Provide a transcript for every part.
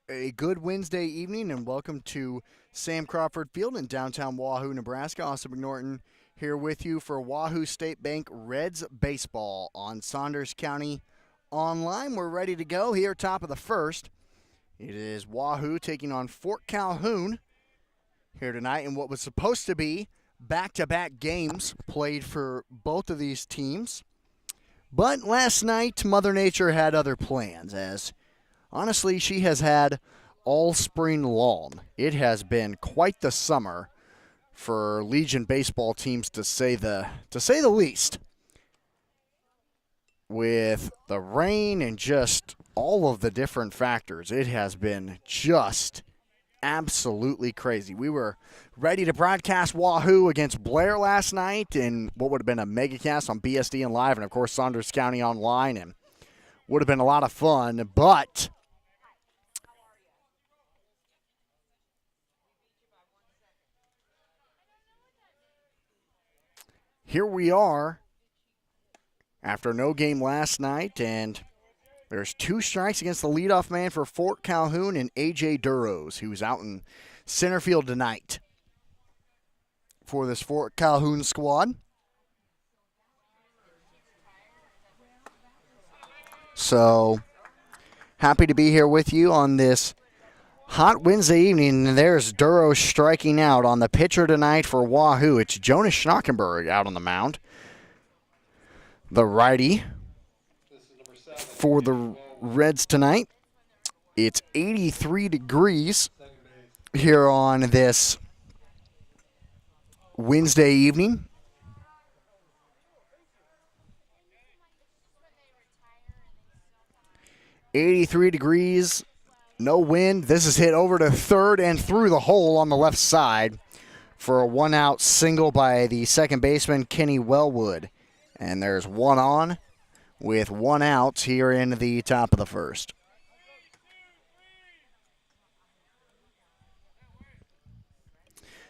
A good Wednesday evening, and welcome to Sam Crawford Field in downtown Wahoo, Nebraska. Austin McNorton here with you for Wahoo State Bank Reds baseball on Saunders County Online. We're ready to go here, top of the first. It is Wahoo taking on Fort Calhoun here tonight in what was supposed to be back-to-back games played for both of these teams. But last night, Mother Nature had other plans, as honestly, she has had all spring long. It has been quite the summer for Legion baseball teams, to say the least. With the rain and just all of the different factors, it has been just absolutely crazy. We were ready to broadcast Wahoo against Blair last night in what would have been a megacast on BSD and Live, and of course Saunders County Online, and would have been a lot of fun, but here we are after no game last night, and there's 2 strikes against the leadoff man for Fort Calhoun and A.J. Duros, who's out in center field tonight for this Fort Calhoun squad. So, happy to be here with you on this hot Wednesday evening, and there's Duros striking out on the pitcher tonight for Wahoo. It's Jonas Schnockenberg out on the mound. The righty for the Reds tonight. It's 83 degrees here on this Wednesday evening. .83 degrees, no wind. This is hit over to third and through the hole on the left side for a one-out single by the second baseman, Kenny Wellwood. And there's one on with one out here in the top of the first.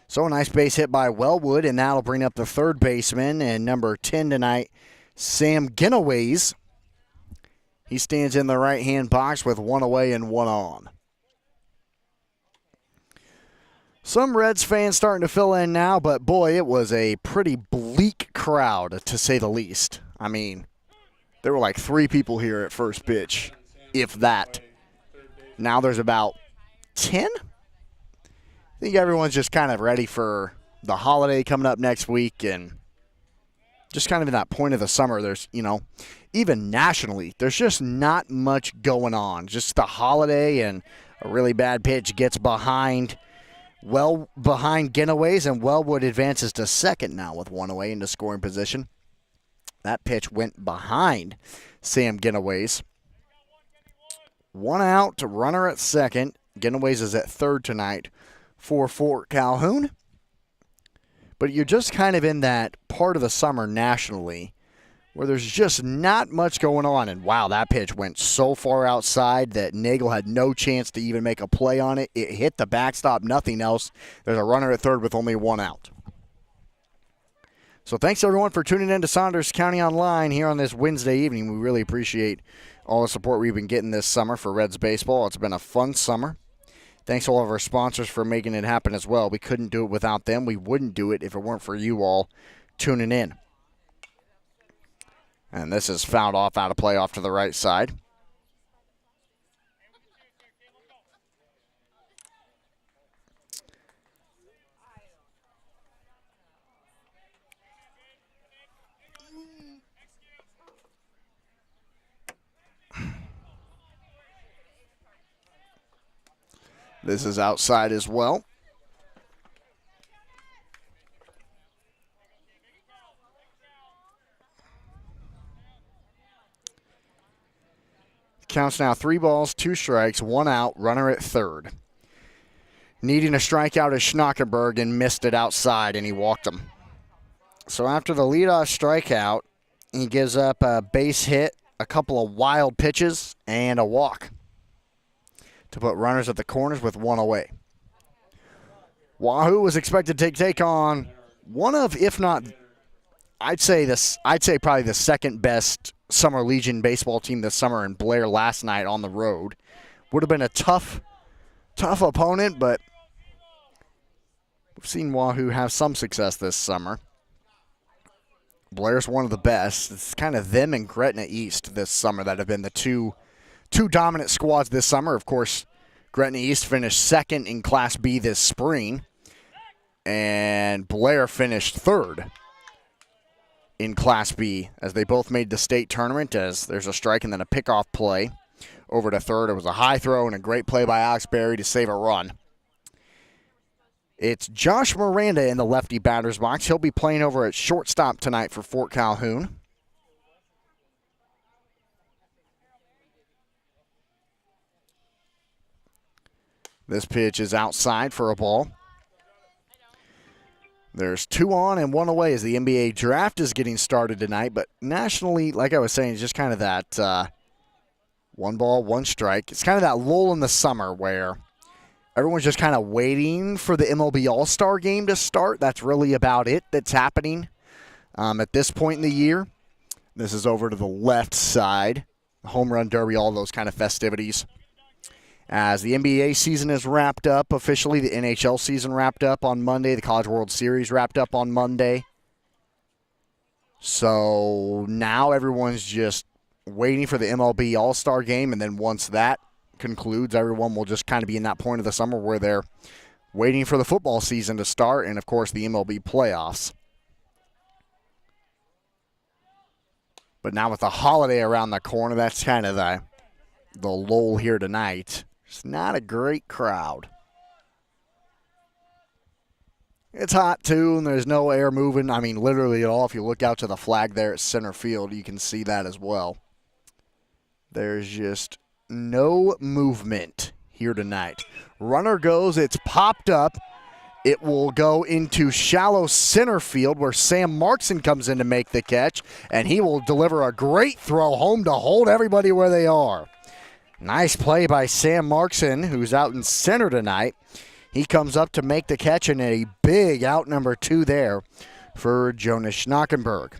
So a nice base hit by Wellwood, and that'll bring up the third baseman and number 10 tonight, Sam Genoways. He stands in the right-hand box with one away and one on. Some Reds fans starting to fill in now, but boy, it was a pretty bleak crowd, to say the least. I mean, there were like 3 people here at first pitch, if that. Now there's about 10? I think everyone's just kind of ready for the holiday coming up next week, and just kind of in that point of the summer. There's, even nationally, there's just not much going on. Just the holiday, and a really bad pitch gets behind Genoways, and Wellwood advances to second now with one away into scoring position. That pitch went behind Sam Genoways. One out, runner at second. Genoways is at third tonight for Fort Calhoun. But you're just kind of in that part of the summer nationally where there's just not much going on. And wow, that pitch went so far outside that Nagel had no chance to even make a play on it. It hit the backstop, nothing else. There's a runner at third with only one out. So thanks, everyone, for tuning in to Saunders County Online here on this Wednesday evening. We really appreciate all the support we've been getting this summer for Reds baseball. It's been a fun summer. Thanks to all of our sponsors for making it happen as well. We couldn't do it without them. We wouldn't do it if it weren't for you all tuning in. And this is fouled off, out of play, off to the right side. This is outside as well. Counts now 3 balls, 2 strikes, 1 out, runner at third. Needing a strikeout is Schnockenberg, and missed it outside, and he walked him. So after the leadoff strikeout, he gives up a base hit, a couple of wild pitches, and a walk to put runners at the corners with one away. Wahoo was expected to take on one of, if not, I'd say probably the second best Summer Legion baseball team this summer in Blair last night on the road. Would have been a tough tough opponent, but we've seen Wahoo have some success this summer. Blair's one of the best. It's kind of them and Gretna East this summer that have been the two dominant squads this summer. Of course, Gretna East finished second in Class B this spring, and Blair finished third in Class B as they both made the state tournament, as there's a strike and then a pickoff play over to third. It was a high throw and a great play by Alex Berry to save a run. It's Josh Miranda in the lefty batter's box. He'll be playing over at shortstop tonight for Fort Calhoun. This pitch is outside for a ball. There's 2 on and 1 away as the NBA draft is getting started tonight, but nationally, like I was saying, it's just kind of that 1 ball, 1 strike. It's kind of that lull in the summer where everyone's just kind of waiting for the MLB All-Star game to start. That's really about it that's happening at this point in the year. This is over to the left side. Home run derby, all those kind of festivities. As the NBA season is wrapped up officially, the NHL season wrapped up on Monday, the College World Series wrapped up on Monday. So now everyone's just waiting for the MLB All-Star game, and then once that concludes, everyone will just kind of be in that point of the summer where they're waiting for the football season to start and, of course, the MLB playoffs. But now with the holiday around the corner, that's kind of the lull here tonight. It's not a great crowd. It's hot, too, and there's no air moving. I mean, literally at all. If you look out to the flag there at center field, you can see that as well. There's just no movement here tonight. Runner goes. It's popped up. It will go into shallow center field where Sam Markson comes in to make the catch, and he will deliver a great throw home to hold everybody where they are. Nice play by Sam Markson, who's out in center tonight. He comes up to make the catch, and a big out number 2 there for Jonas Schnackenberg.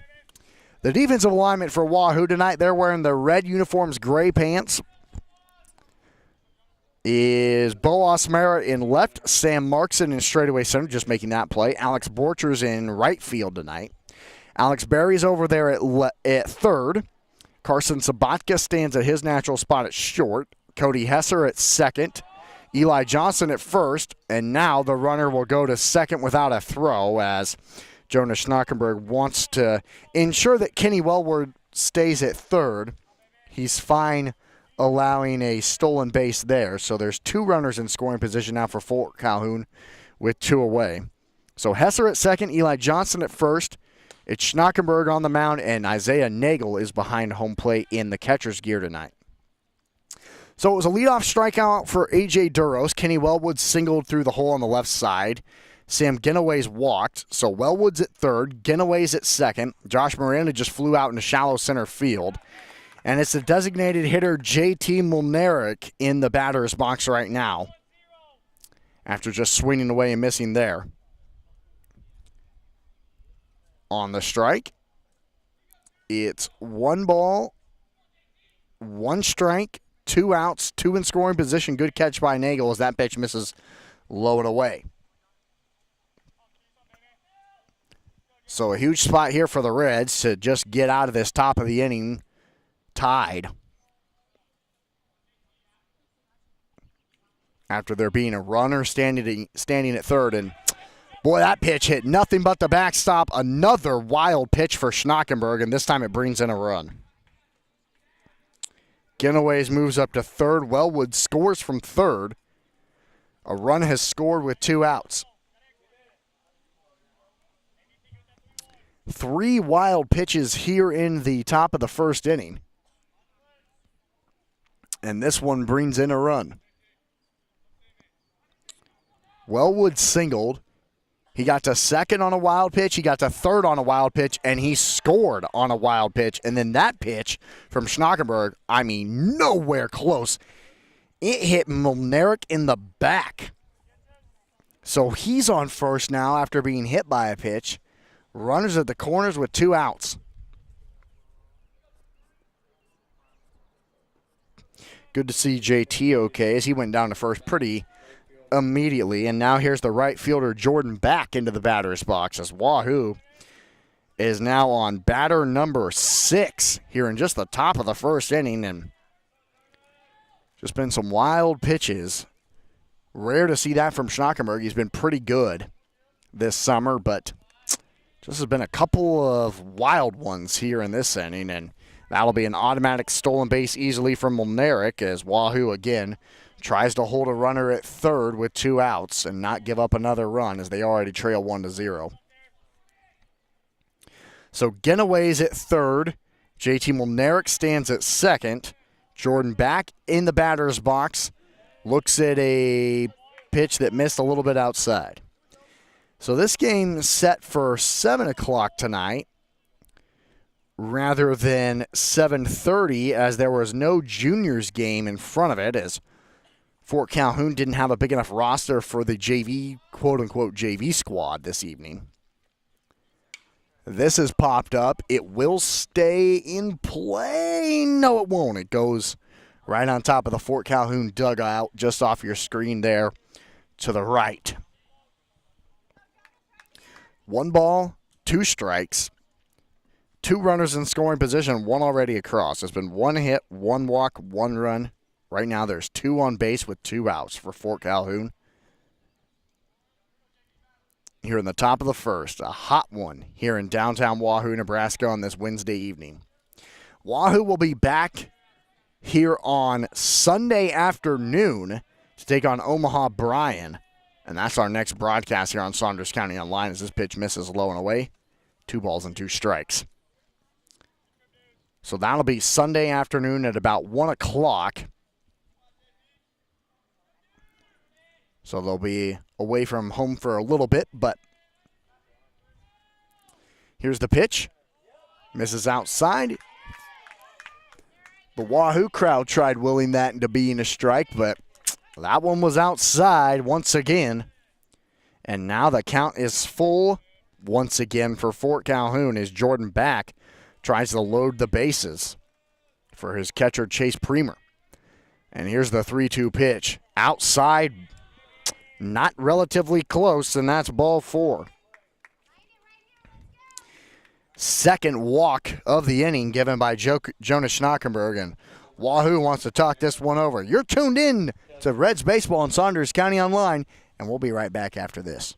The defensive alignment for Wahoo tonight, they're wearing the red uniforms, gray pants, is Bo Osmera in left, Sam Markson in straightaway center, just making that play. Alex Borchers in right field tonight. Alex Berry's over there at third. Carson Sabatka stands at his natural spot at short. Cody Hesser at second. Eli Johnson at first. And now the runner will go to second without a throw as Jonas Schnackenberg wants to ensure that Kenny Wellward stays at third. He's fine allowing a stolen base there. So there's 2 runners in scoring position now for Fort Calhoun with 2 away. So Hesser at second, Eli Johnson at first. It's Schnackenberg on the mound, and Isaiah Nagel is behind home plate in the catcher's gear tonight. So it was a leadoff strikeout for A.J. Duros. Kenny Wellwood singled through the hole on the left side. Sam Genoways walked, so Wellwood's at third, Genoways at second. Josh Miranda just flew out into shallow center field. And it's the designated hitter J.T. Mulnerick in the batter's box right now after just swinging away and missing there. On the strike, it's 1 ball, 1 strike, 2 outs, 2 in scoring position. Good catch by Nagel as that pitch misses low and away. So a huge spot here for the Reds to just get out of this top of the inning tied. After there being a runner standing at third, and boy, that pitch hit nothing but the backstop. Another wild pitch for Schnackenberg, and this time it brings in a run. Genoways moves up to third. Wellwood scores from third. A run has scored with 2 outs. 3 wild pitches here in the top of the first inning. And this one brings in a run. Wellwood singled. He got to second on a wild pitch. He got to third on a wild pitch, and he scored on a wild pitch. And then that pitch from Schnackenberg, I mean, nowhere close. It hit Mulnerick in the back. So he's on first now after being hit by a pitch. Runners at the corners with 2 outs. Good to see JT okay as he went down to first pretty immediately. And now here's the right fielder, Jordan, back into the batter's box as Wahoo is now on batter number 6 here in just the top of the first inning. And just been some wild pitches. Rare to see that from Schnockenberg. He's been pretty good this summer, but just has been a couple of wild ones here in this inning, and that'll be an automatic stolen base easily from Mulnerick as Wahoo again tries to hold a runner at third with 2 outs and not give up another run as they already trail 1-0. So Genoway's at third. JT Mulnerick stands at second. Jordan back in the batter's box. Looks at a pitch that missed a little bit outside. So this game is set for 7 o'clock tonight rather than 7:30, as there was no juniors game in front of it, as Fort Calhoun didn't have a big enough roster for the JV, quote-unquote JV squad this evening. This has popped up. It will stay in play. No, it won't. It goes right on top of the Fort Calhoun dugout, just off your screen there to the right. 1 ball, 2 strikes, 2 runners in scoring position, 1 already across. There's been 1 hit, 1 walk, 1 run. Right now there's 2 on base with 2 outs for Fort Calhoun. Here in the top of the first, a hot one here in downtown Wahoo, Nebraska on this Wednesday evening. Wahoo will be back here on Sunday afternoon to take on Omaha Bryan. And that's our next broadcast here on Saunders County Online as this pitch misses low and away. 2 balls and 2 strikes. So that'll be Sunday afternoon at about 1 o'clock. So they'll be away from home for a little bit, but here's the pitch. Misses outside. The Wahoo crowd tried willing that into being a strike, but that one was outside once again. And now the count is full once again for Fort Calhoun as Jordan back tries to load the bases for his catcher, Chase Premer. And here's the 3-2 pitch. Outside, not relatively close, and that's ball 4. Second walk of the inning given by Jonas Schnockenberg, and Wahoo wants to talk this one over. You're tuned in to Reds Baseball on Saunders County Online, and we'll be right back after this.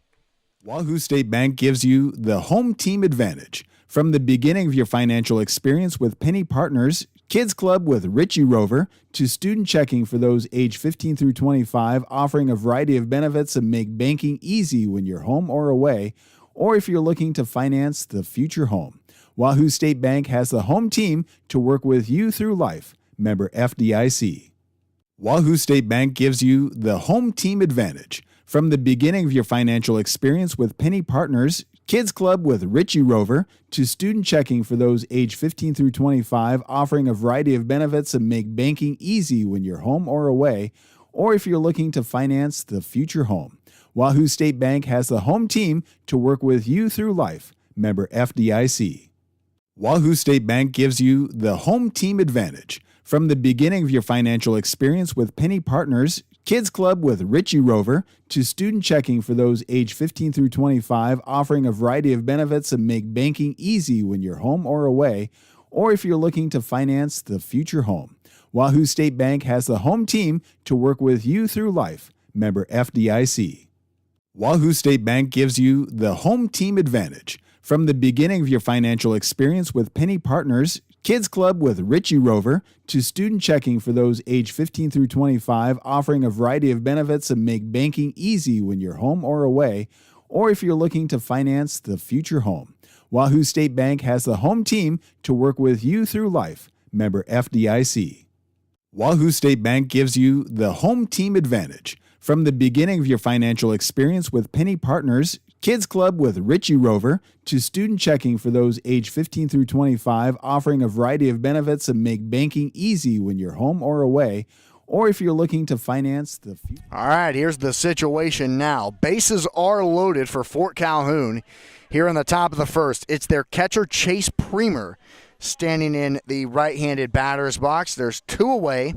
Wahoo State Bank gives you the home team advantage. From the beginning of your financial experience with Penny Partners, Kids Club with Richie Rover, to student checking for those age 15 through 25, offering a variety of benefits that make banking easy when you're home or away, or if you're looking to finance the future home. Wahoo State Bank has the home team to work with you through life. Member FDIC. Wahoo State Bank gives you the home team advantage. From the beginning of your financial experience with Penny Partners, Kids Club with Richie Rover, to student checking for those age 15 through 25, offering a variety of benefits that make banking easy when you're home or away, or if you're looking to finance the future home. Wahoo State Bank has the home team to work with you through life. Member FDIC. Wahoo State Bank gives you the home team advantage. From the beginning of your financial experience with Penny Partners, Kids Club with Richie Rover, to student checking for those age 15 through 25, offering a variety of benefits that make banking easy when you're home or away, or if you're looking to finance the future home. Wahoo State Bank has the home team to work with you through life. Member FDIC. Wahoo State Bank gives you the home team advantage. From the beginning of your financial experience with Penny Partners, Kids Club with Richie Rover, to student checking for those age 15 through 25, offering a variety of benefits that make banking easy when you're home or away, or if you're looking to finance the future home. Wahoo State Bank has the home team to work with you through life. Member FDIC. Wahoo State Bank gives you the home team advantage. From the beginning of your financial experience with Penny Partners, Kids Club with Richie Rover, to student checking for those age 15 through 25, offering a variety of benefits that make banking easy when you're home or away, or if you're looking to finance the future. All right, here's the situation now. Bases are loaded for Fort Calhoun here in the top of the first. It's their catcher, Chase Premer, standing in the right-handed batter's box. There's 2 away.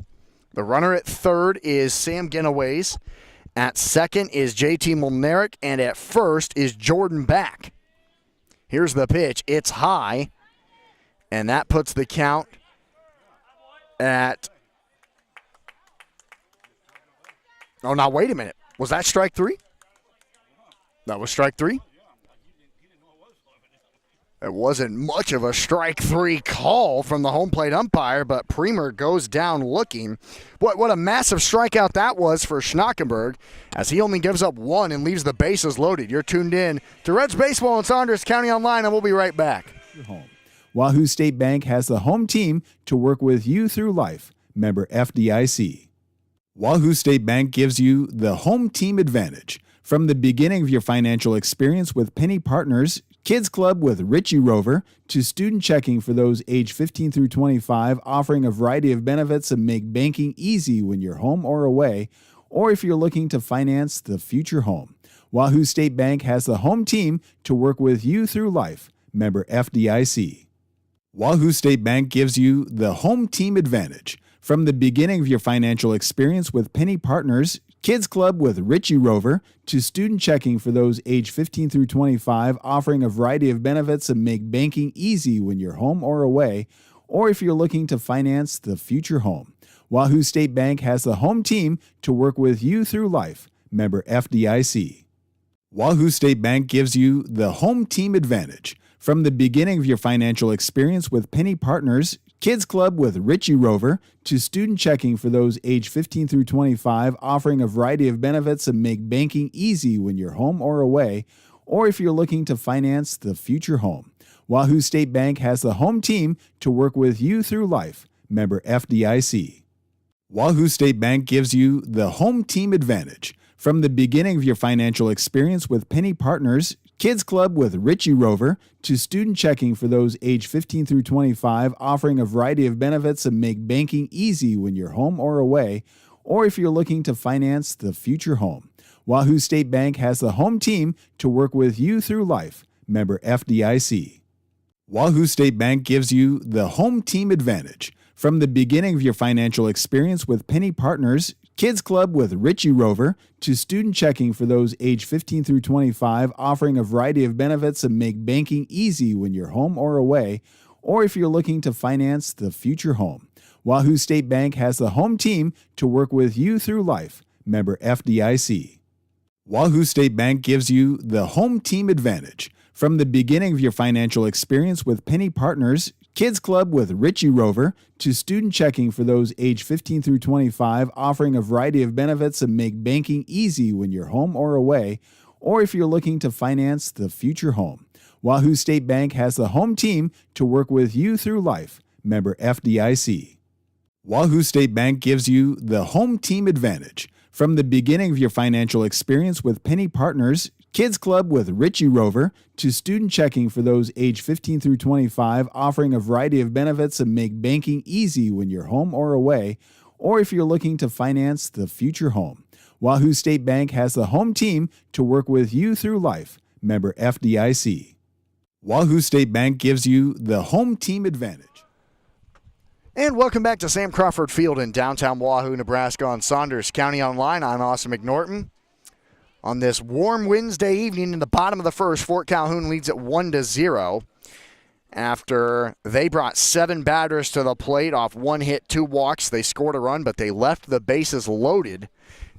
The runner at third is Sam Genoways. At second is JT Molnaric, and at first is Jordan Back. Here's the pitch. It's high, and that puts the count at... Oh, now wait a minute. Was that strike three? That was strike three? It wasn't much of a strike three call from the home plate umpire, but Premer goes down looking. What a massive strikeout that was for Schnockenberg, as he only gives up one and leaves the bases loaded. You're tuned in to Reds Baseball in Saunders County Online, and we'll be right back. Home. Wahoo State Bank has the home team to work with you through life. Member FDIC. Wahoo State Bank gives you the home team advantage. From the beginning of your financial experience with Penny Partners, Kids Club with Richie Rover, to student checking for those age 15 through 25, offering a variety of benefits that make banking easy when you're home or away, or if you're looking to finance the future home. Wahoo State Bank has the home team to work with you through life. Member FDIC. Wahoo State Bank gives you the home team advantage. From the beginning of your financial experience with Penny Partners, Kids Club with Richie Rover, to student checking for those age 15 through 25, offering a variety of benefits that make banking easy when you're home or away, or if you're looking to finance the future home. Wahoo State Bank has the home team to work with you through life. Member FDIC. Wahoo State Bank gives you the home team advantage. From the beginning of your financial experience with Penny Partners, Kids Club with Richie Rover, to student checking for those age 15 through 25, offering a variety of benefits that make banking easy when you're home or away, or if you're looking to finance the future home. Wahoo State Bank has the home team to work with you through life. Member FDIC. Wahoo State Bank gives you the home team advantage. From the beginning of your financial experience with Penny Partners, Kids Club with Richie Rover, to student checking for those age 15 through 25, offering a variety of benefits that make banking easy when you're home or away, or if you're looking to finance the future home. Wahoo State Bank has the home team to work with you through life. Member FDIC. Wahoo State Bank gives you the home team advantage. From the beginning of your financial experience with Penny Partners, Kids Club with Richie Rover, to student checking for those age 15 through 25, offering a variety of benefits that make banking easy when you're home or away, or if you're looking to finance the future home. Wahoo State Bank has the home team to work with you through life. Member FDIC. Wahoo State Bank gives you the home team advantage. From the beginning of your financial experience with Penny Partners, Kids Club with Richie Rover, to student checking for those age 15 through 25, offering a variety of benefits that make banking easy when you're home or away, or if you're looking to finance the future home. Wahoo State Bank has the home team to work with you through life. Member FDIC. Wahoo State Bank gives you the home team advantage. From the beginning of your financial experience with Penny Partners, Kids Club with Richie Rover, to student checking for those age 15 through 25, offering a variety of benefits that make banking easy when you're home or away, or if you're looking to finance the future home. Wahoo State Bank has the home team to work with you through life. Member FDIC. Wahoo State Bank gives you the home team advantage. And welcome back to Sam Crawford Field in downtown Wahoo, Nebraska on Saunders County Online. I'm Austin McNorton. On this warm Wednesday evening in the bottom of the first, Fort Calhoun leads at 1-0 after they brought 7 batters to the plate off 1 hit, 2 walks. They scored a run, but they left the bases loaded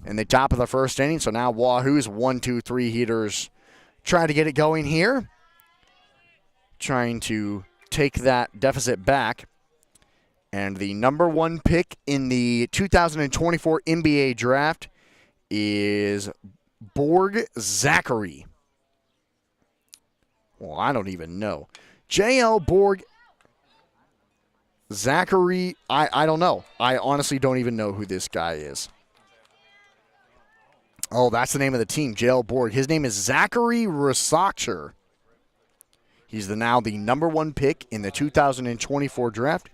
in the top of the first inning. So now Wahoo's 1-2-3 heaters trying to get it going here, trying to take that deficit back. And the number 1 pick in the 2024 NBA draft is Borg Zachary. Well, I don't even know. J.L. Borg Zachary, I don't know. I honestly don't even know who this guy is. Oh, that's the name of the team, J.L. Borg. His name is Zachary Rusacher. He's now the number 1 pick in the 2024 draft.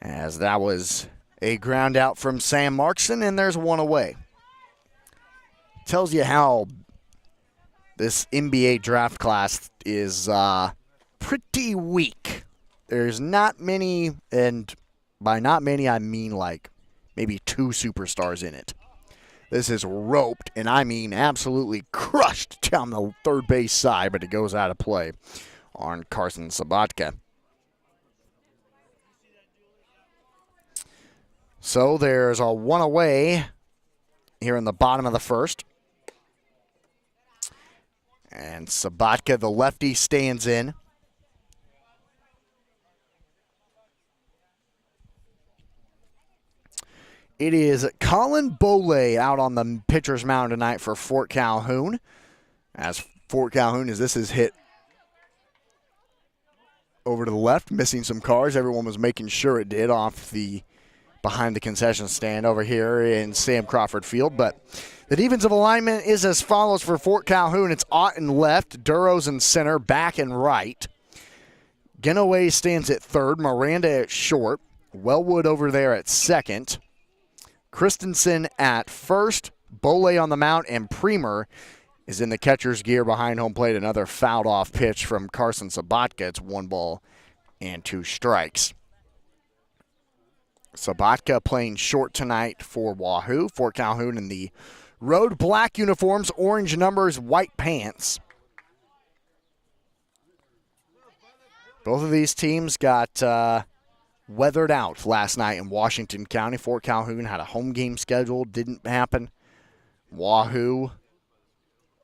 As that was a ground out from Sam Markson, and there's one away. Tells you how this NBA draft class is pretty weak. There's not many, and by not many I mean like maybe 2 superstars in it. This is roped, and I mean absolutely crushed down the third base side, but it goes out of play on Carson Sabatka. So there's a one away here in the bottom of the first. And Sabatka, the lefty, stands in. It is Colin Boley out on the pitcher's mound tonight for Fort Calhoun. As Fort Calhoun, as this is hit over to the left, missing some cars. Everyone was making sure it did off the behind the concession stand over here in Sam Crawford Field. But the defensive alignment is as follows for Fort Calhoun. It's Ott in left, Duros in center, back and right. Genoway stands at third, Miranda at short, Wellwood over there at second, Christensen at first, Boley on the mound, and Premer is in the catcher's gear behind home plate. Another fouled off pitch from Carson Sabatka. It's 1-2 strikes. Sabatka playing short tonight for Wahoo. Fort Calhoun in the road black uniforms, orange numbers, white pants. Both of these teams got weathered out last night in Washington County. Fort Calhoun had a home game scheduled, didn't happen. Wahoo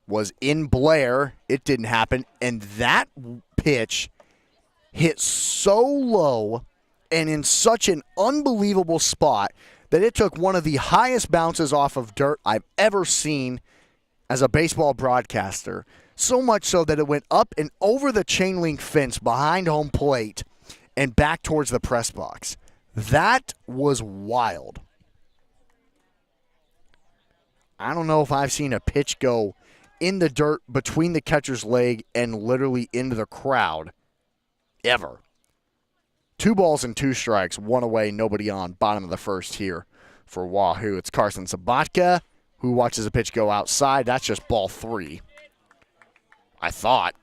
was in Blair, it didn't happen. And that pitch hit so low and in such an unbelievable spot that it took one of the highest bounces off of dirt I've ever seen as a baseball broadcaster. So much so that it went up and over the chain link fence behind home plate and back towards the press box. That was wild. I don't know if I've seen a pitch go in the dirt between the catcher's leg and literally into the crowd ever. 2 strikes, one away, nobody on. Bottom of the first here for Wahoo. It's Carson Sabatka who watches a pitch go outside. That's just ball 3. I thought.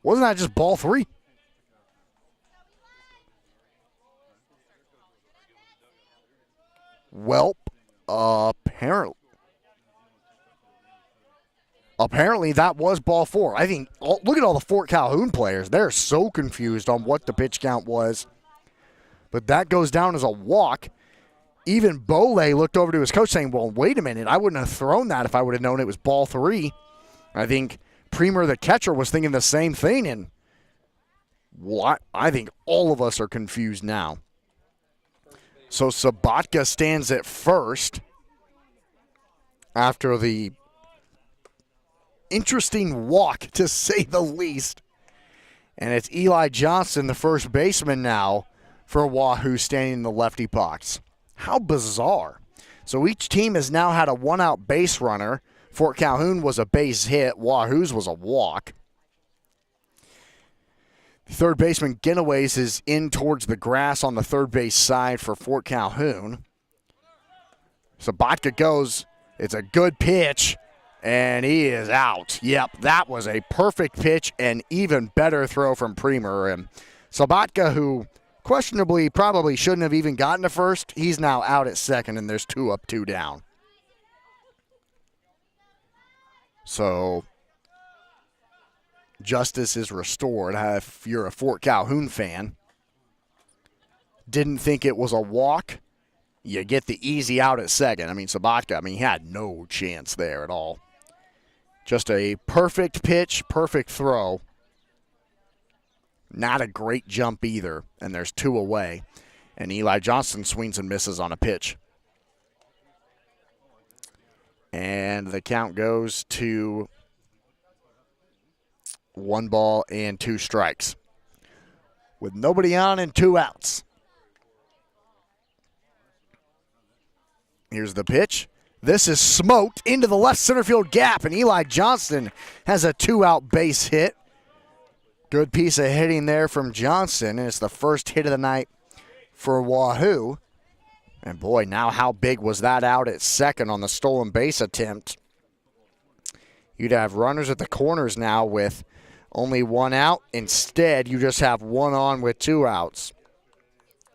Wasn't that just ball 3? Well, apparently that was ball 4. I think, look at all the Fort Calhoun players. They're so confused on what the pitch count was. But that goes down as a walk. Even Boley looked over to his coach saying, well, wait a minute. I wouldn't have thrown that if I would have known it was ball 3. I think Premer, the catcher, was thinking the same thing. And I think all of us are confused now. So Sabatka stands at first after the interesting walk, to say the least. And it's Eli Johnson, the first baseman now for Wahoo, standing in the lefty box. How bizarre. So each team has now had a one-out base runner. Fort Calhoun was a base hit. Wahoo's was a walk. Third baseman Genoways is in towards the grass on the third base side for Fort Calhoun. Sabatka goes. It's a good pitch, and he is out. Yep, that was a perfect pitch and even better throw from Premer. And Sabatka, who questionably probably shouldn't have even gotten to first, he's now out at second, and there's 2 up, 2 down. So justice is restored. If you're a Fort Calhoun fan, didn't think it was a walk, you get the easy out at second. I mean, Sabatka, he had no chance there at all. Just a perfect pitch, perfect throw. Not a great jump either, and there's 2 away. And Eli Johnson swings and misses on a pitch. And the count goes to 1-2 strikes. With nobody on and 2 outs. Here's the pitch. This is smoked into the left center field gap, and Eli Johnson has a 2-out base hit. Good piece of hitting there from Johnson, and it's the first hit of the night for Wahoo. And boy, now how big was that out at second on the stolen base attempt? You'd have runners at the corners now with only 1 out. Instead, you just have 1 on with 2 outs.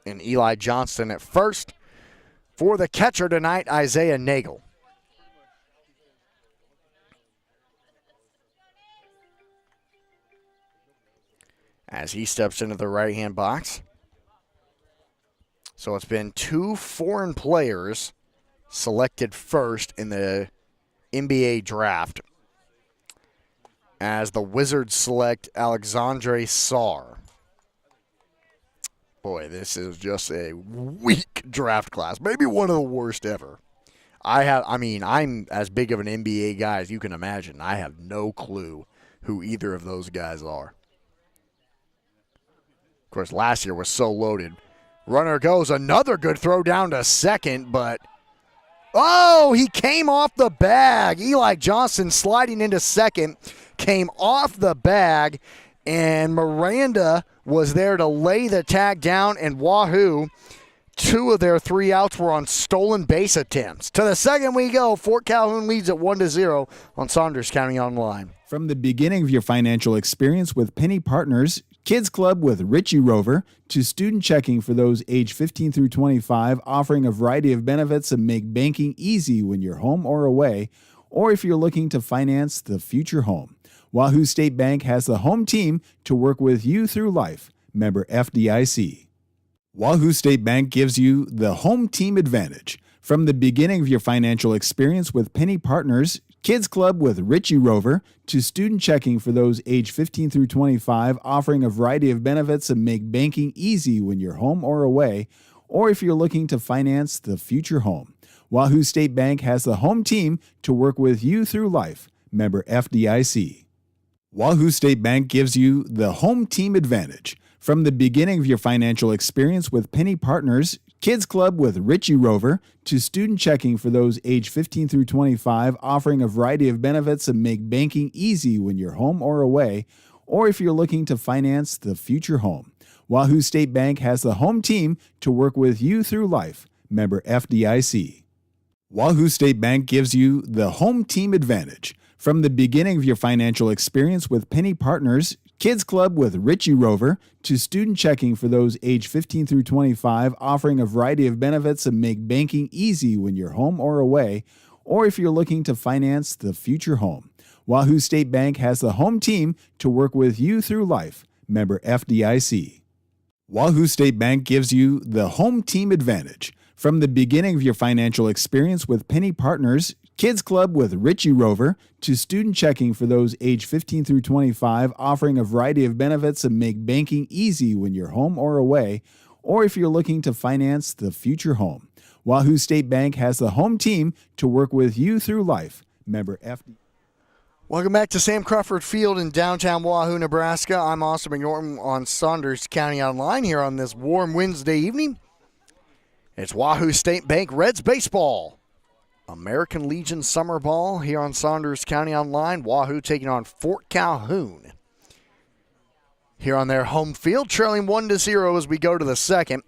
And Eli Johnson at first for the catcher tonight, Isaiah Nagel. As he steps into the right-hand box. So it's been 2 foreign players selected first in the NBA draft as the Wizards select Alexandre Sarr. Boy, this is just a weak draft class. Maybe one of the worst ever. I'm as big of an NBA guy as you can imagine. I have no clue who either of those guys are. Of course, last year was so loaded. Runner goes, another good throw down to second, but oh, he came off the bag. Eli Johnson sliding into second, came off the bag, and Miranda was there to lay the tag down, and Wahoo, 2 of their 3 outs were on stolen base attempts. To the second we go. Fort Calhoun leads at 1-0 on Saunders County Online. From the beginning of your financial experience with Penny Partners, Kids Club with Richie Rover, to student checking for those age 15 through 25, offering a variety of benefits that make banking easy when you're home or away, or if you're looking to finance the future home. Wahoo State Bank has the home team to work with you through life. Member FDIC. Wahoo State Bank gives you the home team advantage. From the beginning of your financial experience with Penny Partners, Kids Club with Richie Rover, to student checking for those age 15 through 25, offering a variety of benefits that make banking easy when you're home or away, or if you're looking to finance the future home. Wahoo State Bank has the home team to work with you through life. Member FDIC. Wahoo State Bank gives you the home team advantage. From the beginning of your financial experience with Penny Partners, Kids Club with Richie Rover, to student checking for those age 15 through 25, offering a variety of benefits that make banking easy when you're home or away, or if you're looking to finance the future home. Wahoo State Bank has the home team to work with you through life. Member FDIC. Wahoo State Bank gives you the home team advantage. From the beginning of your financial experience with Penny Partners, Kids Club with Richie Rover, to student checking for those age 15 through 25, offering a variety of benefits that make banking easy when you're home or away, or if you're looking to finance the future home. Wahoo State Bank has the home team to work with you through life. Member FDIC. Wahoo State Bank gives you the home team advantage. From the beginning of your financial experience with Penny Partners, Kids Club with Richie Rover, to student checking for those age 15 through 25, offering a variety of benefits that make banking easy when you're home or away, or if you're looking to finance the future home. Wahoo State Bank has the home team to work with you through life. Member FD. Welcome back to Sam Crawford Field in downtown Wahoo, Nebraska. I'm Austin McNorton on Saunders County Online here on this warm Wednesday evening. It's Wahoo State Bank Reds baseball. American Legion Summer Ball here on Saunders County Online. Wahoo taking on Fort Calhoun here on their home field, trailing 1-0 as we go to the second.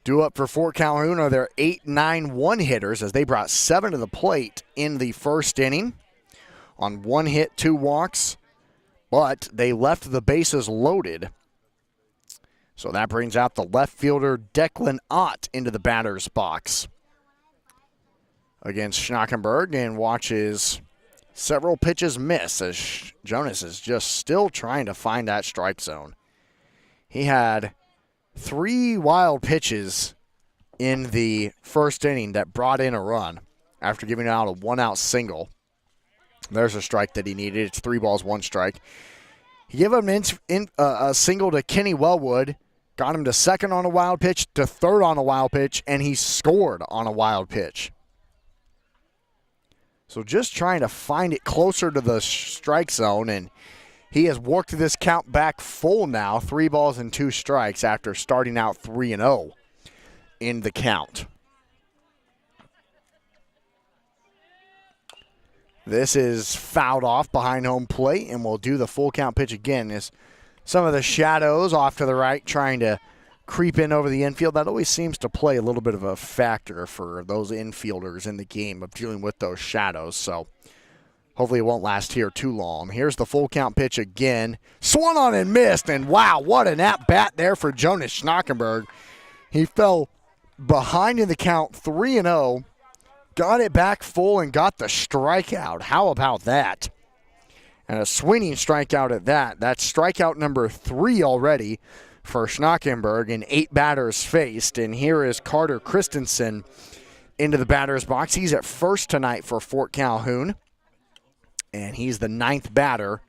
Due up for Fort Calhoun are their 8-9-1 hitters as they brought 7 to the plate in the first inning on 1 hit, 2 walks, but they left the bases loaded. So that brings out the left fielder Declan Ott into the batter's box against Schnackenberg, and watches several pitches miss as Jonas is just still trying to find that strike zone. He had 3 wild pitches in the first inning that brought in a run after giving out a 1-out single. There's a strike that he needed. It's 3 balls, 1 strike. He gave him a single to Kenny Wellwood, got him to second on a wild pitch, to third on a wild pitch, and he scored on a wild pitch. So just trying to find it closer to the strike zone, and he has worked this count back full now, 3 balls and 2 strikes after starting out 3-0 in the count. This is fouled off behind home plate, and we'll do the full count pitch again. As some of the shadows off to the right trying to creep in over the infield. That always seems to play a little bit of a factor for those infielders in the game of dealing with those shadows. So hopefully it won't last here too long. Here's the full count pitch again. Swung on and missed, and wow, what an at-bat there for Jonas Schnackenberg. He fell behind in the count 3-0. Got it back full and got the strikeout. How about that? And a swinging strikeout at that. That's strikeout number 3 already for Schnockenberg in 8 batters faced. And here is Carter Christensen into the batter's box. He's at first tonight for Fort Calhoun. And he's the 9th batter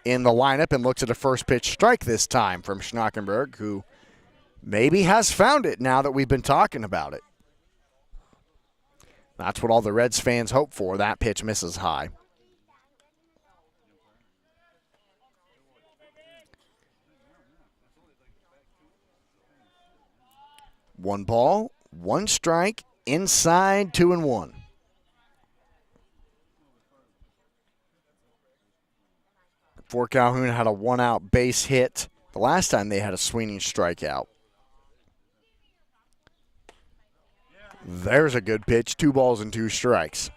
in the lineup and looks at a first pitch strike this time from Schnockenberg, who maybe has found it now that we've been talking about it. That's what all the Reds fans hope for. That pitch misses high. One ball, one strike, inside 2-1. Fort Calhoun had a 1-out base hit the last time they had a swinging strikeout. There's a good pitch, 2 balls and 2 strikes.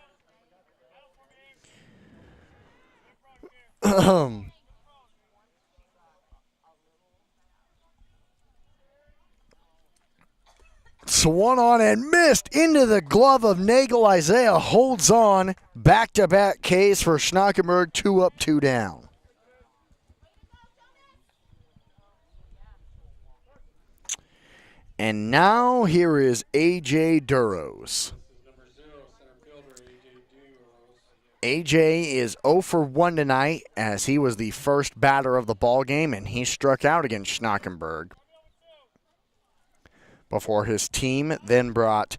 Swung on and missed into the glove of Nagel. Isaiah holds on. Back-to-back Ks for Schnockenberg, 2 up, 2 down. And now here is A.J. Duros. A.J. is 0 for 1 tonight as he was the first batter of the ball game, and he struck out against Schnockenberg before his team then got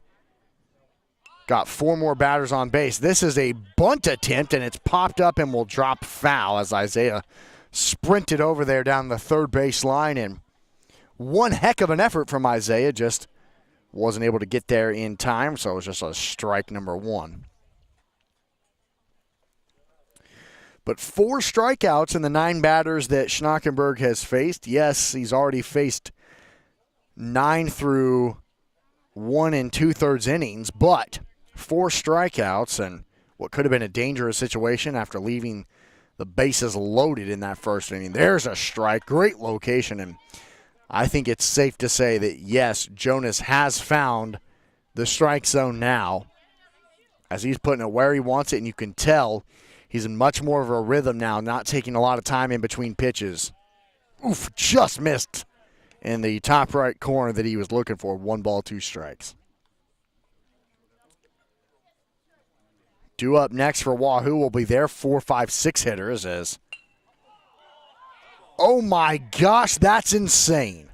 4 more batters on base. This is a bunt attempt, and it's popped up and will drop foul as Isaiah sprinted over there down the third base line, and one heck of an effort from Isaiah, just wasn't able to get there in time, so it was just a strike number 1. But 4 strikeouts in the 9 batters that Schnockenberg has faced. Yes, he's already faced 9 through 1 2/3 innings, but 4 strikeouts and what could have been a dangerous situation after leaving the bases loaded in that first inning. There's a strike, great location, and I think it's safe to say that, yes, Jonas has found the strike zone now as he's putting it where he wants it, and you can tell he's in much more of a rhythm now, not taking a lot of time in between pitches. Oof, just missed in the top right corner that he was looking for. 1 ball, 2 strikes. Due up next for Wahoo will be their 4, 5, 6 hitters as, oh my gosh, that's insane.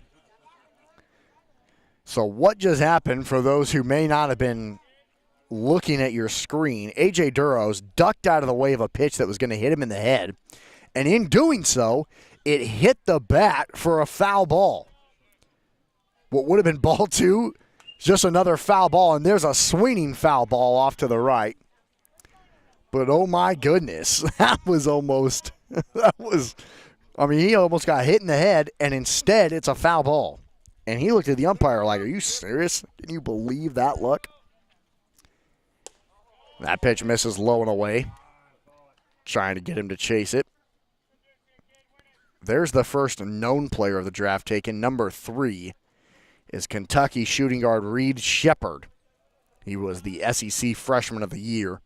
So what just happened, for those who may not have been looking at your screen, A.J. Duros ducked out of the way of a pitch that was going to hit him in the head, and in doing so, it hit the bat for a foul ball. What would have been ball 2, just another foul ball, and there's a swinging foul ball off to the right. But oh my goodness, that was almost, he almost got hit in the head, and instead it's a foul ball. And he looked at the umpire like, are you serious? Can you believe that luck? That pitch misses low and away, trying to get him to chase it. There's the first known player of the draft taken. Number 3 is Kentucky shooting guard Reed Shepard. He was the SEC Freshman of the Year.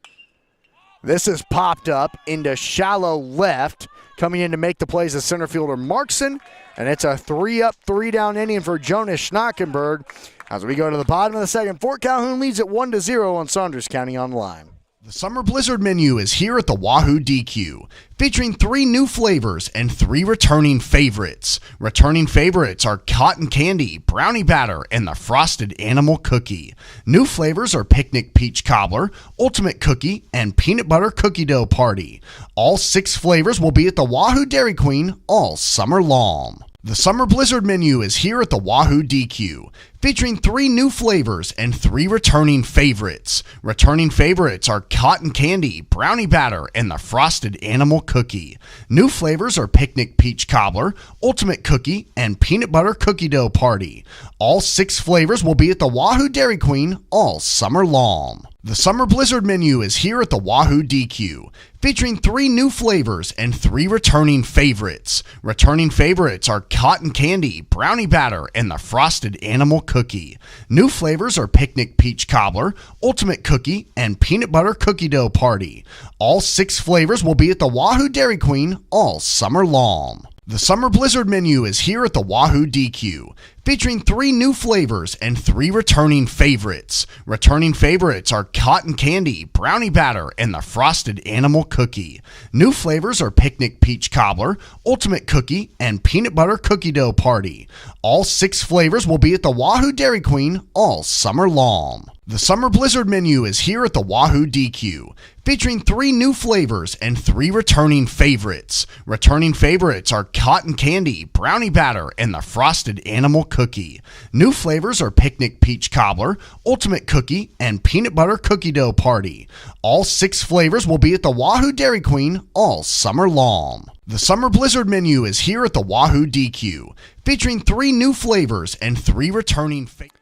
This is popped up into shallow left. Coming in to make the plays is center fielder Markson. And it's a 3 up, 3 down inning for Jonas Schnockenberg. As we go to the bottom of the second, Fort Calhoun leads at 1-0 on Saunders County Online. The Summer Blizzard menu is here at the Wahoo DQ, featuring 3 new flavors and 3 returning favorites. Returning favorites are cotton candy, brownie batter, and the frosted animal cookie. New flavors are picnic peach cobbler, ultimate cookie, and peanut butter cookie dough party. All 6 flavors will be at the Wahoo Dairy Queen all summer long. The Summer Blizzard menu is here at the Wahoo DQ, featuring 3 new flavors and 3 returning favorites. Returning favorites are cotton candy, brownie batter, and the frosted animal cookie. New flavors are picnic peach cobbler, ultimate cookie, and peanut butter cookie dough party. All 6 flavors will be at the Wahoo Dairy Queen all summer long. The Summer Blizzard menu is here at the Wahoo DQ, featuring 3 new flavors and 3 returning favorites. Returning favorites are cotton candy, brownie batter, and the frosted animal cookie. New flavors are picnic peach cobbler, ultimate cookie, and peanut butter cookie dough party. All 6 flavors will be at the Wahoo Dairy Queen all summer long. The Summer Blizzard menu is here at the Wahoo DQ, featuring 3 new flavors and 3 returning favorites. Returning favorites are cotton candy, brownie batter, and the frosted animal cookie. New flavors are picnic peach cobbler, ultimate cookie, and peanut butter cookie dough party. All 6 flavors will be at the Wahoo Dairy Queen all summer long. The Summer Blizzard menu is here at the Wahoo DQ, featuring 3 new flavors and 3 returning favorites. Returning favorites are cotton candy, brownie batter, and the frosted animal cookie. New flavors are picnic peach cobbler, ultimate cookie, and peanut butter cookie dough party. All 6 flavors will be at the Wahoo Dairy Queen all summer long. The Summer Blizzard menu is here at the Wahoo DQ, featuring 3 new flavors and 3 returning favorites. Returning favorites are cotton candy, brownie batter, and the frosted animal cookie. New flavors are picnic peach cobbler, ultimate cookie, and peanut butter cookie dough party. All 6 flavors will be at the Wahoo Dairy Queen all summer long. The Summer Blizzard menu is here at the Wahoo DQ, featuring 3 new flavors and 3 returning favorites.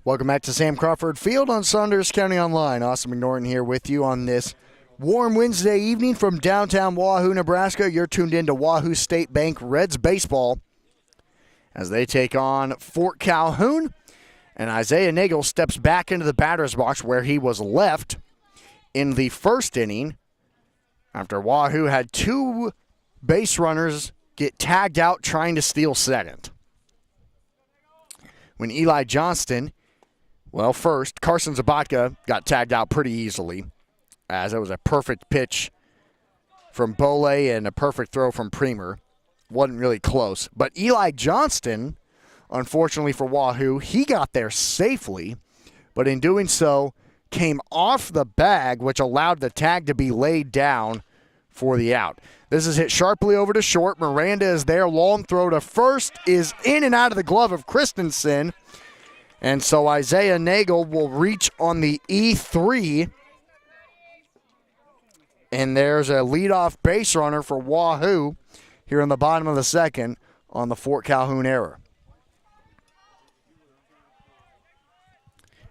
Welcome back to Sam Crawford Field on Saunders County Online. Austin McNorton here with you on this warm Wednesday evening from downtown Wahoo, Nebraska. You're tuned in to Wahoo State Bank Reds baseball as they take on Fort Calhoun. And Isaiah Nagel steps back into the batter's box where he was left in the first inning after Wahoo had 2 base runners get tagged out trying to steal second. When Eli Johnston, first, Carson Zabatka got tagged out pretty easily, as it was a perfect pitch from Bole and a perfect throw from Premer. Wasn't really close. But Eli Johnston, unfortunately for Wahoo, he got there safely, but in doing so, came off the bag, which allowed the tag to be laid down for the out. This is hit sharply over to short. Miranda is there. Long throw to first is in and out of the glove of Christensen. And so Isaiah Nagel will reach on the E3. And there's a leadoff base runner for Wahoo here in the bottom of the second on the Fort Calhoun error.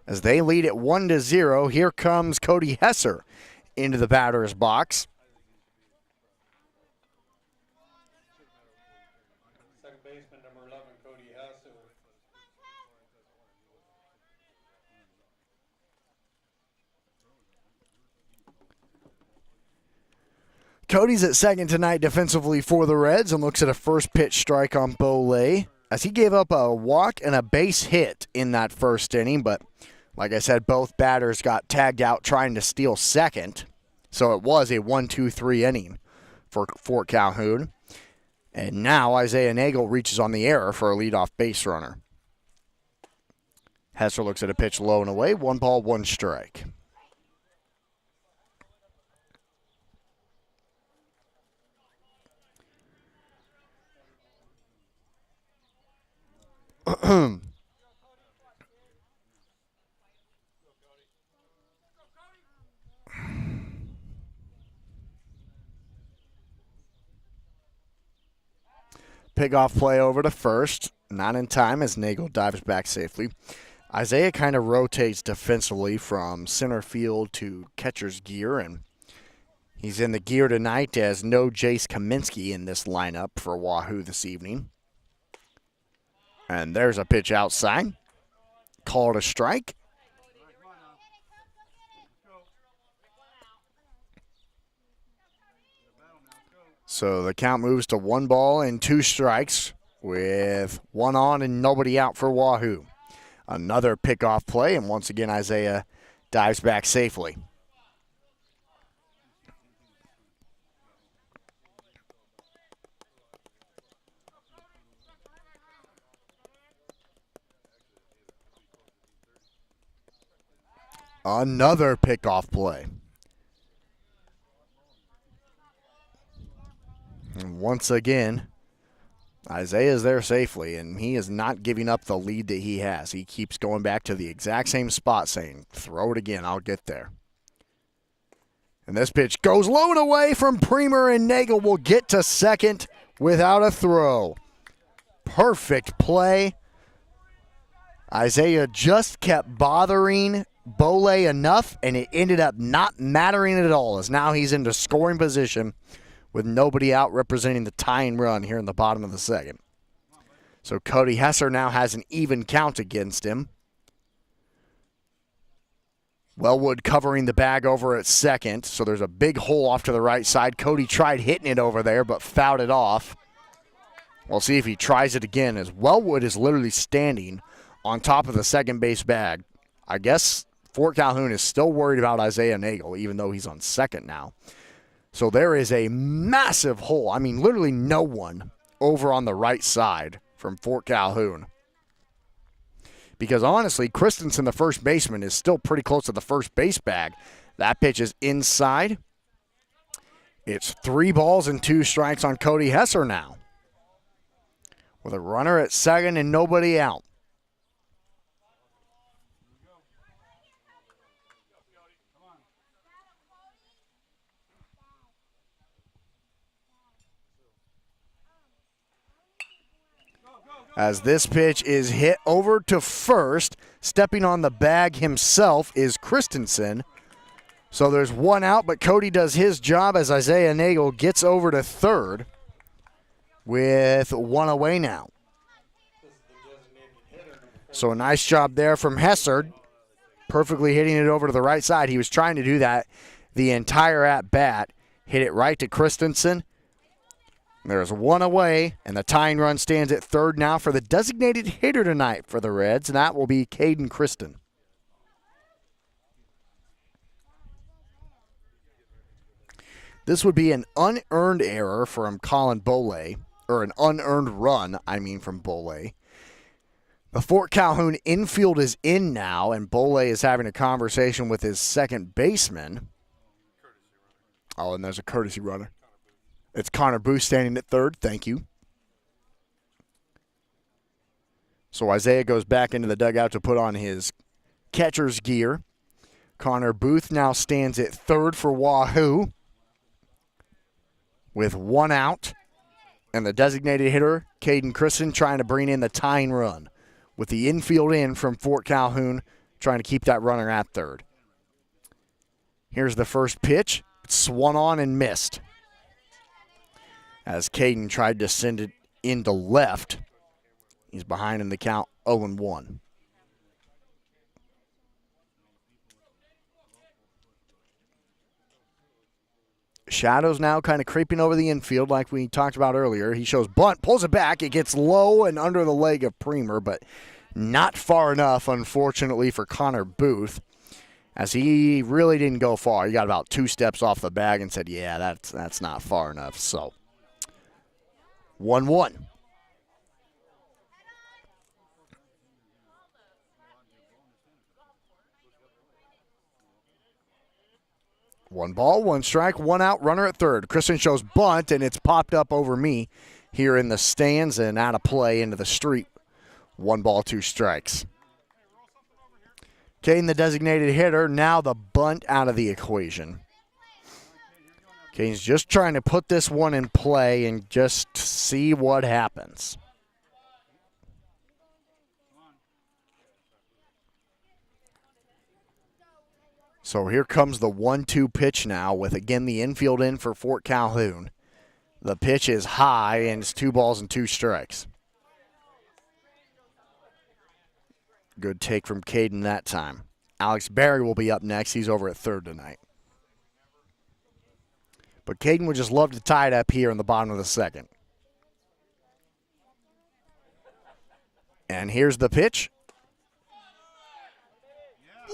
As they lead it 1-0, here comes Cody Hesser into the batter's box. Second baseman, number 11, Cody Hesser. Cody's at second tonight defensively for the Reds and looks at a first pitch strike on Bole as he gave up a walk and a base hit in that first inning. But like I said, both batters got tagged out trying to steal second. So it was a 1-2-3 inning for Fort Calhoun. And now Isaiah Nagel reaches on the error for a leadoff base runner. Hesser looks at a pitch low and away. 1 ball, 1 strike. Pick-off play over to first. Not in time as Nagel dives back safely. Isaiah kind of rotates defensively from center field to catcher's gear, and he's in the gear tonight as no Jace Kaminsky in this lineup for Wahoo this evening. And there's a pitch outside. Called a strike. So the count moves to 1 ball and 2 strikes with 1 on and nobody out for Wahoo. Another pickoff play, and once again Isaiah dives back safely. Another pickoff play. And once again, Isaiah is there safely, and he is not giving up the lead that he has. He keeps going back to the exact same spot, saying, throw it again, I'll get there. And this pitch goes low and away from Premer, and Nagel will get to second without a throw. Perfect play. Isaiah just kept bothering Bole enough, and it ended up not mattering at all, as now he's into scoring position with nobody out representing the tying run here in the bottom of the second. So Cody Hesser now has an even count against him. Wellwood covering the bag over at second, so there's a big hole off to the right side. Cody tried hitting it over there, but fouled it off. We'll see if he tries it again, as Wellwood is literally standing on top of the second base bag. I guess Fort Calhoun is still worried about Isaiah Nagel, even though he's on second now. So there is a massive hole. I mean, literally no one over on the right side from Fort Calhoun. Because honestly, Christensen, the first baseman, is still pretty close to the first base bag. That pitch is inside. It's 3 balls and 2 strikes on Cody Hesser now, with a runner at second and nobody out. As this pitch is hit over to first, stepping on the bag himself is Christensen. So there's 1 out, but Cody does his job as Isaiah Nagel gets over to third with 1 away now. So a nice job there from Hesser, perfectly hitting it over to the right side. He was trying to do that the entire at-bat. Hit it right to Christensen. There's 1 away, and the tying run stands at third now for the designated hitter tonight for the Reds, and that will be Caden Kristen. This would be an unearned error from Colin Boley, or an unearned run, from Boley. The Fort Calhoun infield is in now, and Boley is having a conversation with his second baseman. Oh, and there's a courtesy runner. It's Connor Booth standing at third. Thank you. So Isaiah goes back into the dugout to put on his catcher's gear. Connor Booth now stands at third for Wahoo with 1 out. And the designated hitter, Caden Christen, trying to bring in the tying run with the infield in from Fort Calhoun, trying to keep that runner at third. Here's the first pitch. It's swung on and missed, as Caden tried to send it into left. He's behind in the count, 0-1. Shadows now kind of creeping over the infield like we talked about earlier. He shows bunt, pulls it back. It gets low and under the leg of Premer, but not far enough, unfortunately, for Connor Booth, as he really didn't go far. He got about 2 steps off the bag and said, yeah, that's not far enough. So 1-1. One ball, 1 strike, 1 out, runner at third. Christian shows bunt, and it's popped up over me here in the stands and out of play into the street. 1 ball, 2 strikes. Caden, the designated hitter, now the bunt out of the equation. Caden's just trying to put this one in play and just see what happens. So here comes the 1-2 pitch now with, again, the infield in for Fort Calhoun. The pitch is high, and it's 2 balls and 2 strikes. Good take from Caden that time. Alex Berry will be up next. He's over at third tonight. But Caden would just love to tie it up here in the bottom of the second. And here's the pitch.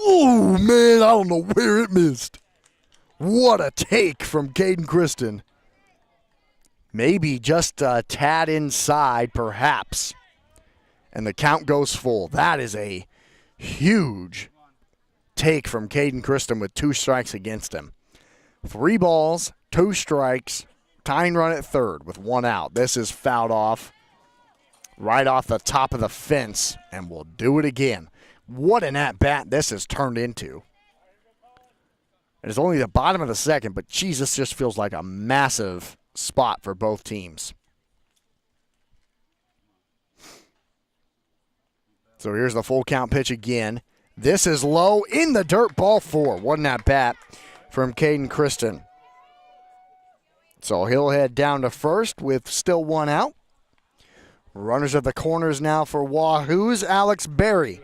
Oh, man, I don't know where it missed. What a take from Caden Christen. Maybe just a tad inside, perhaps. And the count goes full. That is a huge take from Caden Christen with 2 strikes against him. 3 balls, 2 strikes, tying run at third with 1 out. This is fouled off right off the top of the fence, and we'll do it again. What an at-bat this has turned into. It's only the bottom of the second, but Jesus, just feels like a massive spot for both teams. So here's the full count pitch again. This is low in the dirt, ball 4. What an at-bat from Caden Christen. So he'll head down to first with still 1 out. Runners at the corners now for Wahoo's Alex Berry.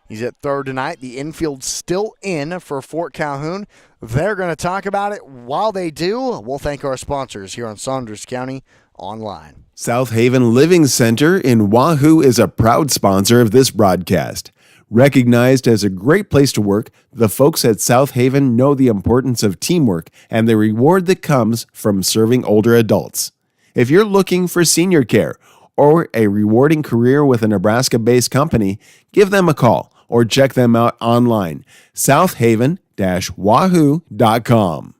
He's at third tonight. The infield still in for Fort Calhoun. They're going to talk about it. While they do, we'll thank our sponsors here on Saunders County Online. South Haven Living Center in Wahoo is a proud sponsor of this broadcast. Recognized as a great place to work, the folks at South Haven know the importance of teamwork and the reward that comes from serving older adults. If you're looking for senior care or a rewarding career with a Nebraska-based company, give them a call or check them out online, southaven-wahoo.com.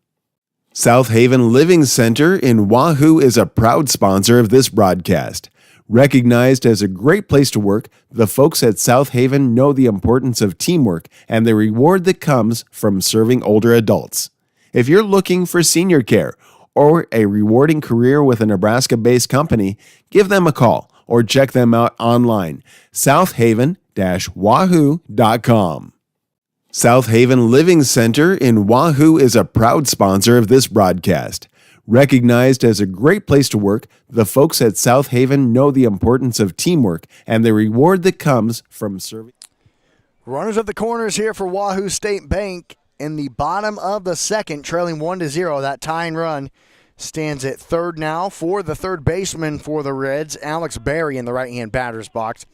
South Haven Living Center in Wahoo is a proud sponsor of this broadcast. Recognized as a great place to work, the folks at South Haven know the importance of teamwork and the reward that comes from serving older adults. If you're looking for senior care or a rewarding career with a Nebraska-based company, give them a call or check them out online, southaven-wahoo.com. South Haven Living Center in Wahoo is a proud sponsor of this broadcast. Recognized as a great place to work, the folks at South Haven know the importance of teamwork and the reward that comes from serving. Runners at the corners here for Wahoo State Bank in the bottom of the second, trailing 1-0. That tying run stands at third now for the third baseman for the Reds, Alex Berry, in the right-hand batter's box.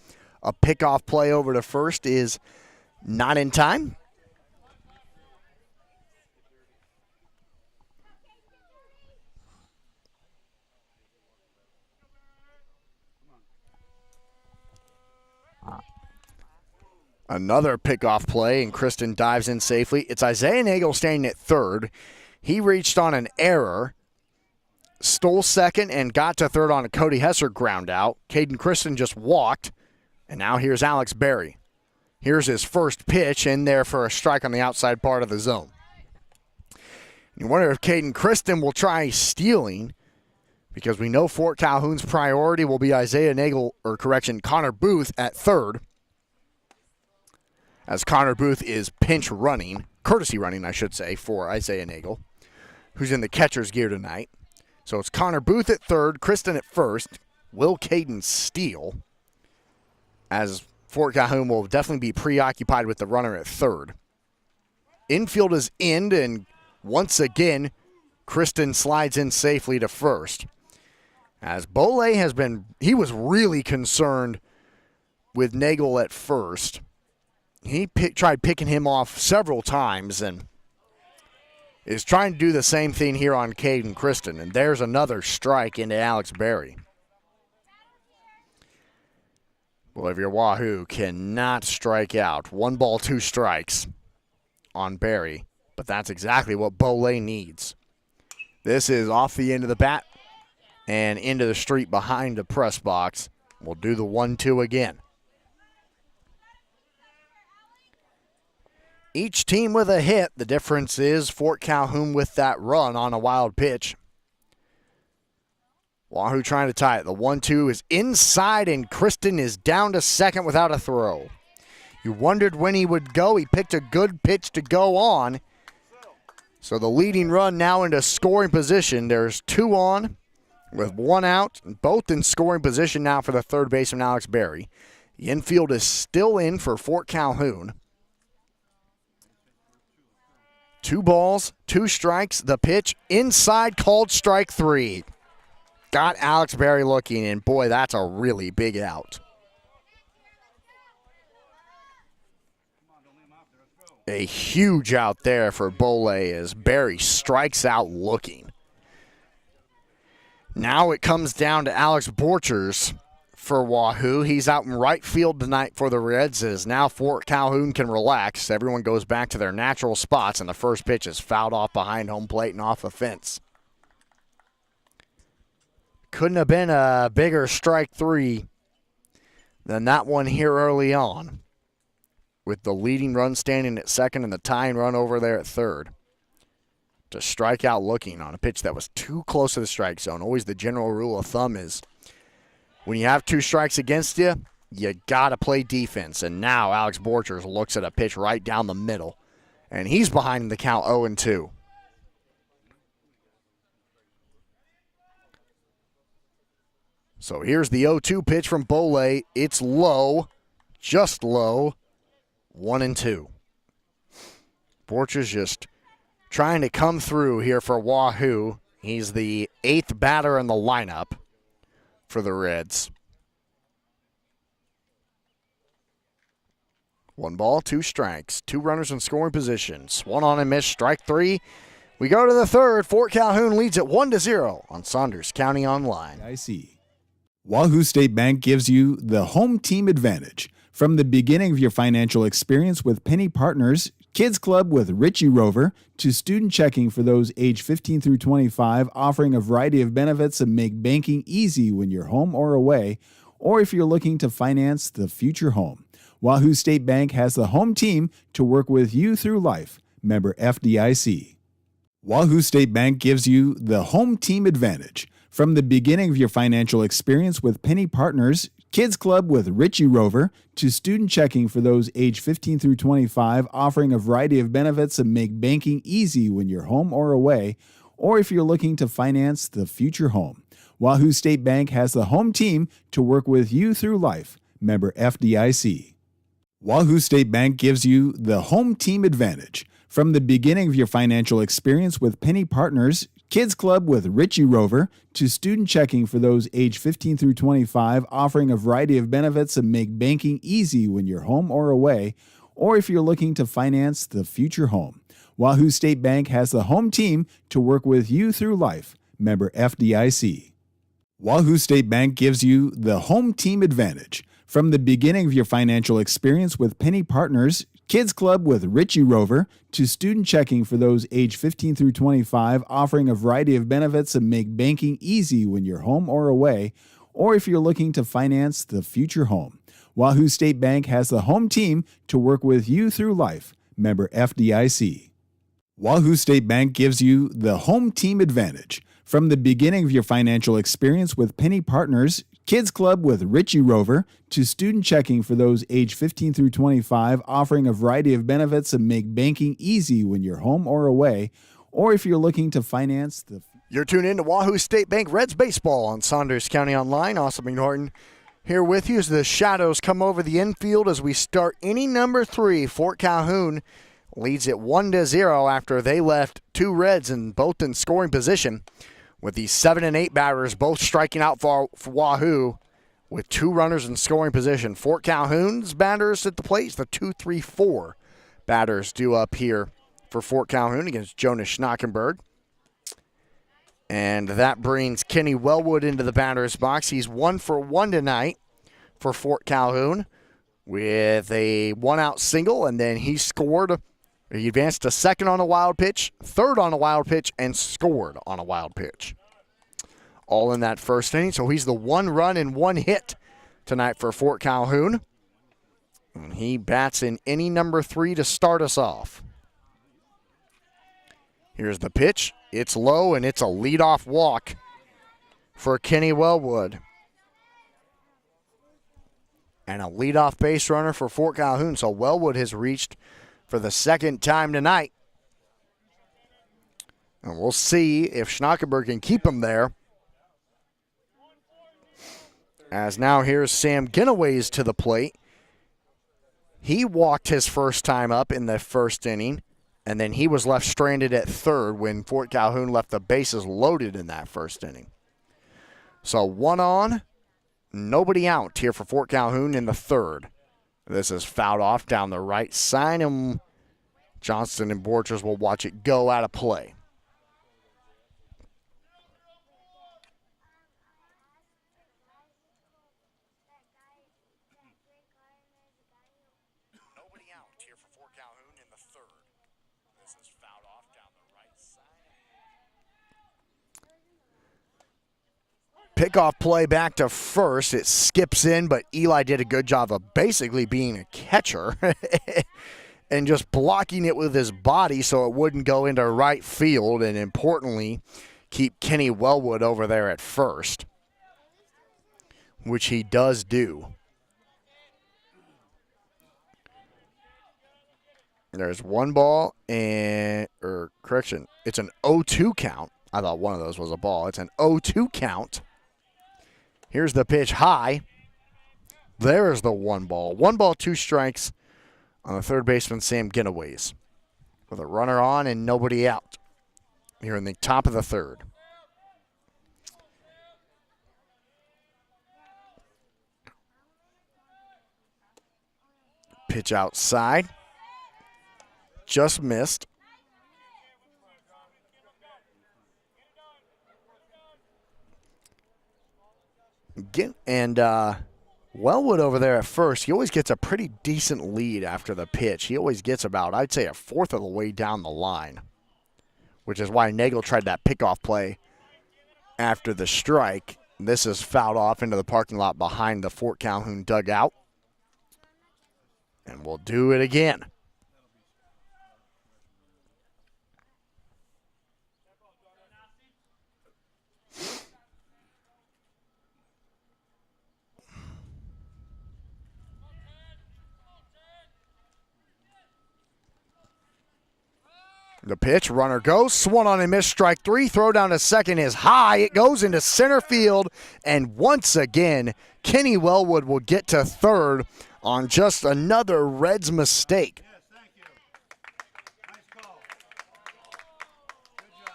A pickoff play over to first is not in time. Another pickoff play, and Kristen dives in safely. It's Isaiah Nagel standing at third. He reached on an error, stole second, and got to third on a Cody Hesser ground out. Caden Kristen just walked, and now here's Alex Berry. Here's his first pitch in there for a strike on the outside part of the zone. You wonder if Caden Kristen will try stealing, because we know Fort Calhoun's priority will be Connor Booth at third, as Connor Booth is courtesy running, I should say, for Isaiah Nagel, who's in the catcher's gear tonight. So it's Connor Booth at third, Kristen at first. Will Caden steal? As Fort Calhoun will definitely be preoccupied with the runner at third. Infield is in, and once again, Kristen slides in safely to first. As Bolay he was really concerned with Nagel at first. He tried picking him off several times and is trying to do the same thing here on Caden Kristen. And there's another strike into Alex Berry. Bolivia Wahoo cannot strike out. 1 ball, 2 strikes on Berry. But that's exactly what Bolay needs. This is off the end of the bat and into the street behind the press box. We'll do the 1-2 again. Each team with a hit. The difference is Fort Calhoun with that run on a wild pitch. Wahoo trying to tie it. The 1-2 is inside, and Kristen is down to second without a throw. You wondered when he would go. He picked a good pitch to go on. So the leading run now into scoring position. There's 2 on with 1 out, both in scoring position now for the third baseman, Alex Berry. The infield is still in for Fort Calhoun. 2 balls, 2 strikes. The pitch inside, called strike 3. Got Alex Berry looking, and boy, that's a really big out. A huge out there for Bolay as Berry strikes out looking. Now it comes down to Alex Borchers for Wahoo. He's out in right field tonight for the Reds, as now Fort Calhoun can relax. Everyone goes back to their natural spots, and the first pitch is fouled off behind home plate and off the fence. Couldn't have been a bigger strike 3 than that one here early on, with the leading run standing at second and the tying run over there at third. To strike out looking on a pitch that was too close to the strike zone. Always the general rule of thumb is when you have 2 strikes against you, you got to play defense. And now Alex Borchers looks at a pitch right down the middle, and he's behind the count 0-2. So here's the 0-2 pitch from Bole. It's low, just low, 1-2. Borchers just trying to come through here for Wahoo. He's the 8th batter in the lineup for the Reds. 1 ball, 2 strikes, 2 runners in scoring position. Swung on and missed, strike 3. We go to the third. Fort Calhoun leads at 1-0 on Saunders County Online. I see. Wahoo State Bank gives you the home team advantage. From the beginning of your financial experience with Penny Partners, Kids Club with Richie Rover, to student checking for those age 15 through 25, offering a variety of benefits that make banking easy when you're home or away, or if you're looking to finance the future home. Wahoo State Bank has the home team to work with you through life. Member FDIC. Wahoo State Bank gives you the home team advantage. From the beginning of your financial experience with Penny Partners, Kids Club with Richie Rover, to student checking for those age 15 through 25, offering a variety of benefits that make banking easy when you're home or away, or if you're looking to finance the future home. Wahoo State Bank has the home team to work with you through life. Member FDIC. Wahoo State Bank gives you the home team advantage. From the beginning of your financial experience with Penny Partners, Kids Club with Richie Rover, to student checking for those age 15 through 25, offering a variety of benefits that make banking easy when you're home or away, or if you're looking to finance the future home. Wahoo State Bank has the home team to work with you through life. Member FDIC. Wahoo State Bank gives you the home team advantage. From the beginning of your financial experience with Penny Partners, Kids Club with Richie Rover, to student checking for those age 15 through 25, offering a variety of benefits that make banking easy when you're home or away, or if you're looking to finance the future home. Wahoo State Bank has the home team to work with you through life. Member FDIC. Wahoo State Bank gives you the home team advantage. From the beginning of your financial experience with Penny Partners, Kids Club with Richie Rover, to student checking for those age 15 through 25, offering a variety of benefits that make banking easy when you're home or away, or if you're looking to finance the... You're tuned in to Wahoo State Bank Reds Baseball on Saunders County Online. Austin McNorton here with you as the shadows come over the infield as we start inning number 3. Fort Calhoun leads it 1-0 after they left 2 Reds and both in scoring position, with the 7 and 8 batters both striking out for Wahoo with 2 runners in scoring position. Fort Calhoun's batters at the plate, the 2-3-4 batters due up here for Fort Calhoun against Jonas Schnockenberg. And that brings Kenny Wellwood into the batter's box. He's 1 for 1 tonight for Fort Calhoun with a 1-out single, and then he scored. He advanced to second on a wild pitch, third on a wild pitch, and scored on a wild pitch. All in that first inning. So he's the 1 run and 1 hit tonight for Fort Calhoun. And he bats in inning number 3 to start us off. Here's the pitch. It's low, and it's a leadoff walk for Kenny Wellwood. And a leadoff base runner for Fort Calhoun. So Wellwood has reached for the second time tonight. And we'll see if Schnockenberg can keep him there. As now here's Sam Ginnaways to the plate. He walked his first time up in the first inning, and then he was left stranded at third when Fort Calhoun left the bases loaded in that first inning. So 1 on, nobody out here for Fort Calhoun in the third. This is fouled off down the right side, and Johnston and Borchers will watch it go out of play. Nobody out here for Fort Calhoun in the third. This is fouled off down the right side. Pickoff play back to first. It skips in, but Eli did a good job of basically being a catcher and just blocking it with his body so it wouldn't go into right field, and importantly, keep Kenny Wellwood over there at first, which he does do. There's 1 ball and, correction, it's an 0-2 count. I thought one of those was a ball. It's an 0-2 count Here's the pitch high. There's the 1 ball. 1 ball, 2 strikes on the third baseman, Sam Ginaways, with a runner on and nobody out here in the top of the third. Pitch outside. Just missed. Wellwood over there at first, he always gets a pretty decent lead after the pitch. He always gets about, I'd say, a fourth of the way down the line, which is why Nagel tried that pickoff play after the strike. This is fouled off into the parking lot behind the Fort Calhoun dugout. And we'll do it again. The pitch, runner goes, swung on and missed, strike 3, throw down to second is high, it goes into center field, and once again, Kenny Wellwood will get to third on just another Reds mistake. Yes, thank you. Nice call. Good job.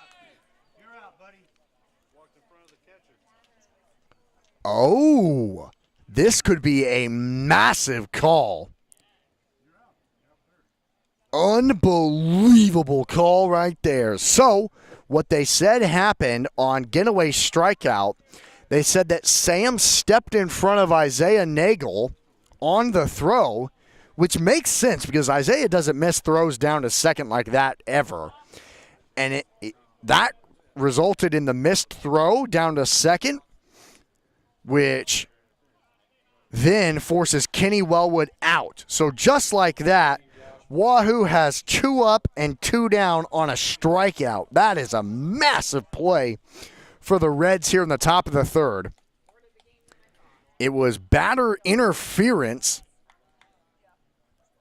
You're out, buddy. Walked in front of the catcher. Oh, this could be a massive call. Unbelievable call right there. So, what they said happened on Ginaway's strikeout, they said that Sam stepped in front of Isaiah Nagel on the throw, which makes sense because Isaiah doesn't miss throws down to second like that ever. And that resulted in the missed throw down to second, which then forces Kenny Wellwood out. So just like that, Wahoo has 2 up and 2 down on a strikeout. That is a massive play for the Reds here in the top of the third. It was batter interference.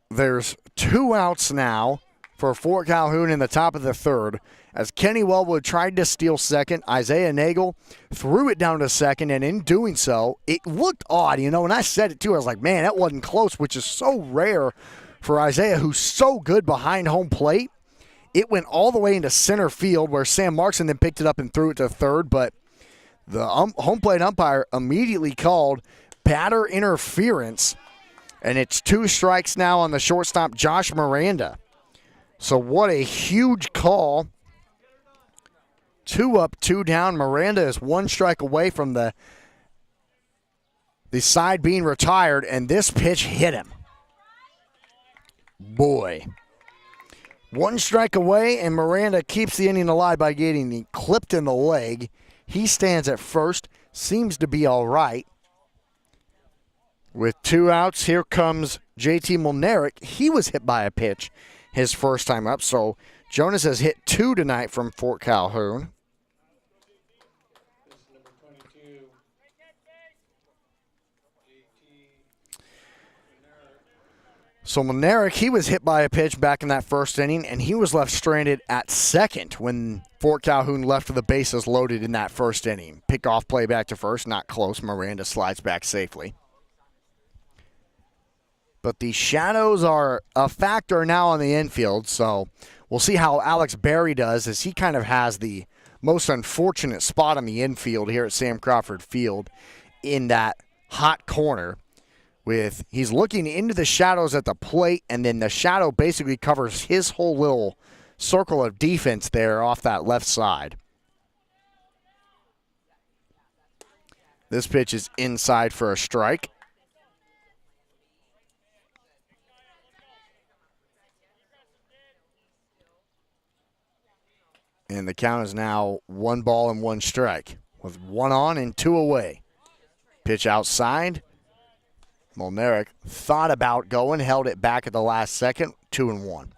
There's 2 outs now for Fort Calhoun in the top of the third. As Kenny Wellwood tried to steal second, Isaiah Nagel threw it down to second, and in doing so, it looked odd. You know, when I said it too, I was like, man, that wasn't close, which is so rare for Isaiah, who's so good behind home plate. It went all the way into center field where Sam Markson then picked it up and threw it to third, but the home plate umpire immediately called batter interference, and it's 2 strikes now on the shortstop, Josh Miranda. So what a huge call. 2 up, 2 down. Miranda is 1 strike away from the side being retired, and this pitch hit him. Boy. 1 strike away, and Miranda keeps the inning alive by getting clipped in the leg. He stands at first, seems to be all right. With 2 outs, here comes JT Molnaric. He was hit by a pitch his first time up, so Jonas has hit 2 tonight from Fort Calhoun. This is number 22. So Molnaric, he was hit by a pitch back in that first inning, and he was left stranded at second when Fort Calhoun left the bases loaded in that first inning. Pick-off play back to first, not close. Miranda slides back safely. But the shadows are a factor now on the infield, so we'll see how Alex Berry does, as he kind of has the most unfortunate spot on the infield here at Sam Crawford Field in that hot corner. He's looking into the shadows at the plate, and then the shadow basically covers his whole little circle of defense there off that left side. This pitch is inside for a strike. And the count is now 1 ball and 1 strike with 1 on and 2 away. Pitch outside. Molnaric thought about going, held it back at the last second, 2-1.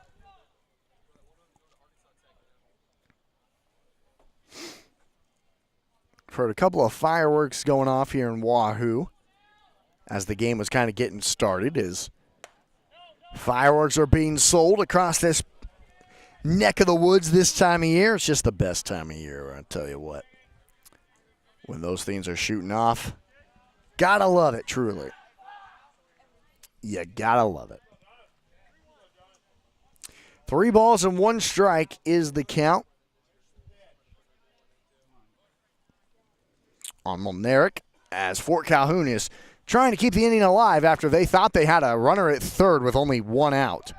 Heard a couple of fireworks going off here in Wahoo as the game was kind of getting started, as fireworks are being sold across this neck of the woods this time of year. It's just the best time of year, I tell you what. When those things are shooting off, gotta love it, truly. You gotta love it. 3 balls and 1 strike is the count on Mulnerick, as Fort Calhoun is trying to keep the inning alive after they thought they had a runner at third with only 1 out.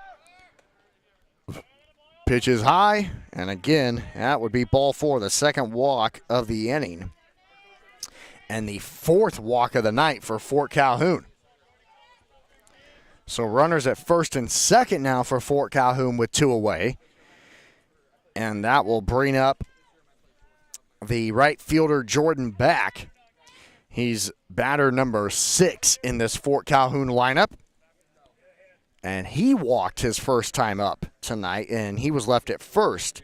Pitch is high, and again, that would be ball 4, the second walk of the inning, and the 4th walk of the night for Fort Calhoun. So runners at first and second now for Fort Calhoun with 2 away. And that will bring up the right fielder Jordan back. He's batter number 6 in this Fort Calhoun lineup. And he walked his first time up tonight, and he was left at first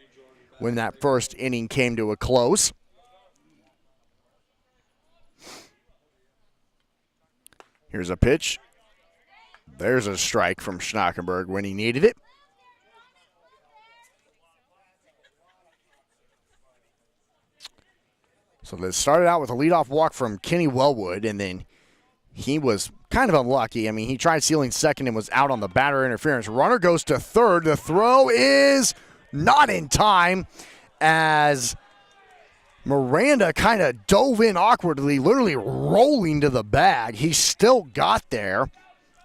when that first inning came to a close. Here's a pitch. There's a strike from Schnackenberg when he needed it. So they started out with a leadoff walk from Kenny Wellwood, and then he was kind of unlucky. I mean, he tried stealing second and was out on the batter interference. Runner goes to third. The throw is not in time as Miranda kind of dove in awkwardly, literally rolling to the bag. He still got there,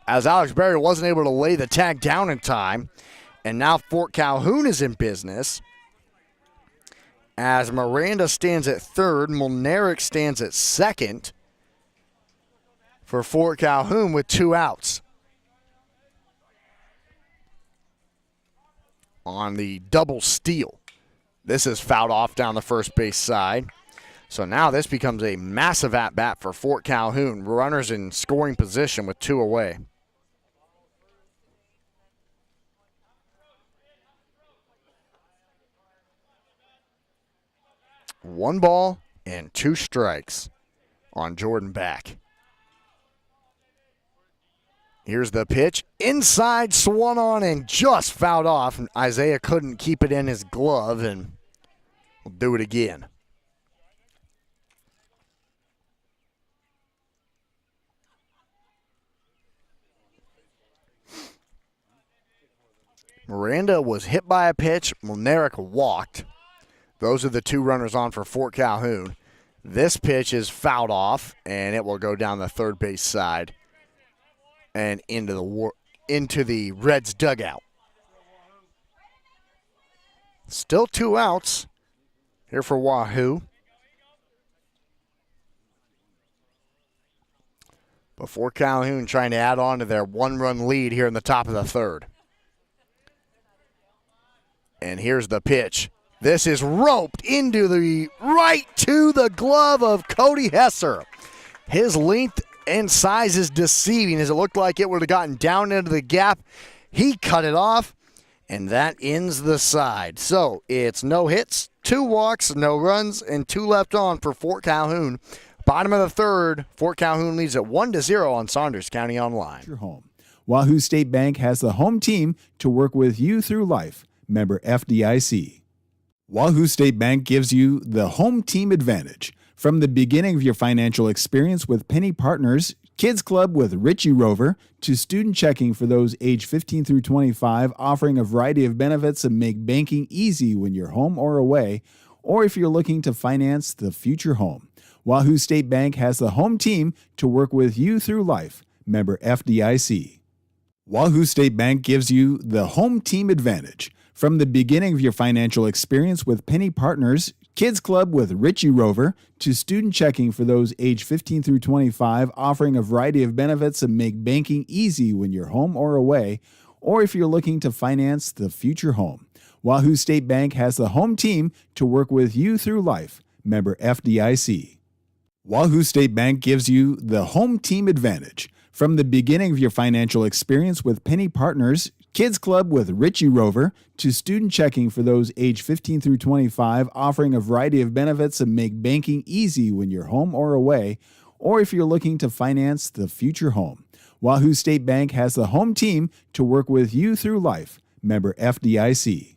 as Alex Berry wasn't able to lay the tag down in time. And now Fort Calhoun is in business, as Miranda stands at third, Mulnerick stands at second for Fort Calhoun with 2 outs. On the double steal, this is fouled off down the first base side. So now this becomes a massive at-bat for Fort Calhoun. Runners in scoring position with 2 away. One ball and 2 strikes on Jordan back. Here's the pitch. Inside, swung on and just fouled off. And Isaiah couldn't keep it in his glove, and we'll do it again. Miranda was hit by a pitch. Mulnerick walked. Those are the 2 runners on for Fort Calhoun. This pitch is fouled off, and it will go down the third base side and into the Reds dugout. Still 2 outs here for Wahoo. But Fort Calhoun trying to add on to their 1-run lead here in the top of the third. And here's the pitch. This is roped into the right to the glove of Cody Hesser. His length and size is deceiving, as it looked like it would have gotten down into the gap. He cut it off, and that ends the side. So it's no hits, 2 walks, no runs, and 2 left on for Fort Calhoun. Bottom of the third, Fort Calhoun leads at 1-0 on Saunders County Online. Your home. Wahoo State Bank has the home team to work with you through life. Member FDIC. Wahoo State Bank gives you the home team advantage. From the beginning of your financial experience with Penny Partners, Kids Club with Richie Rover, to student checking for those age 15 through 25, offering a variety of benefits and make banking easy when you're home or away, or if you're looking to finance the future home. Wahoo State Bank has the home team to work with you through life. Member FDIC. Wahoo State Bank gives you the home team advantage. From the beginning of your financial experience with Penny Partners, Kids Club with Richie Rover, to student checking for those age 15 through 25, offering a variety of benefits and make banking easy when you're home or away, or if you're looking to finance the future home. Wahoo State Bank has the home team to work with you through life. Member FDIC. Wahoo State Bank gives you the home team advantage. From the beginning of your financial experience with Penny Partners, Kids Club with Richie Rover, to student checking for those age 15 through 25, offering a variety of benefits and make banking easy when you're home or away, or if you're looking to finance the future home. Wahoo State Bank has the home team to work with you through life. Member FDIC.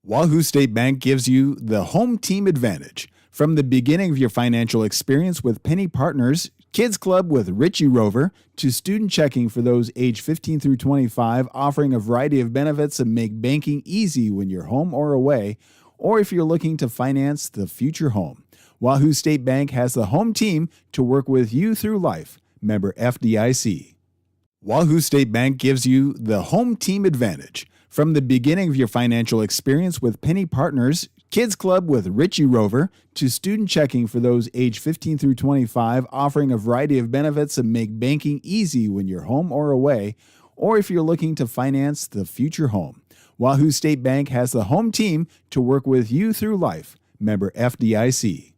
Wahoo State Bank gives you the home team advantage. From the beginning of your financial experience with Penny Partners, Kids Club with Richie Rover, to student checking for those age 15 through 25, offering a variety of benefits that make banking easy when you're home or away, or if you're looking to finance the future home. Wahoo State Bank has the home team to work with you through life. Member FDIC. Wahoo State Bank gives you the home team advantage. From the beginning of your financial experience with Penny Partners, Kids Club with Richie Rover, to student checking for those age 15 through 25, offering a variety of benefits that make banking easy when you're home or away, or if you're looking to finance the future home. Wahoo State Bank has the home team to work with you through life. Member FDIC.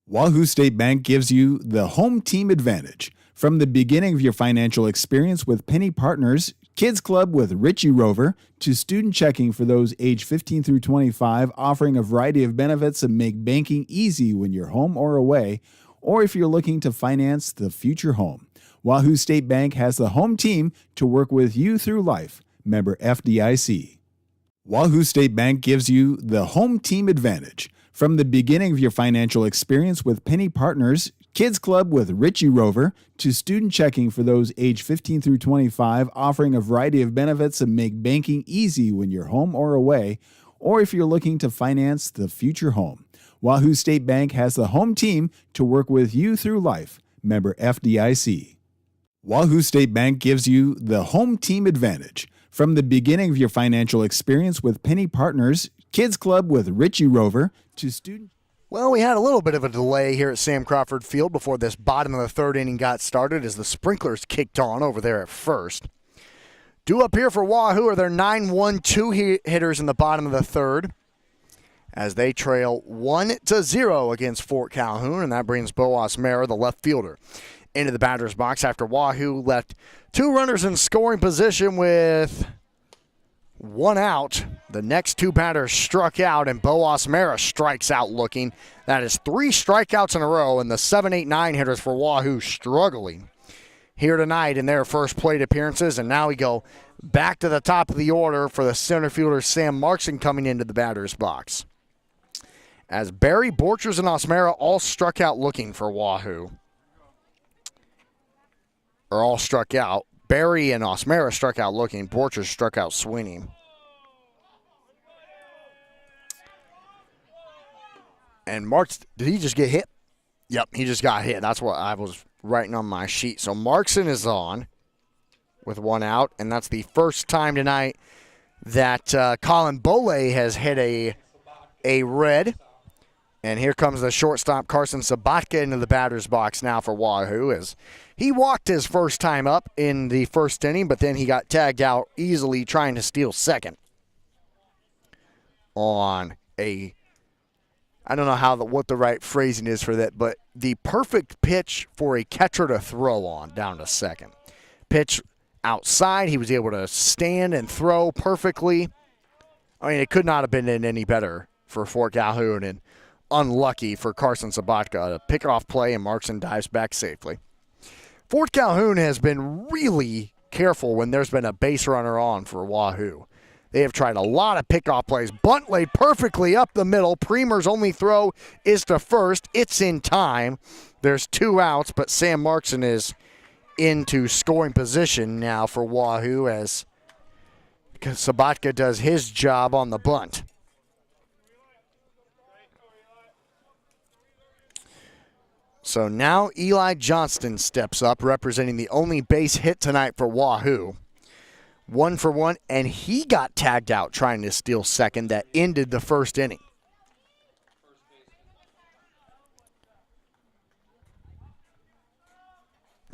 Wahoo State Bank gives you the home team advantage. From the beginning of your financial experience with Penny Partners, Kids Club with Richie Rover, to student checking for those age 15 through 25, offering a variety of benefits that make banking easy when you're home or away, or if you're looking to finance the future home. Wahoo State Bank has the home team to work with you through life. Member FDIC. Wahoo State Bank gives you the home team advantage. From the beginning of your financial experience with Penny Partners, Kids Club with Richie Rover, to student checking for those age 15 through 25, offering a variety of benefits that make banking easy when you're home or away, or if you're looking to finance the future home. Wahoo State Bank has the home team to work with you through life. Member FDIC. Wahoo State Bank gives you the home team advantage. From the beginning of your financial experience with Penny Partners, Kids Club with Richie Rover, to student. Well, we had a little bit of a delay here at Sam Crawford Field before this bottom of the third inning got started as the sprinklers kicked on over there at first. Due up here for Wahoo are their 9-1-2 hitters in the bottom of the third as they trail 1-0 against Fort Calhoun, and that brings Bo Osmera, the left fielder, into the batter's box after Wahoo left two runners in scoring position with one out. The next two batters struck out, and Bo Osmera strikes out looking. That is 3 strikeouts in a row, and the 7-8-9 hitters for Wahoo struggling here tonight in their first plate appearances. And now we go back to the top of the order for the center fielder Sam Markson coming into the batter's box, as Barry, Borchers, and Osmera all struck out looking for Wahoo. Or all struck out. Barry and Osmera struck out looking. Borchers struck out swinging. And Marks, did he just get hit? Yep, he just got hit. That's what I was writing on my sheet. So Markson is on with one out, and that's the first time tonight that Colin Bole has hit a red. And here comes the shortstop Carson Sabatka into the batter's box now for Wahoo, as he walked his first time up in the first inning, but then he got tagged out easily trying to steal second on a, I don't know what the right phrasing is for that, but the perfect pitch for a catcher to throw on down to second. Pitch outside, he was able to stand and throw perfectly. I mean, it could not have been any better for Fort Calhoun, and unlucky for Carson Sabatka to pick off play, and Markson dives back safely. Fort Calhoun has been really careful when there's been a base runner on for Wahoo. They have tried a lot of pickoff plays. Bunt laid perfectly up the middle. Premer's only throw is to first. It's in time. There's 2 outs, but Sam Markson is into scoring position now for Wahoo as Sabatka does his job on the bunt. So now Eli Johnston steps up, representing the only base hit tonight for Wahoo. 1 for 1, and he got tagged out trying to steal second. That ended the first inning.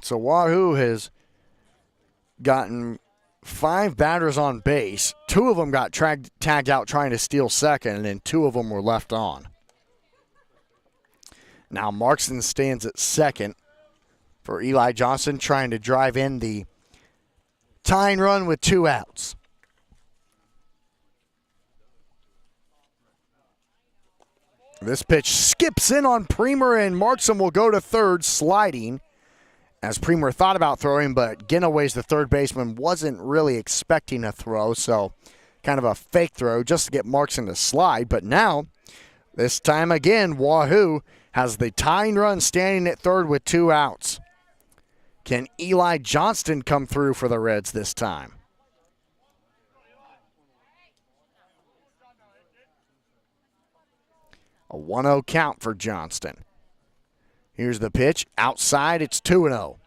So Wahoo has gotten 5 batters on base. 2 of them got tagged out trying to steal second, and then 2 of them were left on. Now Markson stands at second for Eli Johnson, trying to drive in the tying run with 2 outs. This pitch skips in on Premer, and Markson will go to third, sliding, as Premer thought about throwing, but Genoways, the third baseman, wasn't really expecting a throw, so kind of a fake throw just to get Markson to slide. But now, this time again, Wahoo has the tying run standing at third with 2 outs. Can Eli Johnston come through for the Reds this time? A 1-0 count for Johnston. Here's the pitch. Outside, it's 2-0.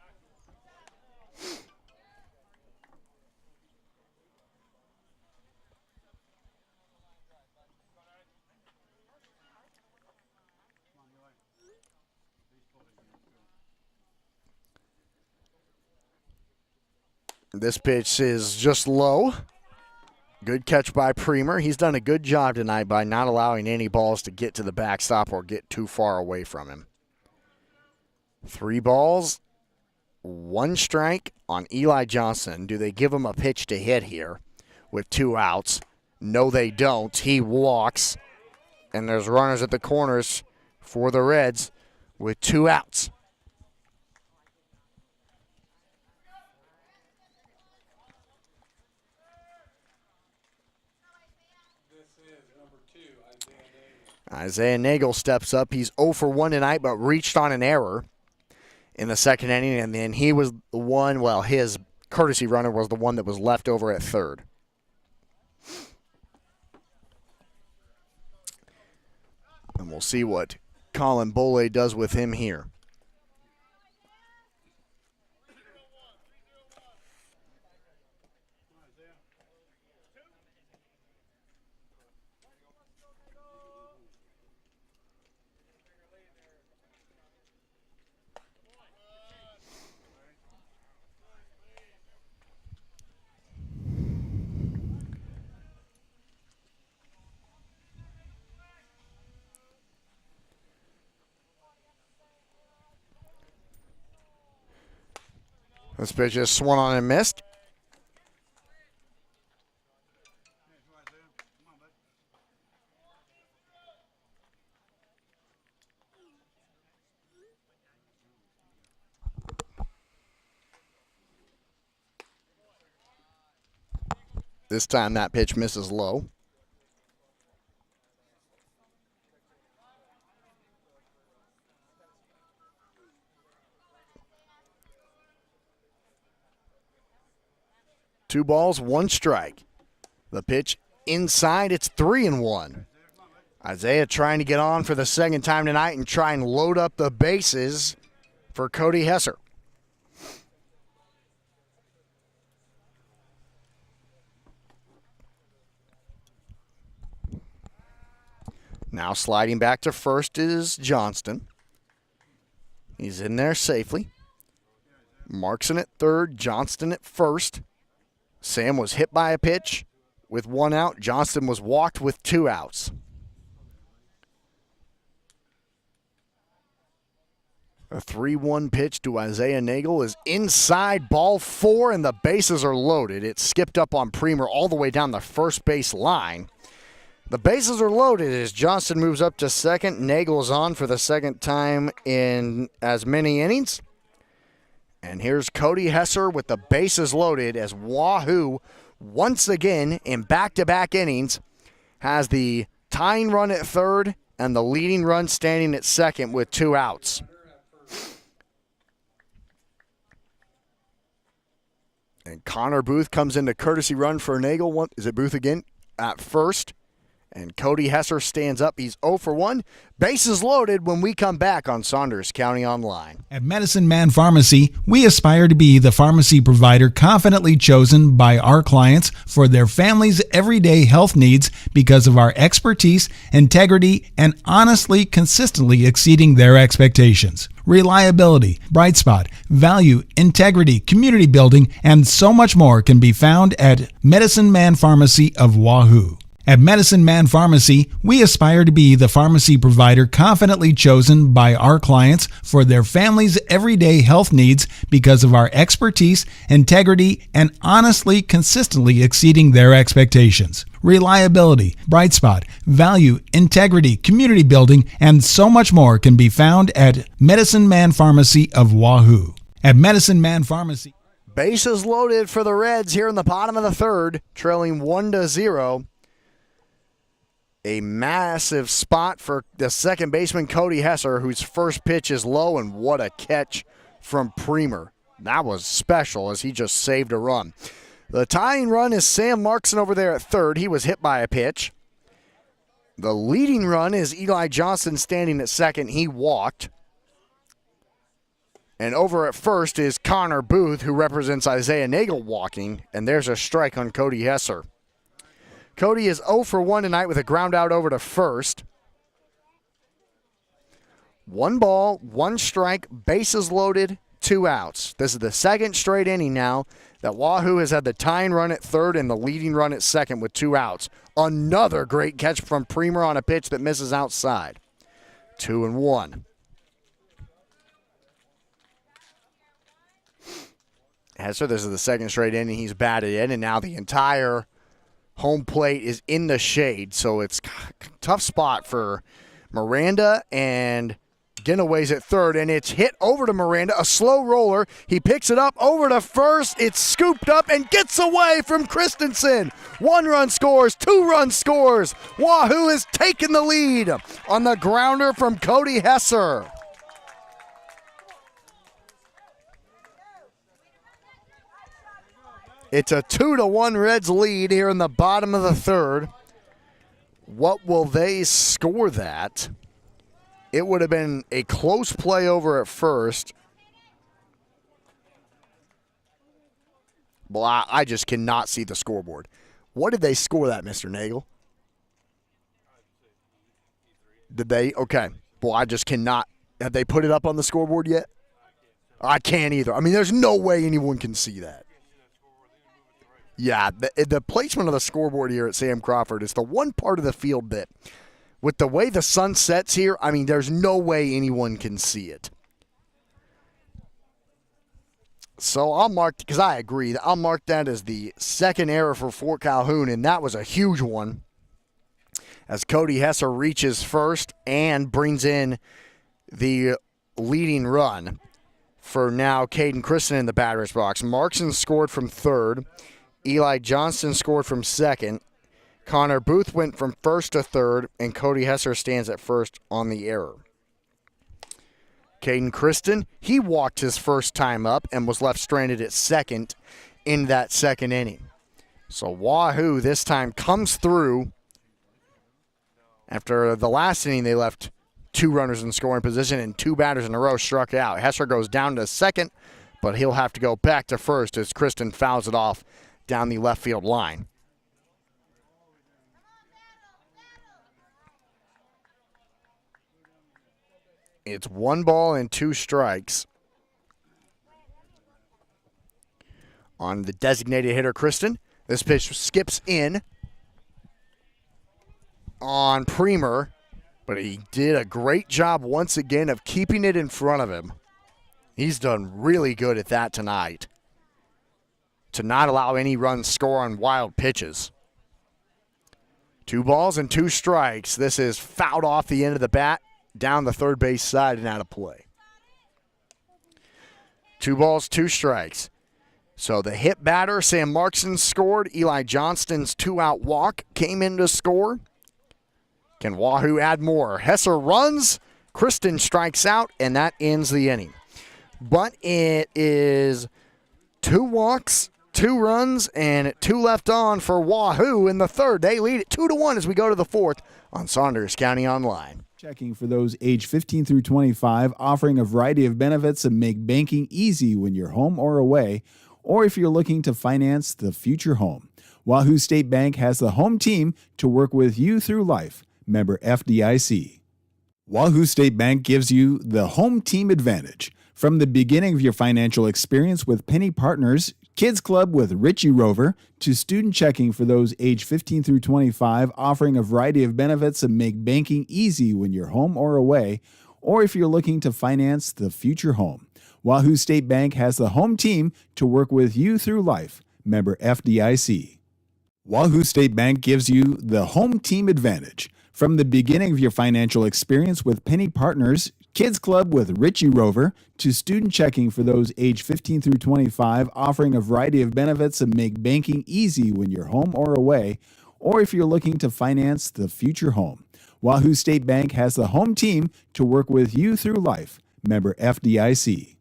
This pitch is just low. Good catch by Premer. He's done a good job tonight by not allowing any balls to get to the backstop or get too far away from him. 3 balls, 1 strike on Eli Johnston. Do they give him a pitch to hit here with 2 outs? No, they don't. He walks, and there's runners at the corners for the Reds with 2 outs. Isaiah Nagel steps up. He's 0 for 1 tonight, but reached on an error in the second inning, and then he was the one, well, his courtesy runner was the one that was left over at third. And we'll see what Colin Boley does with him here. This pitch is swung on and missed. This time that pitch misses low. Two balls, 1 strike. The pitch inside, it's 3-1. Isaiah trying to get on for the second time tonight and try and load up the bases for Cody Hesser. Now sliding back to first is Johnston. He's in there safely. Markson at third, Johnston at first. Sam was hit by a pitch with 1 out. Johnston was walked with 2 outs. A 3-1 pitch to Isaiah Nagel is inside, ball 4, and the bases are loaded. It skipped up on Premer all the way down the first base line. The bases are loaded as Johnston moves up to second. Nagel is on for the second time in as many innings. And here's Cody Hesser with the bases loaded as Wahoo, once again in back-to-back innings, has the tying run at third and the leading run standing at second with 2 outs. And Connor Booth comes into courtesy run for Nagel. Is it Booth again? At first. And Cody Hesser stands up. He's 0 for 1. Bases loaded when we come back on Saunders County Online. At Medicine Man Pharmacy, we aspire to be the pharmacy provider confidently chosen by our clients for their family's everyday health needs because of our expertise, integrity, and honestly, consistently exceeding their expectations. Reliability, bright spot, value, integrity, community building, and so much more can be found at Medicine Man Pharmacy of Wahoo. At Medicine Man Pharmacy, we aspire to be the pharmacy provider confidently chosen by our clients for their family's everyday health needs because of our expertise, integrity, and honestly, consistently exceeding their expectations. Reliability, bright spot, value, integrity, community building, and so much more can be found at Medicine Man Pharmacy of Wahoo. At Medicine Man Pharmacy. Bases loaded for the Reds here in the bottom of the third, trailing 1-0. A massive spot for the second baseman, Cody Hesser, whose first pitch is low, and what a catch from Premer. That was special as he just saved a run. The tying run is Sam Markson over there at third. He was hit by a pitch. The leading run is Eli Johnson standing at second. He walked. And over at first is Connor Booth, who represents Isaiah Nagel, walking. And there's a strike on Cody Hesser. Cody is 0 for 1 tonight with a ground out over to first. 1 ball, 1 strike, bases loaded, 2 outs. This is the second straight inning now that Wahoo has had the tying run at third and the leading run at second with 2 outs. Another great catch from Premer on a pitch that misses outside. 2-1. Hesser, this is the second straight inning he's batted in, and now the entire home plate is in the shade, so it's a tough spot for Miranda, and Ginaway's at third, and it's hit over to Miranda, a slow roller. He picks it up over to first. It's scooped up and gets away from Christensen. 1 run scores, 2 run scores. Wahoo has taken the lead on the grounder from Cody Hesser. It's a 2-1 Reds lead here in the bottom of the third. What will they score that? It would have been a close play over at first. Well, I just cannot see the scoreboard. What did they score that, Mr. Nagel? Did they? Okay. Well, I just cannot. Have they put it up on the scoreboard yet? I can't either. I mean, there's no way anyone can see that. Yeah, the placement of the scoreboard here at Sam Crawford is the one part of the field that, with the way the sun sets here, I mean, there's no way anyone can see it. So I'll mark, because I agree, I'll mark that as the second error for Fort Calhoun, and that was a huge one. As Cody Hesser reaches first and brings in the leading run for now Caden Christen in the batter's box. Markson scored from third. Eli Johnson scored from second. Connor Booth went from first to third, and Cody Hesser stands at first on the error. Caden Christen, he walked his first time up and was left stranded at second in that second inning. So Wahoo this time comes through. After the last inning, they left 2 runners in scoring position and 2 batters in a row struck out. Hesser goes down to second, but he'll have to go back to first as Christen fouls it off down the left field line. It's 1 ball and 2 strikes on the designated hitter, Christen. This pitch skips in on Premer, but he did a great job once again of keeping it in front of him. He's done really good at that tonight, to not allow any runs score on wild pitches. 2 balls and 2 strikes. This is fouled off the end of the bat, down the third base side and out of play. 2 balls, 2 strikes. So the hit batter, Sam Markson, scored. Eli Johnston's 2-out walk came in to score. Can Wahoo add more? Hesser runs, Christen strikes out, and that ends the inning. But it is 2 walks, 2 runs, and 2 left on for Wahoo in the third. They lead it 2-1 as we go to the fourth on Saunders County Online. Checking for those age 15 through 25, offering a variety of benefits that make banking easy when you're home or away, or if you're looking to finance the future home. Wahoo State Bank has the home team to work with you through life. Member FDIC. Wahoo State Bank gives you the home team advantage. From the beginning of your financial experience with Penny Partners, Kids Club with Richie Rover, to student checking for those age 15 through 25, offering a variety of benefits that make banking easy when you're home or away, or if you're looking to finance the future home. Wahoo State Bank has the home team to work with you through life. Member FDIC. Wahoo State Bank gives you the home team advantage. From the beginning of your financial experience with Penny Partners, Kids Club with Richie Rover, to student checking for those age 15 through 25, offering a variety of benefits that make banking easy when you're home or away, or if you're looking to finance the future home. Wahoo State Bank has the home team to work with you through life. Member FDIC.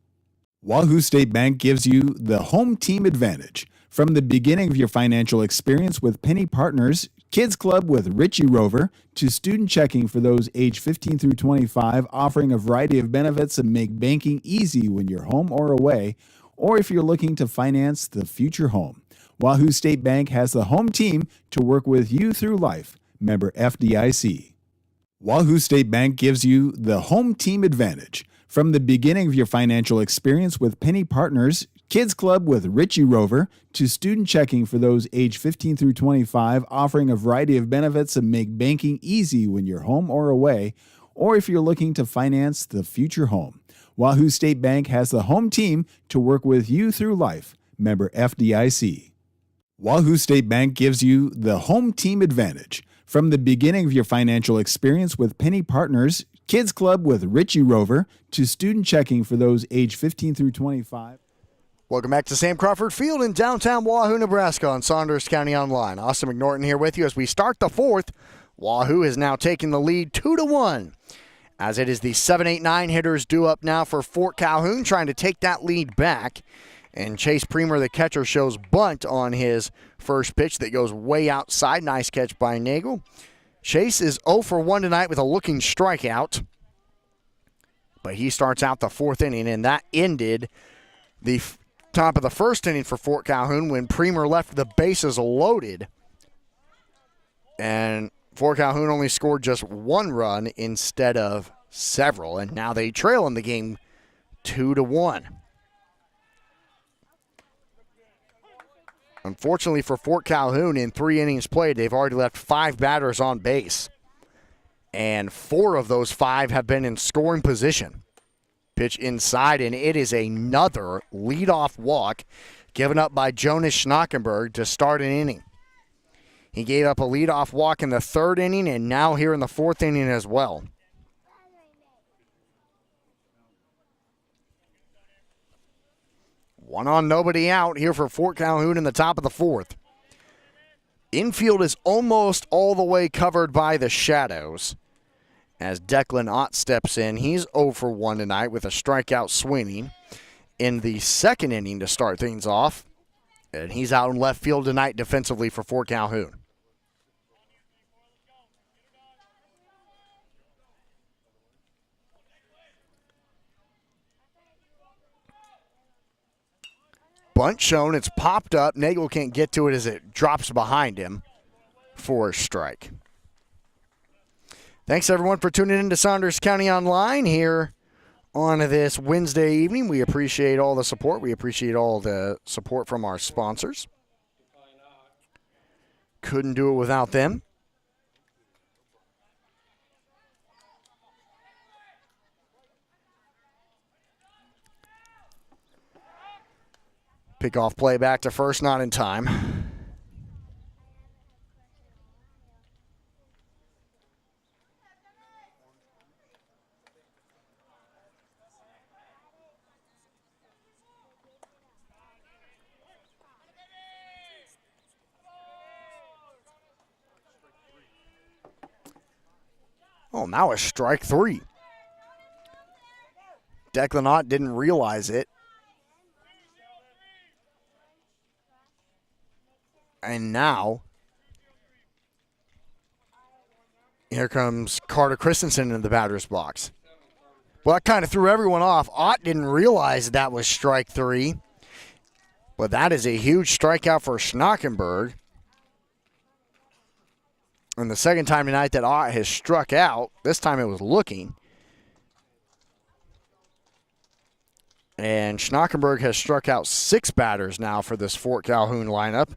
Wahoo State Bank gives you the home team advantage. From the beginning of your financial experience with Penny Partners, Kids Club with Richie Rover, to student checking for those age 15 through 25, offering a variety of benefits that make banking easy when you're home or away, or if you're looking to finance the future home. Wahoo State Bank has the home team to work with you through life. Member FDIC. Wahoo State Bank gives you the home team advantage. From the beginning of your financial experience with Penny Partners, Kids Club with Richie Rover, to student checking for those age 15 through 25, offering a variety of benefits that make banking easy when you're home or away, or if you're looking to finance the future home. Wahoo State Bank has the home team to work with you through life. Member FDIC. Wahoo State Bank gives you the home team advantage. From the beginning of your financial experience with Penny Partners, Kids Club with Richie Rover, to student checking for those age 15 through 25. Welcome back to Sam Crawford Field in downtown Wahoo, Nebraska on Saunders County Online. Austin McNorton here with you as we start the fourth. Wahoo is now taking the lead 2-1. As it is the 7-8-9 hitters due up now for Fort Calhoun, trying to take that lead back. And Chase Premer, the catcher, shows bunt on his first pitch that goes way outside. Nice catch by Nagel. Chase is 0 for 1 tonight with a looking strikeout. But he starts out the fourth inning, and that ended the top of the first inning for Fort Calhoun when Premer left the bases loaded. And Fort Calhoun only scored just one run instead of several, and now they trail in the game 2-1. Unfortunately for Fort Calhoun, in 3 innings played, they've already left 5 batters on base. And 4 of those 5 have been in scoring position. Pitch inside, and it is another leadoff walk given up by Jonas Schnockenberg to start an inning. He gave up a leadoff walk in the 3rd inning, and now here in the 4th inning as well. One on, nobody out here for Fort Calhoun in the top of the 4th. Infield is almost all the way covered by the shadows as Declan Ott steps in. He's 0 for 1 tonight with a strikeout swinging in the 2nd inning to start things off. And he's out in left field tonight defensively for Fort Calhoun. Bunt shown, it's popped up. Nagel can't get to it as it drops behind him for a strike. Thanks, everyone, for tuning in to Saunders County Online here on this Wednesday evening. We appreciate all the support. We appreciate all the support from our sponsors. Couldn't do it without them. Pickoff play back to first, not in time. Oh, now a strike 3. Declan Ott didn't realize it. And now, here comes Carter Christensen in the batter's box. Well, that kind of threw everyone off. Ott didn't realize that was strike 3. But that is a huge strikeout for Schnockenberg. And the second time tonight that Ott has struck out, this time it was looking. And Schnockenberg has struck out 6 batters now for this Fort Calhoun lineup.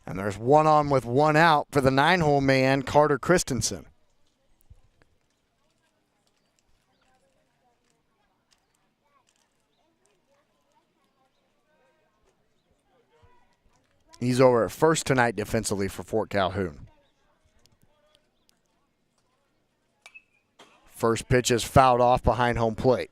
And there's one on with one out for the 9-hole man, Carter Christensen. He's over at first tonight defensively for Fort Calhoun. First pitch is fouled off behind home plate.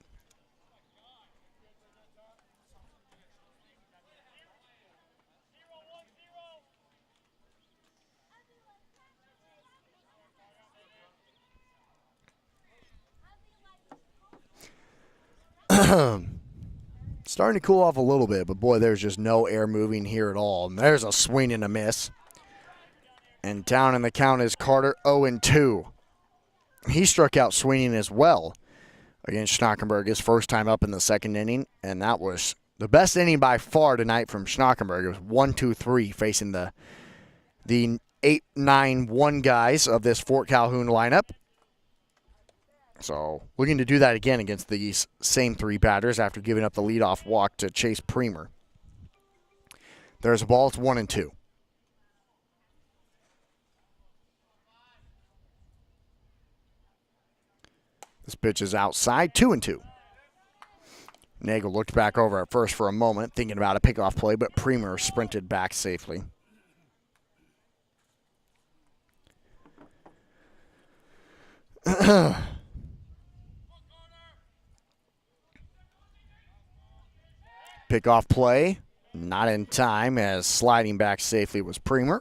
Starting to cool off a little bit, but boy, there's just no air moving here at all. And there's a swing and a miss. And down in the count is Carter, 0-2. He struck out swinging as well against Schnockenberg, his first time up in the second inning, and that was the best inning by far tonight from Schnockenberg. It was 1-2-3 facing the 8-9-1 guys of this Fort Calhoun lineup. So looking to do that again against these same three batters after giving up the leadoff walk to Chase Premer. There's a ball. It's 1-2. This pitch is outside, 2-2. Nagel looked back over at first for a moment, thinking about a pickoff play, but Premer sprinted back safely. Pickoff play, not in time, as sliding back safely was Premer.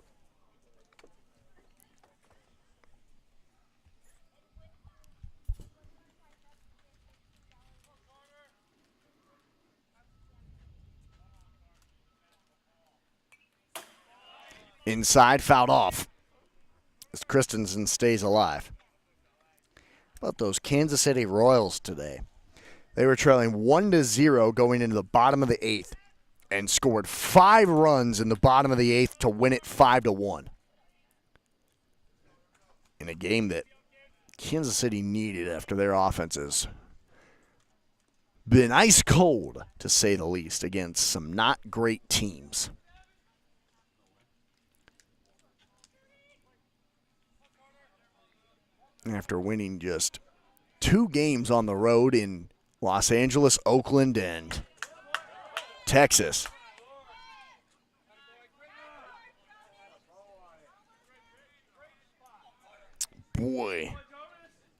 Inside, fouled off as Christensen stays alive. How about those Kansas City Royals today? They were trailing 1-0 going into the bottom of the eighth and scored 5 runs in the bottom of the eighth to win it 5-1. In a game that Kansas City needed after their offenses been ice cold, to say the least, against some not great teams. After winning just 2 games on the road in Los Angeles, Oakland, and Texas. Boy,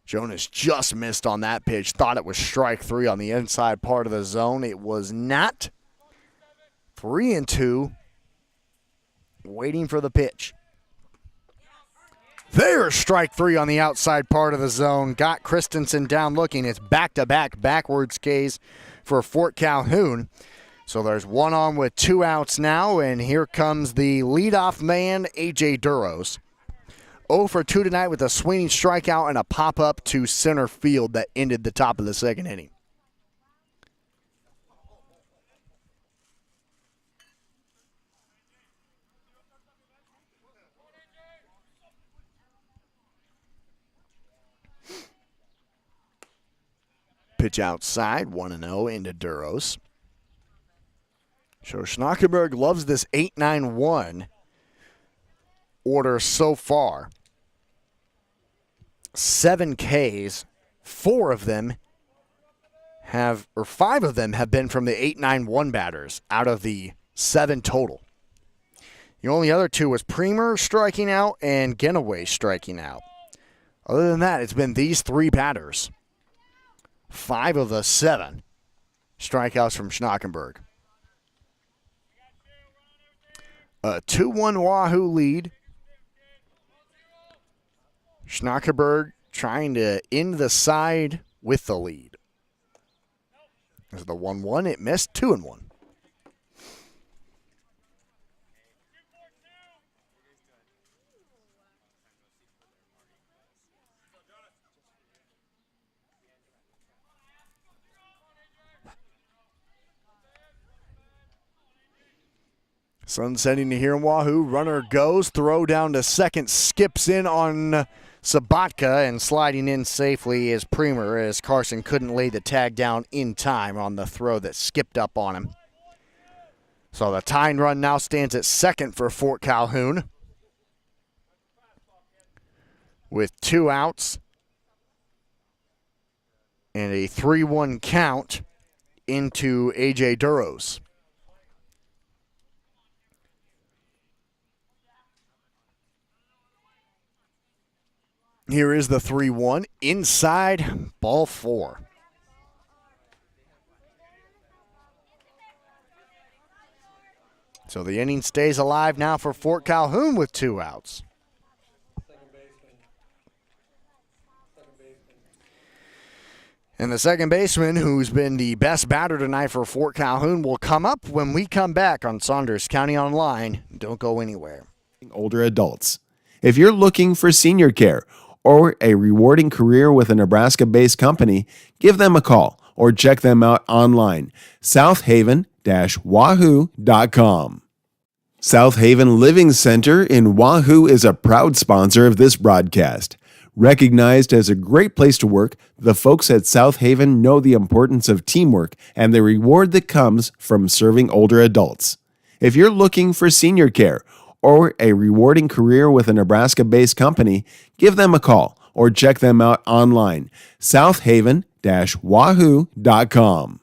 Jonas just missed on that pitch. Thought it was strike 3 on the inside part of the zone. It was not. 3-2. Waiting for the pitch. There's strike 3 on the outside part of the zone. Got Christensen down looking. It's back-to-back backwards Ks for Fort Calhoun. So there's 1 on with 2 outs now, and here comes the leadoff man, A.J. Duros. 0 for 2 tonight with a swinging strikeout and a pop-up to center field that ended the top of the second inning. Pitch outside, 1-0 into Duros. So Schnockenberg loves this 8-9-1 order so far. 7 Ks, 5 of them have been from the 8-9-1 batters out of the 7 total. The only other 2 was Premer striking out and Genoway striking out. Other than that, it's been these 3 batters. 5 of the 7 strikeouts from Schnockenberg. A 2-1 Wahoo lead. Schnockenberg trying to end the side with the lead. There's the 1-1. It missed. 2-1. Sun setting to here in Wahoo. Runner goes. Throw down to second. Skips in on Sabatka, and sliding in safely is Premer, as Carson couldn't lay the tag down in time on the throw that skipped up on him. So the tying run now stands at second for Fort Calhoun, with 2 outs and a 3-1 count into A.J. Duros. Here is the 3-1. Inside, ball 4. So the inning stays alive now for Fort Calhoun with 2 outs. And the second baseman, who's been the best batter tonight for Fort Calhoun, will come up when we come back on Saunders County Online. Don't go anywhere. Older adults. If you're looking for senior care or a rewarding career with a Nebraska-based company, give them a call or check them out online. Southaven-wahoo.com. South Haven Living Center in Wahoo is a proud sponsor of this broadcast. Recognized as a great place to work, the folks at South Haven know the importance of teamwork and the reward that comes from serving older adults. If you're looking for senior care or a rewarding career with a Nebraska-based company, give them a call or check them out online. Southaven-wahoo.com.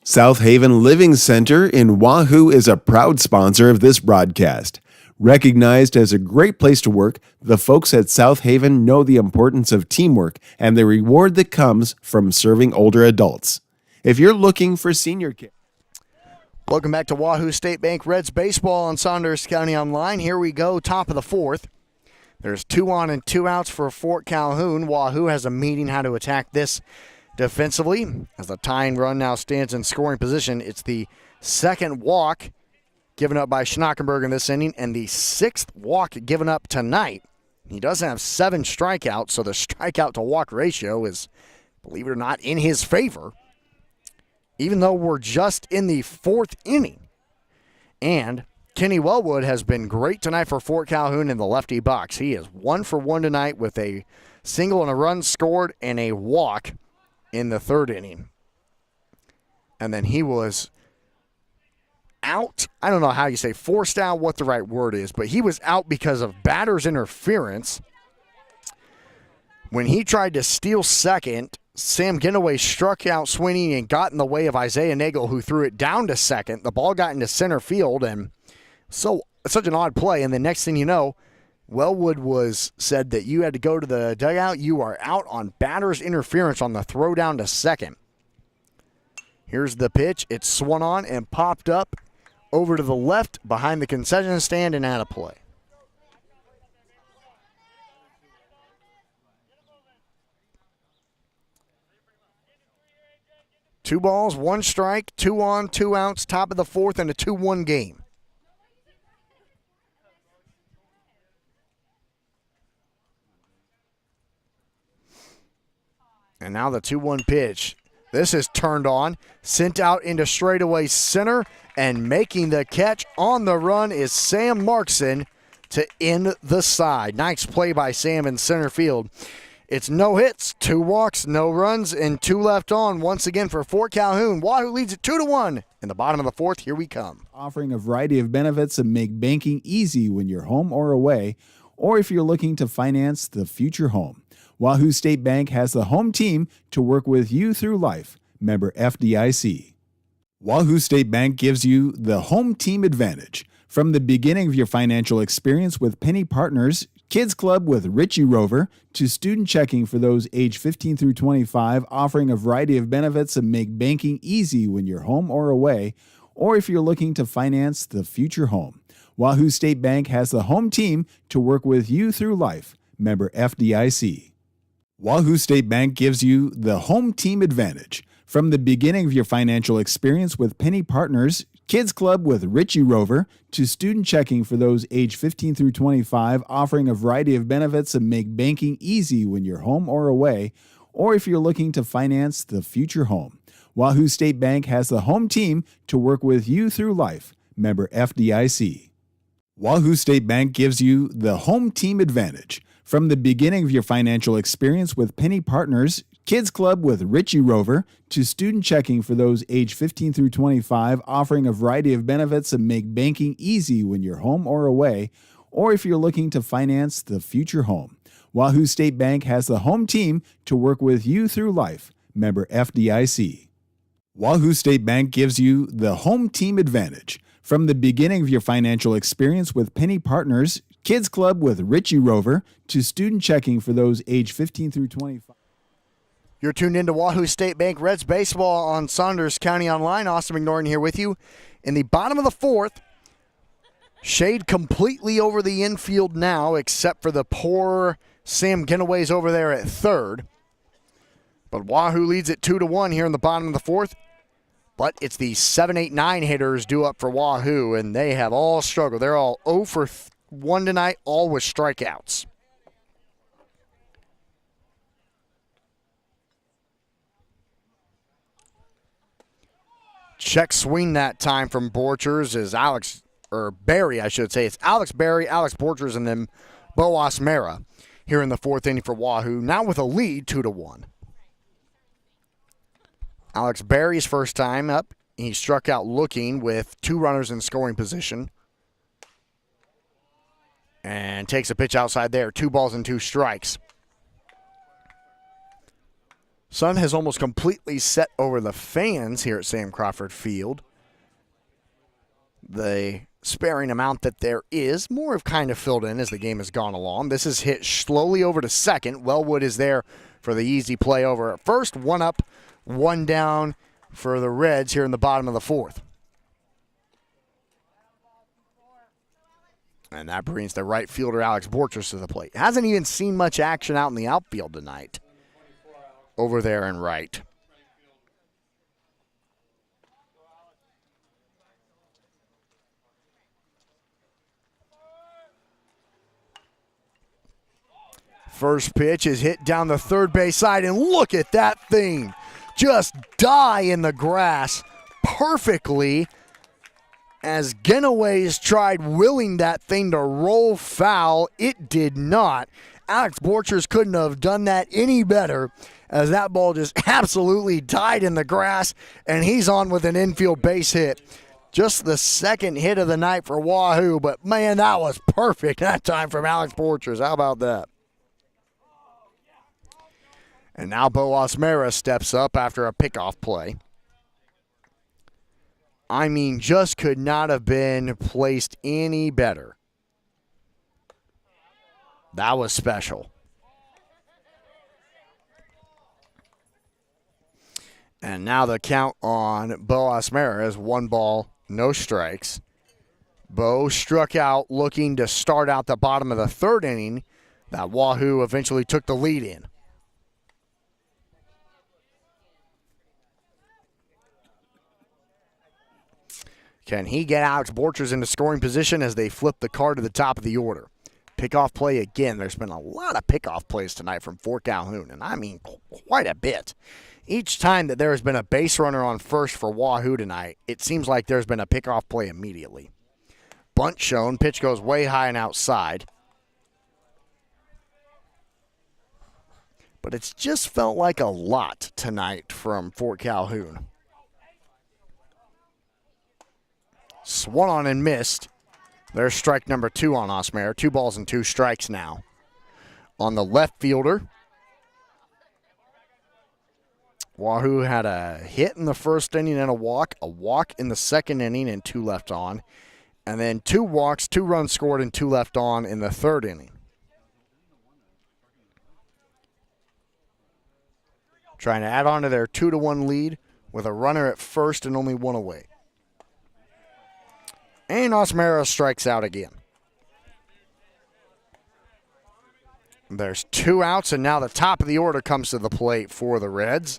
South Haven Living Center in Wahoo is a proud sponsor of this broadcast. Recognized as a great place to work, the folks at South Haven know the importance of teamwork and the reward that comes from serving older adults. If you're looking for senior care. Welcome back to Wahoo State Bank Reds baseball on Saunders County Online. Here we go, top of the fourth. There's 2 on and 2 outs for Fort Calhoun. Wahoo has a meeting how to attack this defensively. As the tying run now stands in scoring position, it's the second walk given up by Schnockenberg in this inning, and the 6th walk given up tonight. He does have 7 strikeouts, so the strikeout to walk ratio is, believe it or not, in his favor, even though we're just in the 4th inning. And Kenny Wellwood has been great tonight for Fort Calhoun in the lefty box. He is 1 for 1 tonight with a single and a run scored and a walk in the 3rd inning. And then he was out. I don't know how you say forced out, what the right word is, but he was out because of batter's interference. When he tried to steal second, Sam Ginaway struck out swinging and got in the way of Isaiah Nagel, who threw it down to second. The ball got into center field, and so such an odd play. And the next thing you know, Wellwood was said that you had to go to the dugout. You are out on batter's interference on the throw down to second. Here's the pitch. It swung on and popped up over to the left behind the concession stand and out of play. Two balls, 1 strike, 2 on, 2 outs, top of the 4th, and a 2-1 game. And now the 2-1 pitch. This is turned on, sent out into straightaway center, and making the catch on the run is Sam Markson to end the side. Nice play by Sam in center field. It's no hits, 2 walks, no runs, and 2 left on once again for Fort Calhoun. Wahoo leads it 2-1 in the bottom of the 4th. Here we come. Offering a variety of benefits and make banking easy when you're home or away, or if you're looking to finance the future home. Wahoo State Bank has the home team to work with you through life. Member FDIC. Wahoo State Bank gives you the home team advantage. From the beginning of your financial experience with Penny Partners, Kids Club with Richie Rover, to student checking for those age 15 through 25, offering a variety of benefits and make banking easy when you're home or away, or if you're looking to finance the future home. Wahoo State Bank has the home team to work with you through life. Member FDIC. Wahoo State Bank gives you the home team advantage. From the beginning of your financial experience with Penny Partners, Kids Club with Richie Rover, to student checking for those age 15 through 25, offering a variety of benefits and make banking easy when you're home or away, or if you're looking to finance the future home. Wahoo State Bank has the home team to work with you through life. Member FDIC. Wahoo State Bank gives you the home team advantage. From the beginning of your financial experience with Penny Partners, Kids Club with Richie Rover, to student checking for those age 15 through 25, offering a variety of benefits and make banking easy when you're home or away, or if you're looking to finance the future home. Wahoo State Bank has the home team to work with you through life. Member FDIC. Wahoo State Bank gives you the home team advantage. From the beginning of your financial experience with Penny Partners, Kids Club with Richie Rover, to student checking for those age 15 through 25. You're tuned into Wahoo State Bank Reds baseball on Saunders County Online. Austin McNorton here with you. In the bottom of the 4th, shade completely over the infield now, except for the poor Sam Ginaway's over there at third. But Wahoo leads it 2-1 here in the bottom of the fourth. But it's the 7, 8, 9 hitters due up for Wahoo, and they have all struggled. They're all 0 for 1 tonight, all with strikeouts. Check swing that time from Borchers is Berry, I should say. It's Alex Berry, Alex Borchers, and then Bo Osmera here in the fourth inning for Wahoo, now with a lead 2-1. Alex Berry's first time up. He struck out looking with 2 runners in scoring position. And takes a pitch outside there. 2 balls and 2 strikes. Sun has almost completely set over the fans here at Sam Crawford Field. The sparing amount that there is, more have kind of filled in as the game has gone along. This is hit slowly over to second. Wellwood is there for the easy play over at first. 1 up, 1 down for the Reds here in the bottom of the fourth. And that brings the right fielder Alex Borchers to the plate. Hasn't even seen much action out in the outfield tonight. Over there in right. First pitch is hit down the third base side, and look at that thing. Just die in the grass perfectly as Genoways tried willing that thing to roll foul. It did not. Alex Borchers couldn't have done that any better, as that ball just absolutely died in the grass, and he's on with an infield base hit. Just the second hit of the night for Wahoo, but man, that was perfect that time from Alex Borchers. How about that? And now Bo Osmera steps up after a pickoff play. I mean, just could not have been placed any better. That was special. And now the count on Bo Osmera is 1 ball, no strikes. Bo struck out looking to start out the bottom of the third inning that Wahoo eventually took the lead in. Can he get Alex Borchers into scoring position as they flip the card to the top of the order? Pickoff play again. There's been a lot of pickoff plays tonight from Fort Calhoun, and I mean quite a bit. Each time that there has been a base runner on first for Wahoo tonight, it seems like there's been a pickoff play immediately. Bunt shown. Pitch goes way high and outside. But it's just felt like a lot tonight from Fort Calhoun. Swung on and missed. There's strike number 2 on Osmera. 2 balls and 2 strikes now. On the left fielder, Wahoo had a hit in the first inning and a walk in the second inning and 2 left on, and then 2 walks, 2 runs scored and 2 left on in the third inning. Trying to add on to their 2-1 lead with a runner at first and only 1 away. And Osmera strikes out again. There's 2 outs, and now the top of the order comes to the plate for the Reds.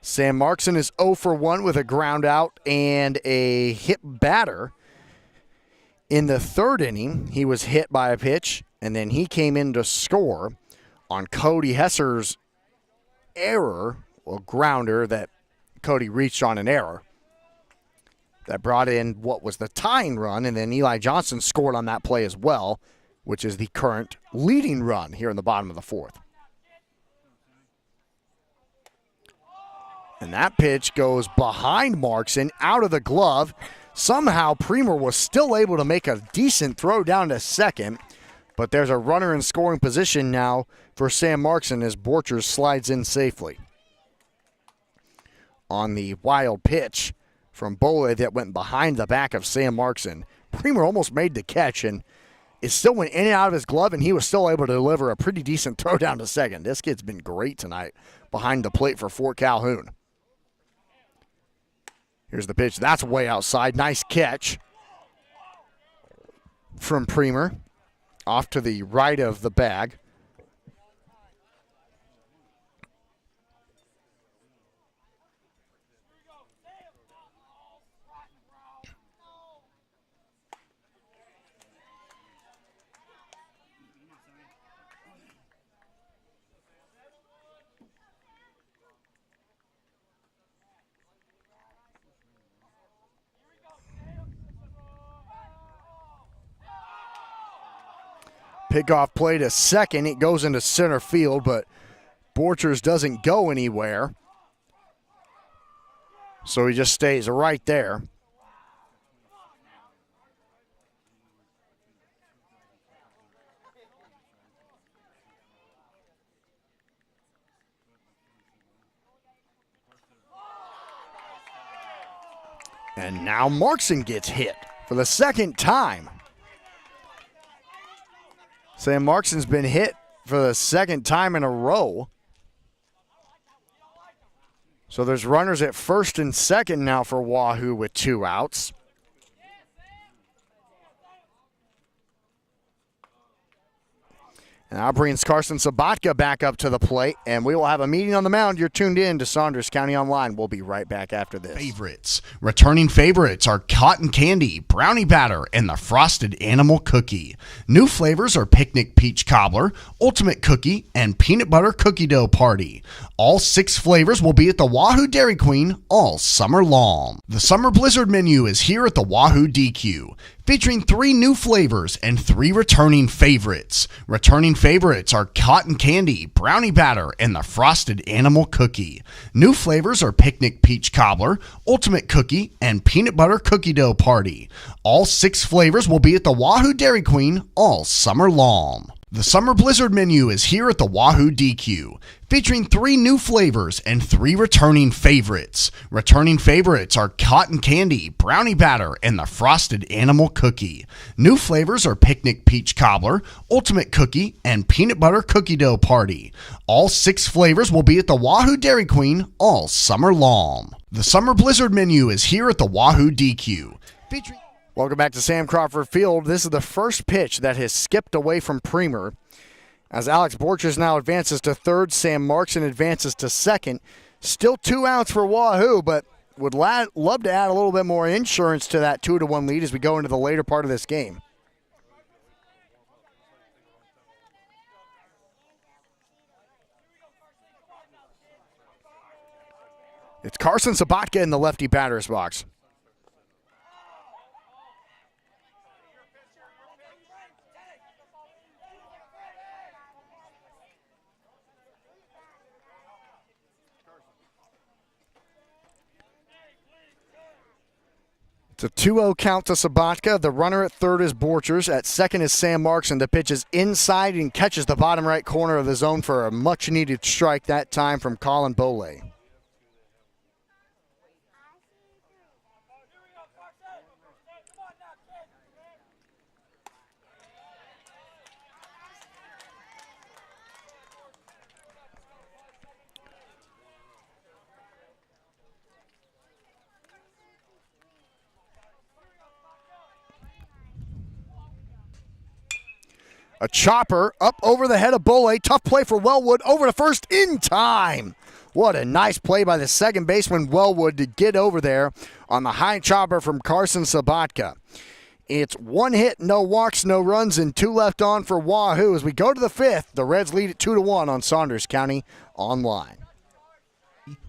Sam Markson is 0 for 1 with a ground out and a hit batter. In the third inning, he was hit by a pitch, and then he came in to score on Cody Hesser's error, well, grounder that Cody reached on an error. That brought in what was the tying run, and then Eli Johnson scored on that play as well, which is the current leading run here in the bottom of the fourth. And that pitch goes behind Markson, out of the glove. Somehow Premer was still able to make a decent throw down to second, but there's a runner in scoring position now for Sam Markson as Borchers slides in safely. On the wild pitch from Bole that went behind the back of Sam Markson, Premer almost made the catch, and it still went in and out of his glove, and he was still able to deliver a pretty decent throw down to second. This kid's been great tonight behind the plate for Fort Calhoun. Here's the pitch. That's way outside. Nice catch from Premer off to the right of the bag. Pickoff play to second. It goes into center field, but Borchers doesn't go anywhere. So he just stays right there. And now Markson gets hit for the second time. Sam Markson's been hit for the second time in a row. So there's runners at first and second now for Wahoo with 2 outs. And that brings Carson Sabatka back up to the plate, and we will have a meeting on the mound. You're tuned in to Saunders County Online. We'll be right back after this. Favorites. Returning favorites are cotton candy, brownie batter, and the frosted animal cookie. New flavors are picnic peach cobbler, ultimate cookie, and peanut butter cookie dough party. All 6 flavors will be at the Wahoo Dairy Queen all summer long. The Summer Blizzard menu is here at the Wahoo DQ, featuring 3 new flavors and 3 returning favorites. Returning favorites are cotton candy, brownie batter, and the frosted animal cookie. New flavors are picnic peach cobbler, ultimate cookie, and peanut butter cookie dough party. All 6 flavors will be at the Wahoo Dairy Queen all summer long. The Summer Blizzard menu is here at the Wahoo DQ, featuring 3 new flavors and 3 returning favorites. Returning favorites are cotton candy, brownie batter, and the frosted animal cookie. New flavors are picnic peach cobbler, ultimate cookie, and peanut butter cookie dough party. All 6 flavors will be at the Wahoo Dairy Queen all summer long. The Summer Blizzard menu is here at the Wahoo DQ, featuring... Welcome back to Sam Crawford Field. This is the first pitch that has skipped away from Premer. As Alex Borchers now advances to third, Sam Markson advances to second. Still 2 outs for Wahoo, but would love to add a little bit more insurance to that 2-1 lead as we go into the later part of this game. It's Carson Sabatka in the lefty batter's box. It's a 2-0 count to Sabatka. The runner at third is Borchers. At second is Sam Markson. The pitch is inside and catches the bottom right corner of the zone for a much-needed strike that time from Colin Boley. A chopper up over the head of Boley. Tough play for Wellwood. Over to first in time. What a nice play by the second baseman, Wellwood, to get over there on the high chopper from Carson Sabatka. It's 1 hit, no walks, no runs, and 2 left on for Wahoo. As we go to the 5th, the Reds lead at 2-1 on Saunders County Online.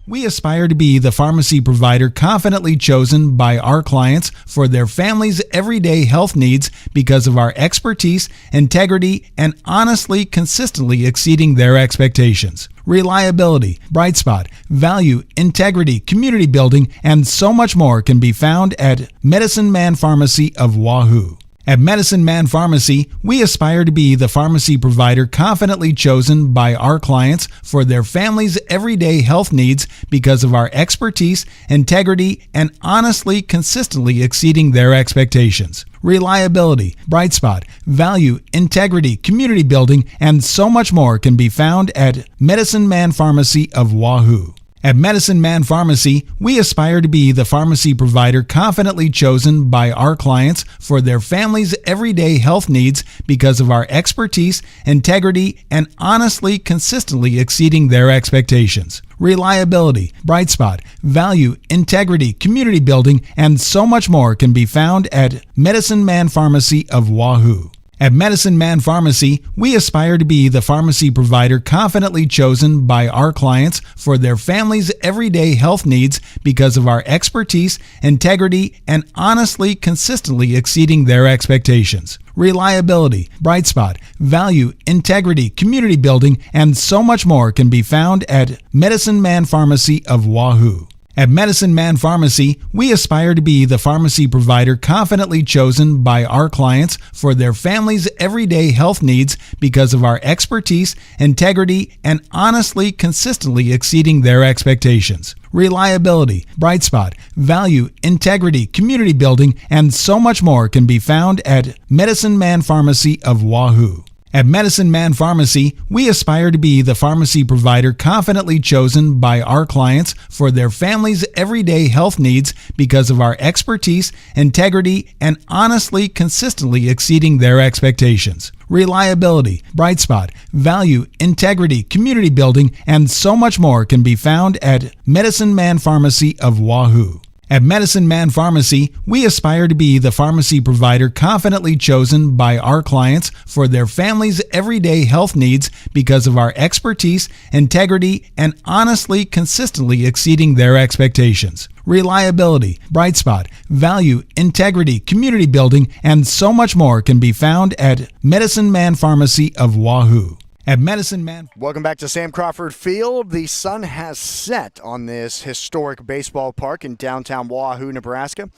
We aspire to be the pharmacy provider confidently chosen by our clients for their family's everyday health needs because of our expertise, integrity, and honestly, consistently exceeding their expectations. Reliability, bright spot, value, integrity, community building, and so much more can be found at Medicine Man Pharmacy of Wahoo. At Medicine Man Pharmacy, we aspire to be the pharmacy provider confidently chosen by our clients for their family's everyday health needs because of our expertise, integrity, and honestly, consistently exceeding their expectations. Reliability, bright spot, value, integrity, community building, and so much more can be found at Medicine Man Pharmacy of Wahoo. At Medicine Man Pharmacy, we aspire to be the pharmacy provider confidently chosen by our clients for their family's everyday health needs because of our expertise, integrity, and honestly, consistently exceeding their expectations. Reliability, bright spot, value, integrity, community building, and so much more can be found at Medicine Man Pharmacy of Wahoo. At Medicine Man Pharmacy, we aspire to be the pharmacy provider confidently chosen by our clients for their family's everyday health needs because of our expertise, integrity, and honestly, consistently exceeding their expectations. Reliability, bright spot, value, integrity, community building, and so much more can be found at Medicine Man Pharmacy of Wahoo. At Medicine Man Pharmacy, we aspire to be the pharmacy provider confidently chosen by our clients for their family's everyday health needs because of our expertise, integrity, and honestly, consistently exceeding their expectations. Reliability, bright spot, value, integrity, community building, and so much more can be found at Medicine Man Pharmacy of Wahoo. At Medicine Man Pharmacy, we aspire to be the pharmacy provider confidently chosen by our clients for their family's everyday health needs because of our expertise, integrity, and honestly, consistently exceeding their expectations. Reliability, bright spot, value, integrity, community building, and so much more can be found at Medicine Man Pharmacy of Wahoo. At Medicine Man Pharmacy, we aspire to be the pharmacy provider confidently chosen by our clients for their family's everyday health needs because of our expertise, integrity, and honestly, consistently exceeding their expectations. Reliability, bright spot, value, integrity, community building, and so much more can be found at Medicine Man Pharmacy of Wahoo. At Medicine Man. Welcome back to Sam Crawford Field. The sun has set on this historic baseball park in downtown Wahoo, Nebraska.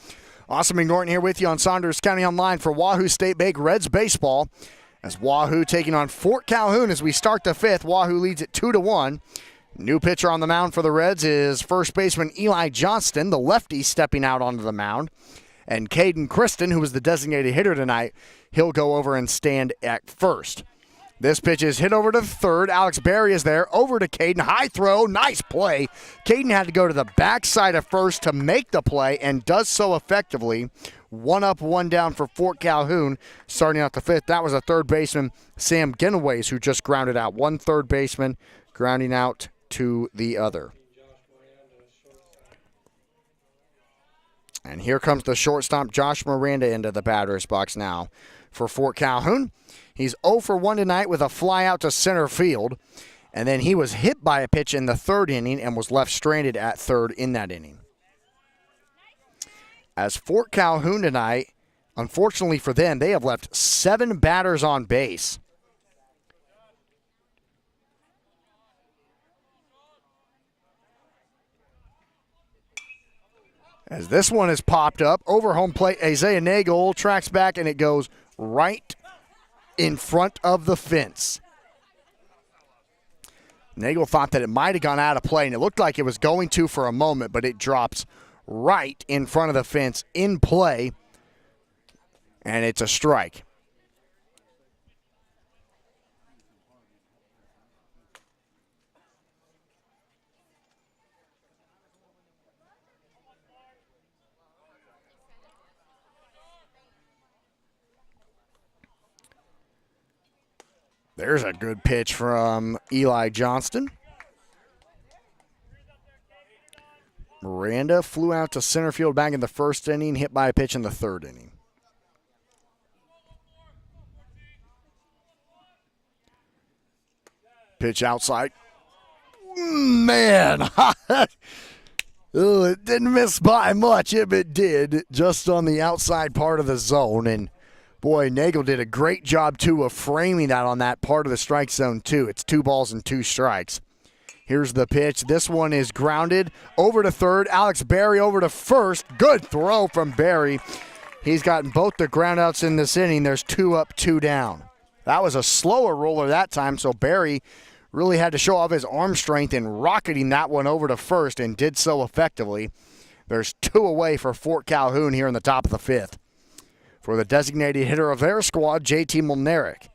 Austin McNorton here with you on Saunders County Online for Wahoo State Bank Reds baseball. As Wahoo taking on Fort Calhoun as we start the fifth. Wahoo leads it 2-1. New pitcher on the mound for the Reds is first baseman Eli Johnston, the lefty stepping out onto the mound. And Caden Kristen, who was the designated hitter tonight, he'll go over and stand at first. This pitch is hit over to third. Alex Berry is there. Over to Caden. High throw. Nice play. Caden had to go to the backside of first to make the play and does so effectively. 1 up, 1 down for Fort Calhoun starting out the fifth. That was a third baseman, Sam Genoways, who just grounded out. One third baseman grounding out to the other. And here comes the shortstop, Josh Miranda, into the batter's box now for Fort Calhoun. He's 0 for 1 tonight with a fly out to center field. And then he was hit by a pitch in the third inning and was left stranded at third in that inning. As Fort Calhoun tonight, unfortunately for them, they have left 7 batters on base. As this one is popped up, over home plate, Isaiah Nagel tracks back and it goes right in front of the fence. Nagel thought that it might have gone out of play, and it looked like it was going to for a moment, but it drops right in front of the fence in play, and it's a strike. There's a good pitch from Eli Johnston. Miranda flew out to center field back in the first inning, hit by a pitch in the third inning. Pitch outside. Man, oh, it didn't miss by much, if it did, just on the outside part of the zone. And boy, Nagel did a great job, too, of framing that on that part of the strike zone, too. It's 2 balls and 2 strikes. Here's the pitch. This one is grounded over to third. Alex Berry over to first. Good throw from Berry. He's gotten both the groundouts in this inning. There's 2 up, 2 down. That was a slower roller that time, so Berry really had to show off his arm strength in rocketing that one over to first and did so effectively. There's 2 away for Fort Calhoun here in the top of the fifth. For the designated hitter of their squad, JT Mulnerick.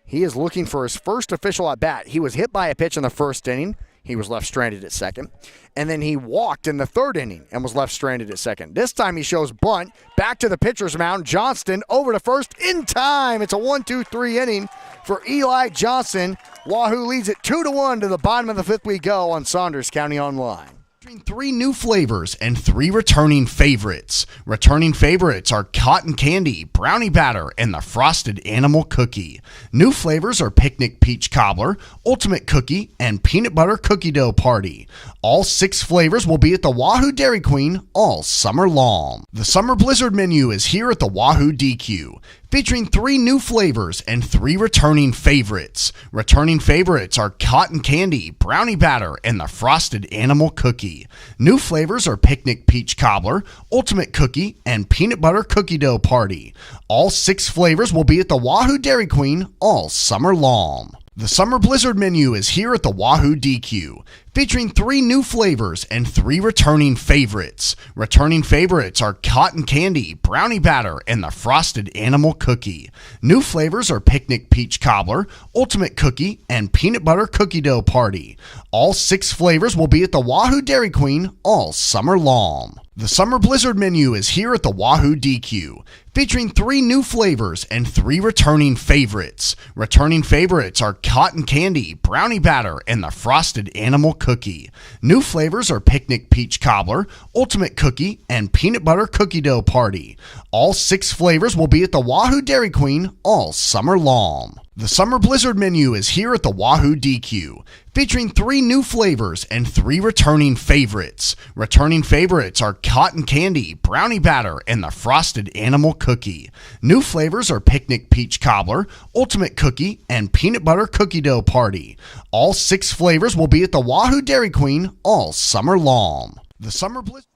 He is looking for his first official at-bat. He was hit by a pitch in the first inning. He was left stranded at second. And then he walked in the third inning and was left stranded at second. This time he shows bunt. Back to the pitcher's mound. Johnston over to first in time. It's a 1-2-3 inning for Eli Johnston. Wahoo leads it 2-1 to the bottom of the fifth we go on Saunders County Online. Featuring 3 new flavors and 3 returning favorites. Returning favorites are cotton candy, brownie batter, and the frosted animal cookie. New flavors are picnic peach cobbler, ultimate cookie, and peanut butter cookie dough party. All 6 flavors will be at the Wahoo Dairy Queen all summer long. The Summer Blizzard menu is here at the Wahoo DQ. Featuring 3 new flavors and 3 returning favorites. Returning favorites are cotton candy, brownie batter, and the frosted animal cookie. New flavors are picnic peach cobbler, ultimate cookie, and peanut butter cookie dough party. All 6 flavors will be at the Wahoo Dairy Queen all summer long. The Summer Blizzard menu is here at the Wahoo DQ, featuring 3 new flavors and 3 returning favorites. Returning favorites are cotton candy, brownie batter, and the frosted animal cookie. New flavors are picnic peach cobbler, ultimate cookie, and peanut butter cookie dough party. All 6 flavors will be at the Wahoo Dairy Queen all summer long. The Summer Blizzard menu is here at the Wahoo DQ, featuring 3 new flavors and 3 returning favorites. Returning favorites are cotton candy, brownie batter, and the frosted animal cookie. New flavors are picnic peach cobbler, ultimate cookie, and peanut butter cookie dough party. All 6 flavors will be at the Wahoo Dairy Queen all summer long. The Summer Blizzard menu is here at the Wahoo DQ, featuring 3 new flavors and 3 returning favorites. Returning favorites are cotton candy, brownie batter, and the frosted animal cookie. New flavors are picnic peach cobbler, ultimate cookie, and peanut butter cookie dough party. All 6 flavors will be at the Wahoo Dairy Queen all summer long. The Summer Blizzard.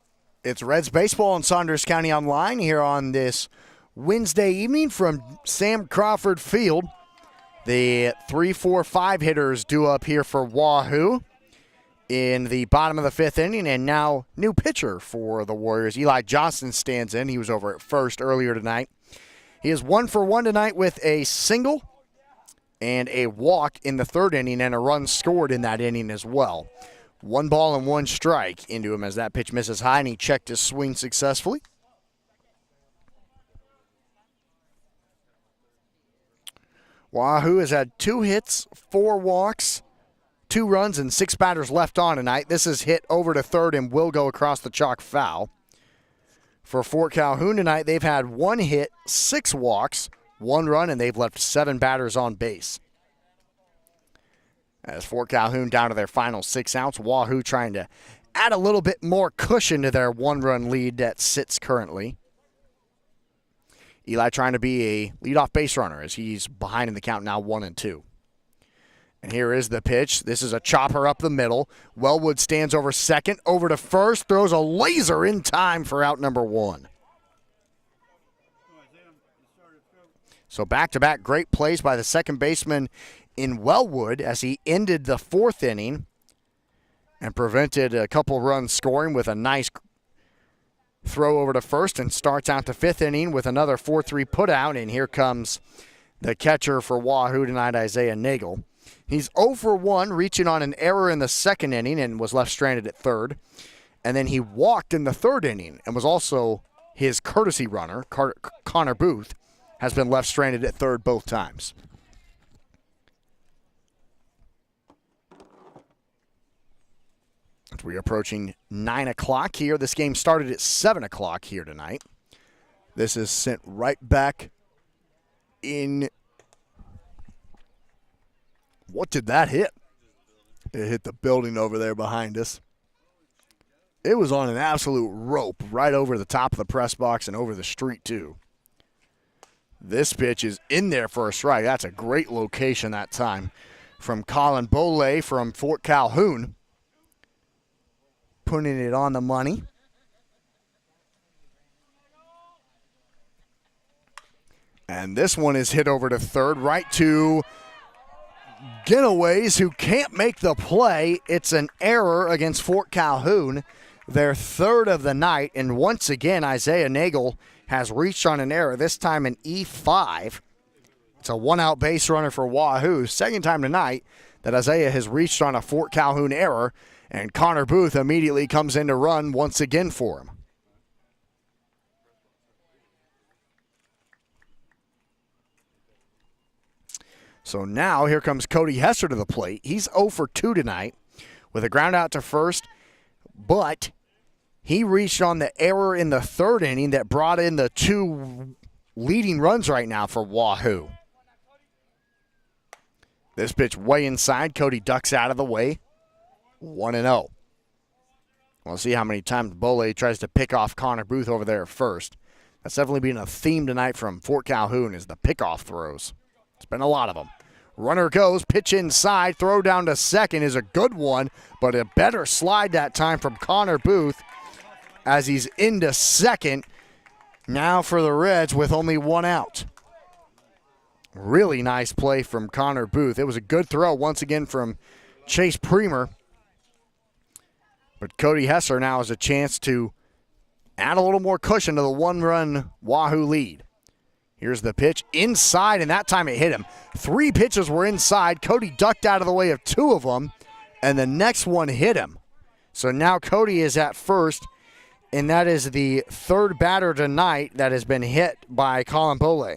It's Reds baseball in Saunders County Online here on this Wednesday evening from Sam Crawford Field. The 3-4-5 hitters due up here for Wahoo in the bottom of the 5th inning, and now new pitcher for the Warriors. Eli Johnson stands in. He was over at first earlier tonight. He is 1 for 1 tonight with a single and a walk in the 3rd inning and a run scored in that inning as well. 1 ball and 1 strike into him as that pitch misses high, and he checked his swing successfully. Wahoo has had 2 hits, 4 walks, 2 runs, and 6 batters left on tonight. This is hit over to third and will go across the chalk foul. For Fort Calhoun tonight, they've had 1 hit, 6 walks, 1 run, and they've left 7 batters on base. As Fort Calhoun down to their final 6 outs, Wahoo trying to add a little bit more cushion to their 1-run lead that sits currently. Eli trying to be a leadoff base runner as he's behind in the count now 1-2. And here is the pitch. This is a chopper up the middle. Wellwood stands over second, over to first, throws a laser in time for out number 1. So back-to-back great plays by the second baseman in Wellwood as he ended the 4th inning and prevented a couple runs scoring with a nice throw over to first, and starts out the 5th inning with another 4-3 putout, and here comes the catcher for Wahoo tonight, Isaiah Nagel. He's 0 for 1, reaching on an error in the 2nd inning and was left stranded at third. And then he walked in the 3rd inning and was also his courtesy runner, Connor Booth, has been left stranded at third both times. As we're approaching 9 o'clock here. This game started at 7 o'clock here tonight. This is sent right back in. What did that hit? It hit the building over there behind us. It was on an absolute rope right over the top of the press box and over the street, too. This pitch is in there for a strike. That's a great location that time from Colin Boley from Fort Calhoun. Putting it on the money. And this one is hit over to third, right to Getaways, who can't make the play. It's an error against Fort Calhoun, their 3rd of the night. And once again, Isaiah Nagel has reached on an error, this time an E5. It's a 1-out base runner for Wahoo. 2nd time tonight that Isaiah has reached on a Fort Calhoun error. And Connor Booth immediately comes in to run once again for him. So now here comes Cody Hesser to the plate. He's 0 for 2 tonight with a ground out to first. but he reached on the error in the third inning that brought in the 2 leading runs right now for Wahoo. This pitch way inside. Cody ducks out of the way. 1-0. We'll see how many times Bole tries to pick off Connor Booth over there first. That's definitely been a theme tonight from Fort Calhoun is the pickoff throws. It's been a lot of them. Runner goes, pitch inside, throw down to second is a good one, but a better slide that time from Connor Booth as he's into second. Now for the Reds with only 1 out. Really nice play from Connor Booth. It was a good throw once again from Chase Premer. But Cody Hesser now has a chance to add a little more cushion to the 1-run Wahoo lead. Here's the pitch inside, and that time it hit him. 3 pitches were inside. Cody ducked out of the way of 2 of them, and the next one hit him. So now Cody is at first, and that is the 3rd batter tonight that has been hit by Colin Bole.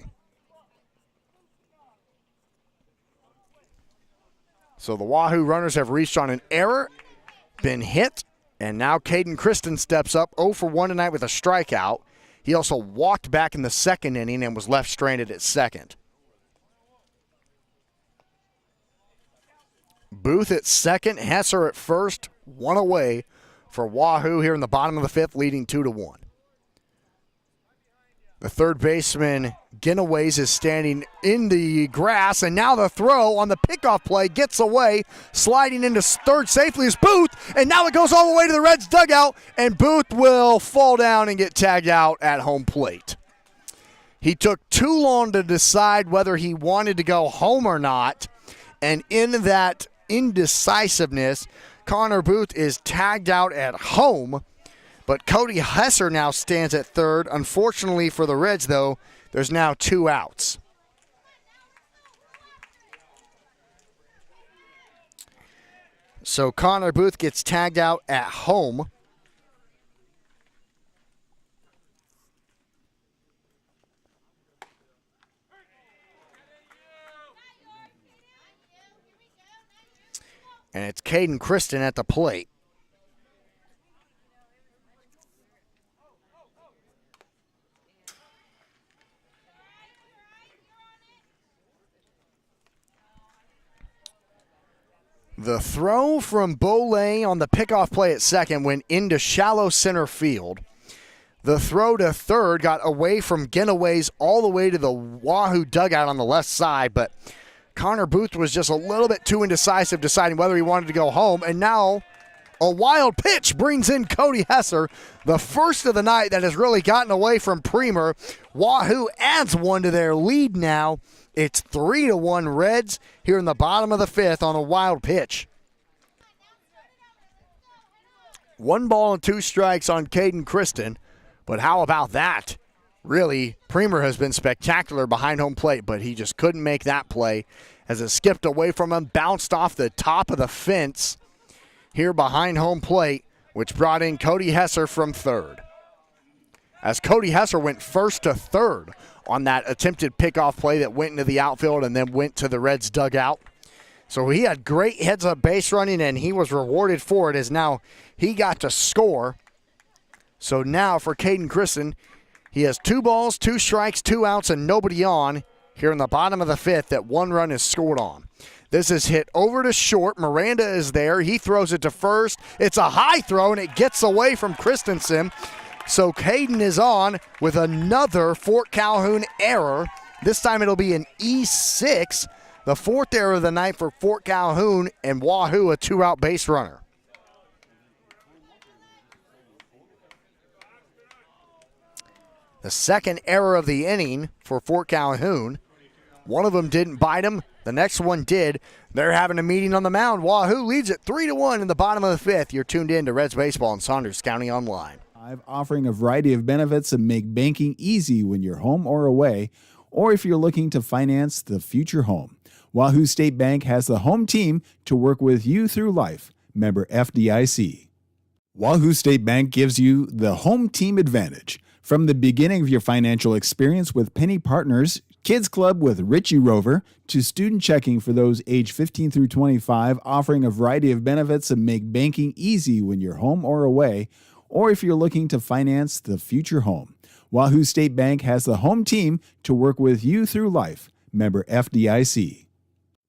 So the Wahoo runners have reached on an error, been hit, and now Caden Kristen steps up 0 for 1 tonight with a strikeout. He also walked back in the 2nd inning and was left stranded at second. Booth at second, Hesser at first, 1 away for Wahoo here in the bottom of the 5th, leading 2-1. The third baseman, Ginaways, is standing in the grass, and now the throw on the pickoff play gets away. Sliding into third safely is Booth, and now it goes all the way to the Reds' dugout, and Booth will fall down and get tagged out at home plate. He took too long to decide whether he wanted to go home or not, and in that indecisiveness, Connor Booth is tagged out at home. But Cody Hesser now stands at third. Unfortunately for the Reds, though, there's now 2 outs. So Connor Booth gets tagged out at home. And it's Caden Kristen at the plate. The throw from Bole on the pickoff play at second went into shallow center field. The throw to third got away from Ginaways all the way to the Wahoo dugout on the left side, but Connor Booth was just a little bit too indecisive deciding whether he wanted to go home, and now a wild pitch brings in Cody Hesser, the first of the night that has really gotten away from Premer. Wahoo adds 1 to their lead now. It's 3-1 Reds here in the bottom of the 5th on a wild pitch. 1 ball and 2 strikes on Caden Kristen, but how about that? Really, Premer has been spectacular behind home plate, but he just couldn't make that play as it skipped away from him, bounced off the top of the fence here behind home plate, which brought in Cody Hesser from third. As Cody Hesser went first to third on that attempted pickoff play that went into the outfield and then went to the Reds' dugout. So he had great heads-up base running, and he was rewarded for it as now he got to score. So now for Caden Kristen, he has 2 balls, 2 strikes, 2 outs, and nobody on here in the bottom of the 5th that 1 run is scored on. This is hit over to short. Miranda is there. He throws it to first. It's a high throw, and it gets away from Christensen. So Caden is on with another Fort Calhoun error. This time it'll be an E6, the 4th error of the night for Fort Calhoun, and Wahoo a 2-out base runner. The 2nd error of the inning for Fort Calhoun. One of them didn't bite him. The next one did. They're having a meeting on the mound. Wahoo leads it 3-1 in the bottom of the 5th. You're tuned in to Reds Baseball and Saunders County Online. Offering a variety of benefits that make banking easy when you're home or away, or if you're looking to finance the future home. Wahoo State Bank has the home team to work with you through life. Member FDIC. Wahoo State Bank gives you the home team advantage. From the beginning of your financial experience with Penny Partners, Kids Club with Richie Rover, to student checking for those age 15 through 25, offering a variety of benefits that make banking easy when you're home or away, or if you're looking to finance the future home. Wahoo State Bank has the home team to work with you through life. Member FDIC.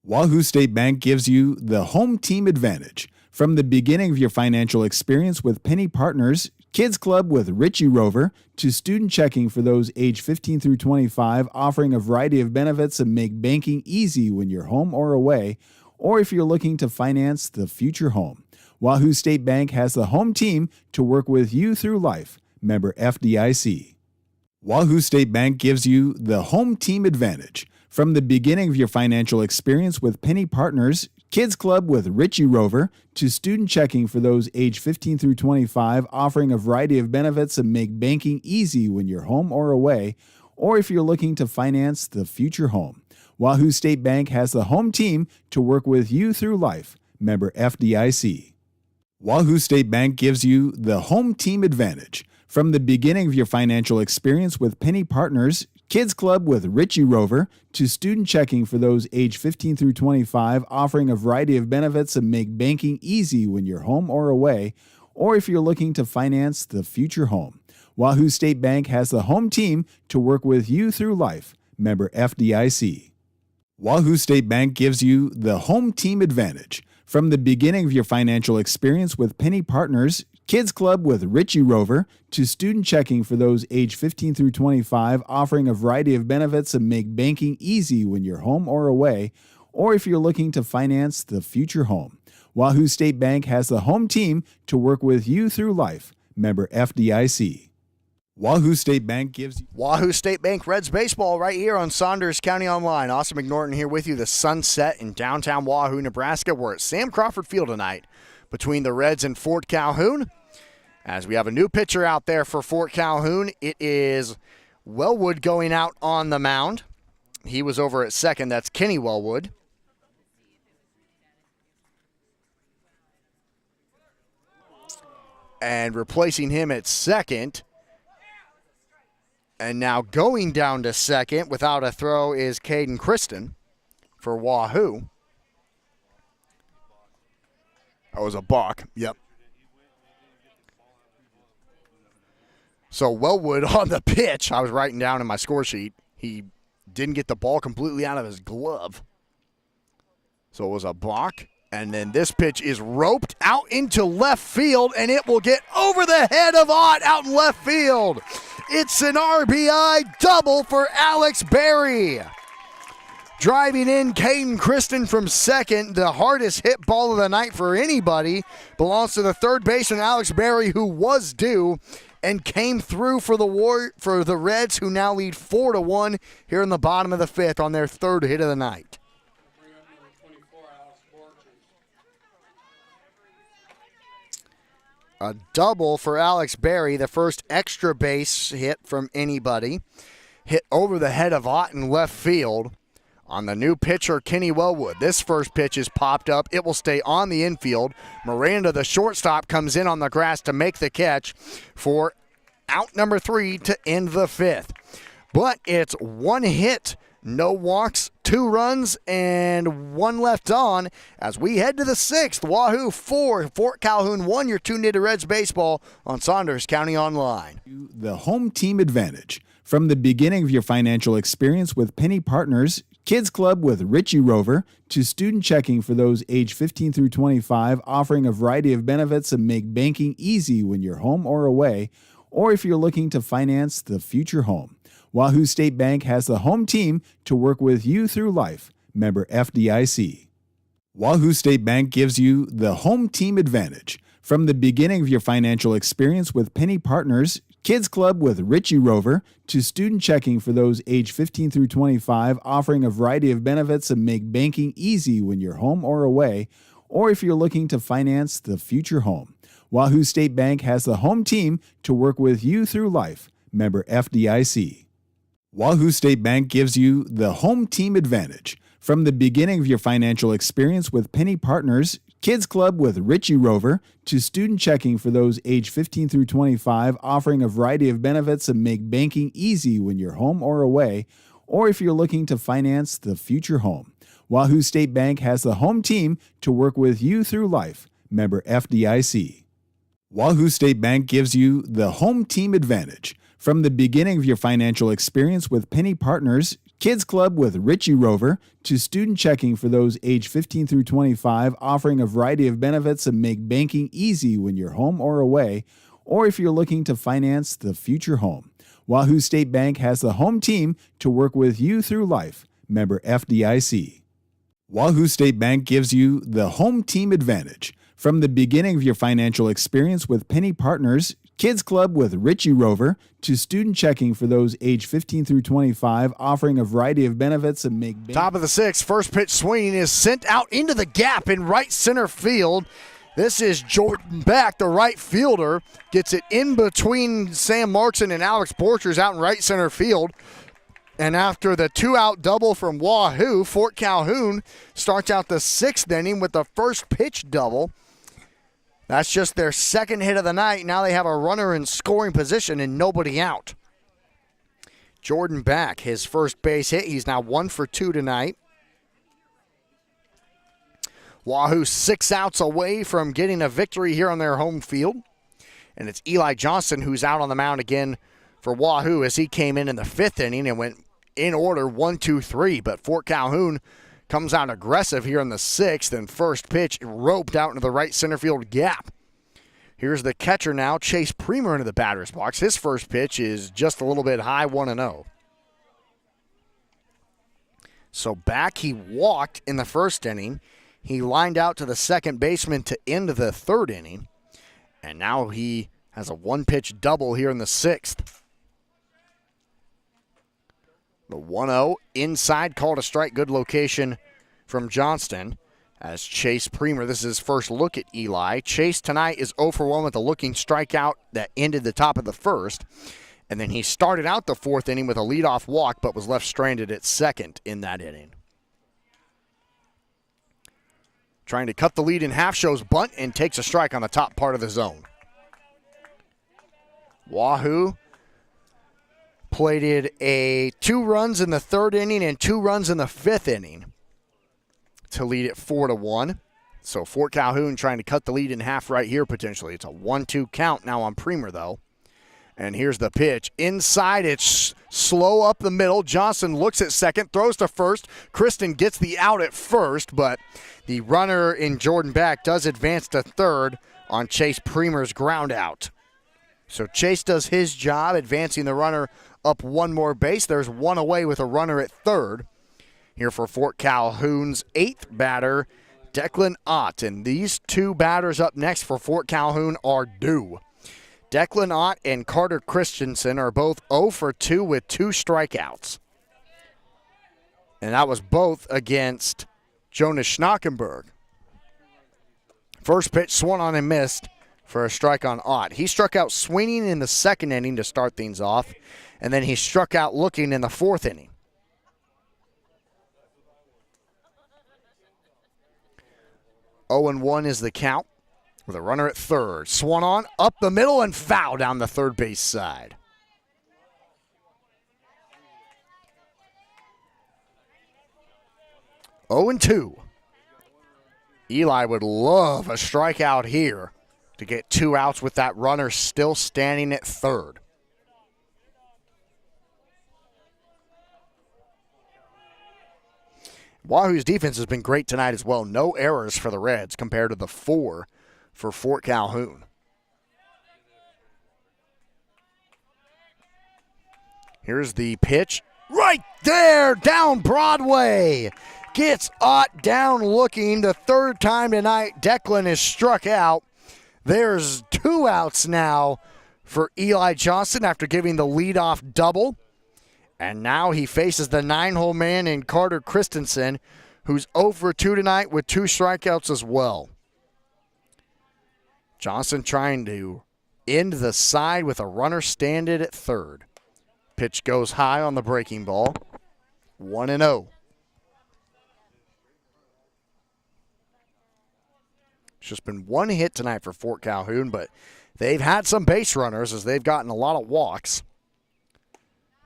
Wahoo State Bank gives you the home team advantage. From the beginning of your financial experience with Penny Partners, Kids Club with Richie Rover, to student checking for those age 15 through 25, offering a variety of benefits that make banking easy when you're home or away, or if you're looking to finance the future home. Wahoo State Bank has the home team to work with you through life. Member FDIC. Wahoo State Bank gives you the home team advantage. From the beginning of your financial experience with Penny Partners, Kids Club with Richie Rover, to student checking for those age 15 through 25, offering a variety of benefits that make banking easy when you're home or away, or if you're looking to finance the future home. Wahoo State Bank has the home team to work with you through life. Member FDIC. Wahoo State Bank gives you the home team advantage. From the beginning of your financial experience with Penny Partners, Kids Club with Richie Rover, to student checking for those age 15 through 25, offering a variety of benefits that make banking easy when you're home or away, or if you're looking to finance the future home. Wahoo State Bank has the home team to work with you through life. Member FDIC. Wahoo State Bank gives you the home team advantage. From the beginning of your financial experience with Penny Partners, Kids Club with Richie Rover, to student checking for those age 15 through 25, offering a variety of benefits that make banking easy when you're home or away, or if you're looking to finance the future home. Wahoo State Bank has the home team to work with you through life. Member FDIC. Wahoo State Bank gives you Wahoo State Bank Reds baseball right here on Saunders County Online. Austin McNorton here with you. The sunset in downtown Wahoo, Nebraska. We're at Sam Crawford Field tonight between the Reds and Fort Calhoun. As we have a new pitcher out there for Fort Calhoun, it is Wellwood going out on the mound. He was over at second. That's Kenny Wellwood. And replacing him at second, and now going down to second without a throw, is Caden Kristen for Wahoo. That was a balk. Yep. So Wellwood on the pitch. I was writing down in my score sheet. He didn't get the ball completely out of his glove. So it was a balk. And then this pitch is roped out into left field, and it will get over the head of Ott out in left field. It's an RBI double for Alex Berry. Driving in, Caden Kristen from second. The hardest hit ball of the night for anybody belongs to the third baseman, Alex Berry, who was due and came through for the Reds, who now lead 4-1 here in the bottom of the fifth on their third hit of the night. Bring up number 24, Alex Borges. A double for Alex Berry, the first extra base hit from anybody. Hit over the head of Ott in left field on the new pitcher, Kenny Wellwood. This first pitch is popped up. It will stay on the infield. Miranda, the shortstop, comes in on the grass to make the catch for out number 3 to end the fifth. But it's one hit, no walks, 2 runs, and 1 left on as we head to the sixth. Wahoo 4, Fort Calhoun 1. You're tuned into Reds baseball on Saunders County Online. the home team advantage. From the beginning of your financial experience with Penny Partners, Kids Club with Richie Rover, to student checking for those age 15 through 25, offering a variety of benefits that make banking easy when you're home or away, or if you're looking to finance the future home. Wahoo State Bank has the home team to work with you through life. Member FDIC. Wahoo State Bank gives you the home team advantage. From the beginning of your financial experience with Penny Partners, Kids Club with Richie Rover, to student checking for those age 15 through 25, offering a variety of benefits that make banking easy when you're home or away, or if you're looking to finance the future home. Wahoo State Bank has the home team to work with you through life. Member FDIC. Wahoo State Bank gives you the home team advantage. From the beginning of your financial experience with Penny Partners, Kids Club with Richie Rover, to student checking for those age 15 through 25, offering a variety of benefits that make banking easy when you're home or away, or if you're looking to finance the future home. Wahoo State Bank has the home team to work with you through life. Member FDIC. Wahoo State Bank gives you the home team advantage. From the beginning of your financial experience with Penny Partners, Kids Club with Richie Rover, to student checking for those age 15 through 25, offering a variety of benefits that make banking easy when you're home or away, or if you're looking to finance the future home. Wahoo State Bank has the home team to work with you through life. Member FDIC. Wahoo State Bank gives you the home team advantage. From the beginning of your financial experience with Penny Partners, Kids Club with Richie Rover, to student checking for those age 15 through 25, offering a variety of benefits that make Top of the sixth, first pitch swinging is sent out into the gap in right center field. This is Jordan Beck, the right fielder, gets it in between Sam Markson and Alex Borchers out in right center field. And after the two-out double from Wahoo, Fort Calhoun starts out the sixth inning with the first pitch double. That's just their second hit of the night. Now they have a runner in scoring position and nobody out. Jordan Beck, his first base hit. He's now 1 for 2 tonight. Wahoo 6 outs away from getting a victory here on their home field. And it's Eli Johnson who's out on the mound again for Wahoo as he came in the fifth inning and went in order 1, 2, 3. But Fort Calhoun comes out aggressive here in the sixth, and first pitch roped out into the right center field gap. Here's the catcher now, Chase Premer into the batter's box. His first pitch is just a little bit high, 1-0. So back, he walked in the first inning. He lined out to the second baseman to end the third inning. And now he has a one-pitch double here in the sixth. The 1-0 inside, called a strike, good location from Johnston as Chase Premer. This is his first look at Eli. Chase tonight is 0 for 1 with a looking strikeout that ended the top of the first. And then he started out the fourth inning with a leadoff walk but was left stranded at second in that inning. Trying to cut the lead in half, shows bunt and takes a strike on the top part of the zone. Wahoo plated a 2 runs in the third inning and 2 runs in the fifth inning to lead it 4-1. So Fort Calhoun trying to cut the lead in half right here potentially. It's a 1-2 count now on Premer though. And here's the pitch. Inside, it's slow up the middle. Johnson looks at second, throws to first. Kristen gets the out at first, but the runner in Jordan Beck does advance to third on Chase Premer's ground out. So Chase does his job, advancing the runner up one more base. There's one away with a runner at third. Here for Fort Calhoun's eighth batter, Declan Ott. And these two batters up next for Fort Calhoun are due. Declan Ott and Carter Christensen are both 0 for 2 with 2 strikeouts. And that was both against Jonas Schnockenberg. First pitch swung on and missed for a strike on Ott. He struck out swinging in the second inning to start things off, and then he struck out looking in the fourth inning. Oh and 1 is the count with a runner at third. Swung on, up the middle, and foul down the third base side. Oh and 2. Eli would love a strikeout here to get 2 outs with that runner still standing at third. Wahoo's defense has been great tonight as well. No errors for the Reds compared to the 4 for Fort Calhoun. Here's the pitch. Right there, down Broadway. Gets Ott down looking. The third time tonight, Declan is struck out. There's 2 outs now for Eli Johnson after giving the leadoff double. And now he faces the 9-hole man in Carter Christensen, who's 0 for 2 tonight with 2 strikeouts as well. Johnson trying to end the side with a runner stranded at third. Pitch goes high on the breaking ball. 1-0. It's just been 1 hit tonight for Fort Calhoun, but they've had some base runners as they've gotten a lot of walks.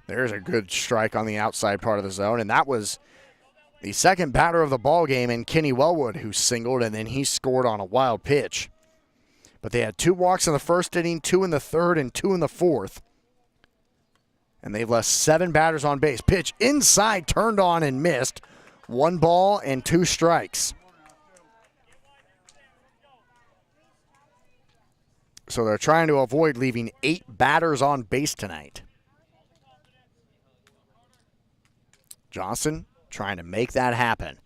There's a good strike on the outside part of the zone, and that was the second batter of the ball game in Kenny Wellwood, who singled, and then he scored on a wild pitch. But they had 2 walks in the first inning, 2 in the third, and 2 in the fourth. And they've left 7 batters on base. Pitch inside, turned on and missed. 1 ball and 2 strikes. So they're trying to avoid leaving 8 batters on base tonight. Johnson trying to make that happen.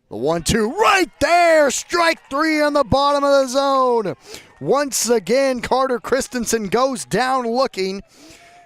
The 1-2 right there. Strike 3 on the bottom of the zone. Once again, Carter Christensen goes down looking,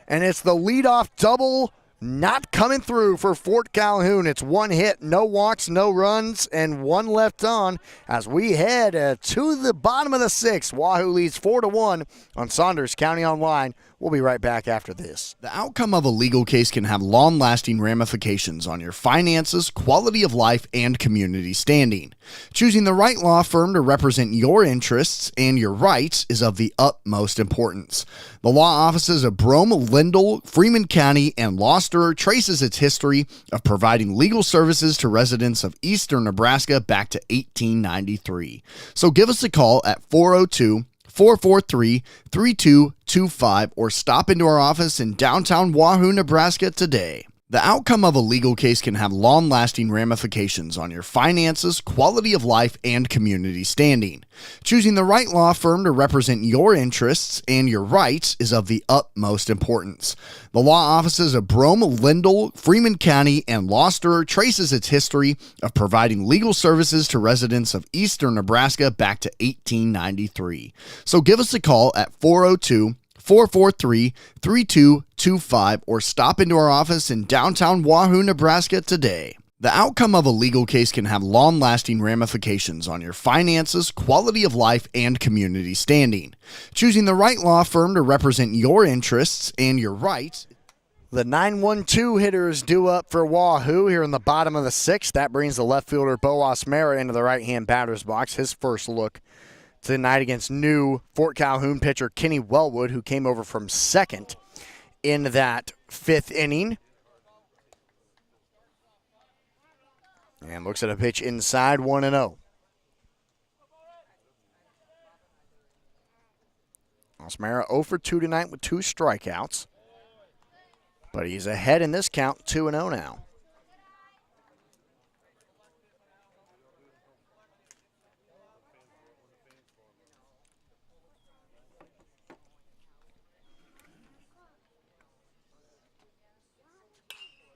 and it's the leadoff double not coming through for Fort Calhoun. It's 1 hit, no walks, no runs, and 1 left on as we head to the bottom of the 6th. Wahoo leads 4-1 on Saunders County Online. We'll be right back after this. The outcome of a legal case can have long-lasting ramifications on your finances, quality of life, and community standing. Choosing the right law firm to represent your interests and your rights is of the utmost importance. The law offices of Brome, Lindell, Freeman County, and Gloucester traces its history of providing legal services to residents of eastern Nebraska back to 1893. So give us a call at 402-443-3225 or stop into our office in downtown Wahoo, Nebraska today. The outcome of a legal case can have long-lasting ramifications on your finances, quality of life, and community standing. Choosing the right law firm to represent your interests and your rights is of the utmost importance. The law offices of Brome, Lindell, Freeman County, and Gloucester traces its history of providing legal services to residents of eastern Nebraska back to 1893. So give us a call at 402-443-3225 or stop into our office in downtown Wahoo, Nebraska today. The outcome of a legal case can have long-lasting ramifications on your finances, quality of life, and community standing. Choosing the right law firm to represent your interests and your rights. The 9-1-2 hitter is due up for Wahoo here in the bottom of the 6th. That brings the left fielder Bo Osmera into the right-hand batter's box. His first look tonight against new Fort Calhoun pitcher Kenny Wellwood, who came over from second in that 5th inning. And looks at a pitch inside, 1-0. Osmera 0 for 2 tonight with 2 strikeouts. But he's ahead in this count, 2-0 now.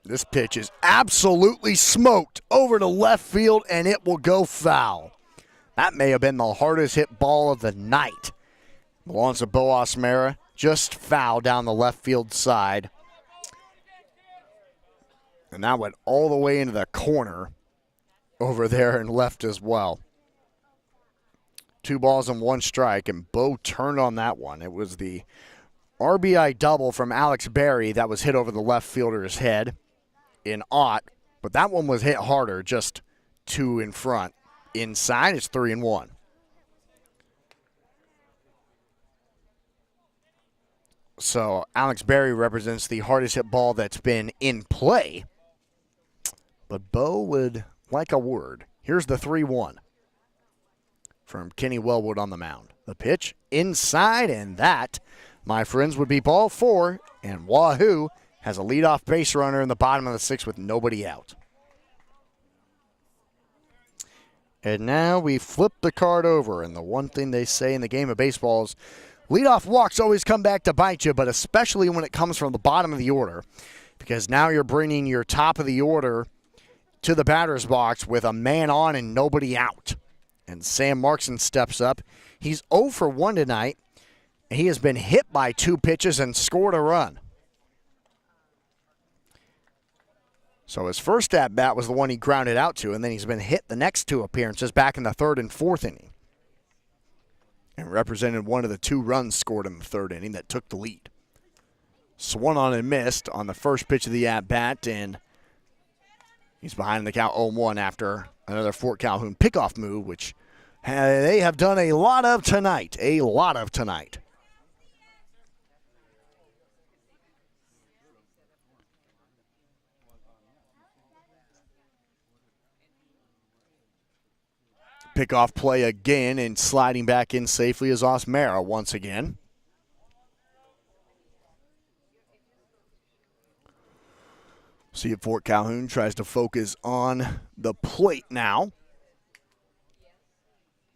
This pitch is absolutely smoked over to left field, and it will go foul. That may have been the hardest hit ball of the night. Belongs to Bo Osmera, just foul down the left field side. And that went all the way into the corner over there and left as well. 2 balls and 1 strike, and Bo turned on that one. It was the RBI double from Alex Berry that was hit over the left fielder's head in Ott, but that one was hit harder, just 2 in front. Inside, it's 3-1. So Alex Berry represents the hardest hit ball that's been in play. But Bo would like a word. Here's the 3-1 from Kenny Wellwood on the mound. The pitch inside, and that, my friends, would be ball 4, and Wahoo has a leadoff base runner in the bottom of the 6th with nobody out. And now we flip the card over, and the one thing they say in the game of baseball is leadoff walks always come back to bite you, but especially when it comes from the bottom of the order, because now you're bringing your top of the order to the batter's box with a man on and nobody out. And Sam Markson steps up. He's 0 for 1 tonight. He has been hit by 2 pitches and scored a run. So his first at-bat was the one he grounded out to, and then he's been hit the next 2 appearances back in the 3rd and 4th inning. And represented one of the 2 runs scored in the 3rd inning that took the lead. Swung on and missed on the first pitch of the at-bat, and he's behind the count 0-1 after another Fort Calhoun pickoff move, which they have done a lot of tonight. A lot of tonight. Pickoff play again, and sliding back in safely is Osmera once again. See if Fort Calhoun tries to focus on the plate now.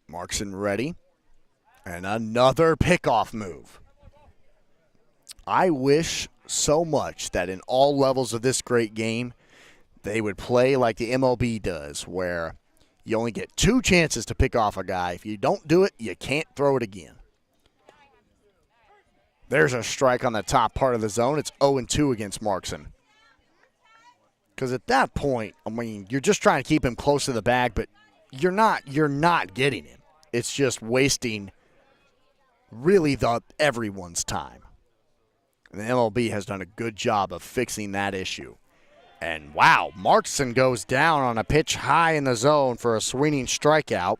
Markson ready. And another pickoff move. I wish so much that in all levels of this great game, they would play like the MLB does, where you only get 2 chances to pick off a guy. If you don't do it, you can't throw it again. There's a strike on the top part of the zone. It's 0-2 against Markson. Because at that point, I mean, you're just trying to keep him close to the bag, but you're not getting him. It's just wasting really everyone's time. And the MLB has done a good job of fixing that issue. And wow, Markson goes down on a pitch high in the zone for a swinging strikeout.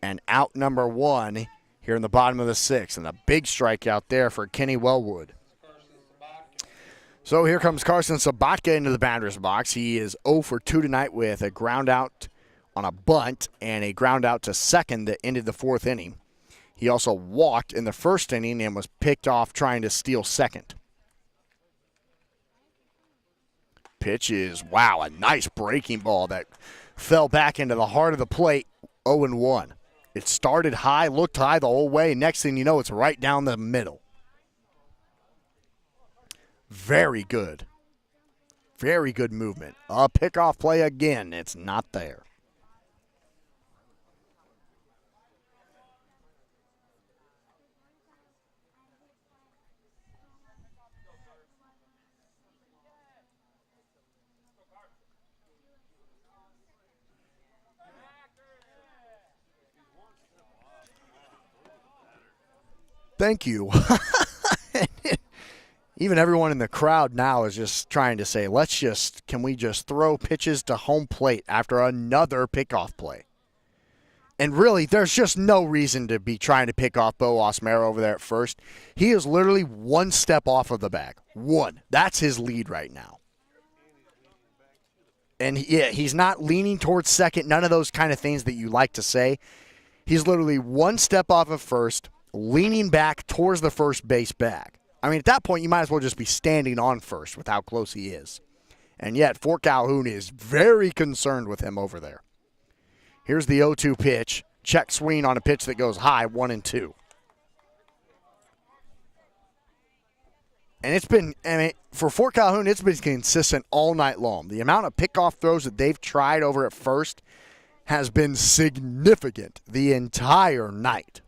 And out number 1 here in the bottom of the 6th. And a big strikeout there for Kenny Wellwood. So here comes Carson Sabatka into the batter's box. He is 0 for 2 tonight with a ground out on a bunt and a ground out to second that ended the 4th inning. He also walked in the 1st inning and was picked off trying to steal second. Pitch is, wow, a nice breaking ball that fell back into the heart of the plate, 0-1. It started high, looked high the whole way. Next thing you know, it's right down the middle. Very good. Very good movement. A pickoff play again. It's not there. Thank you. Even everyone in the crowd now is just trying to say, can we just throw pitches to home plate after another pickoff play? And really, there's just no reason to be trying to pick off Bo Osmera over there at first. He is literally 1 step off of the bag. 1. That's his lead right now. And he's not leaning towards second, none of those kind of things that you like to say. He's literally 1 step off of first, leaning back towards the first base bag. I mean, at that point, you might as well just be standing on first with how close he is. And yet, Fort Calhoun is very concerned with him over there. Here's the 0-2 pitch. Check swing on a pitch that goes high, 1-2. And it's been, for Fort Calhoun, it's been consistent all night long. The amount of pickoff throws that they've tried over at first has been significant the entire night.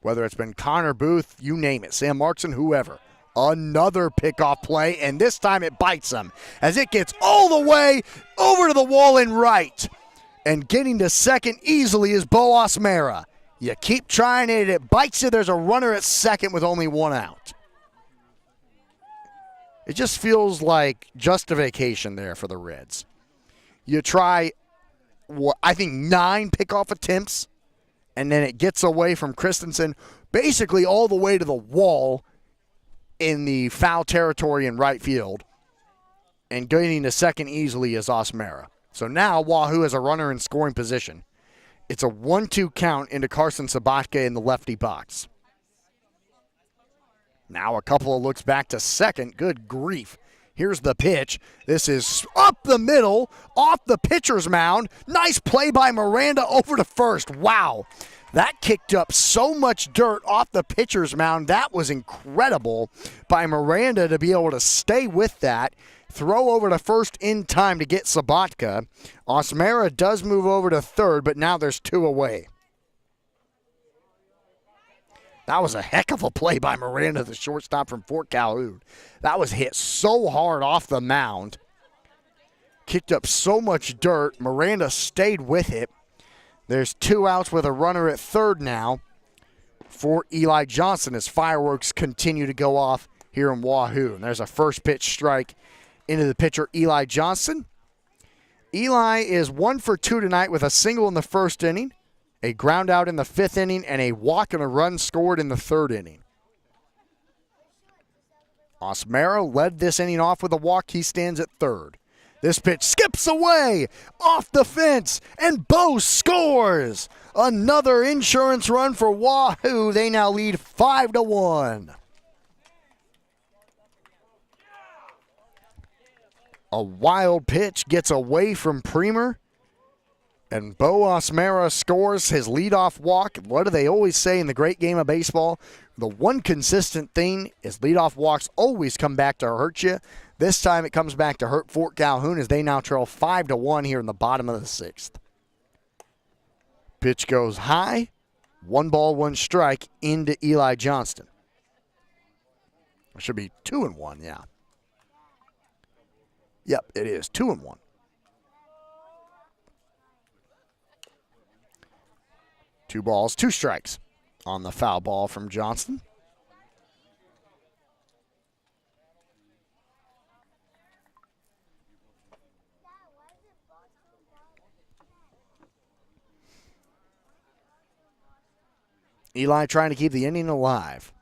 Whether it's been Connor Booth, you name it, Sam Markson, whoever. Another pickoff play, and this time it bites him as it gets all the way over to the wall and right. And getting to second easily is Bo Osmera. You keep trying it, it bites you. There's a runner at second with only 1 out. It just feels like justification there for the Reds. You try, I think, 9 pickoff attempts, and then it gets away from Christensen basically all the way to the wall in the foul territory in right field. And getting to second easily is Osmera. So now Wahoo has a runner in scoring position. It's a 1-2 count into Carson Sabatka in the lefty box. Now a couple of looks back to second. Good grief. Here's the pitch. This is up the middle, off the pitcher's mound. Nice play by Miranda over to first. Wow. That kicked up so much dirt off the pitcher's mound. That was incredible by Miranda to be able to stay with that. Throw over to first in time to get Sabatka. Osmera does move over to third, but now there's 2 away. That was a heck of a play by Miranda, the shortstop from Fort Calhoun. That was hit so hard off the mound. Kicked up so much dirt. Miranda stayed with it. There's 2 outs with a runner at third now for Eli Johnson as fireworks continue to go off here in Wahoo. And there's a first pitch strike into the pitcher, Eli Johnson. Eli is 1 for 2 tonight with a single in the 1st inning, a ground out in the 5th inning, and a walk and a run scored in the 3rd inning. Osmera led this inning off with a walk. He stands at third. This pitch skips away off the fence, and Bo scores. Another insurance run for Wahoo. They now lead 5-1. A wild pitch gets away from Premer, and Bo Osmera scores his leadoff walk. What do they always say in the great game of baseball? The one consistent thing is leadoff walks always come back to hurt you. This time it comes back to hurt Fort Calhoun as they now trail 5-1 here in the bottom of the 6th. Pitch goes high. 1-1 strike into Eli Johnston. It should be 2-1, yeah. Yep, it is 2-1. Two balls, two strikes on the foul ball from Johnston. Eli trying to keep the inning alive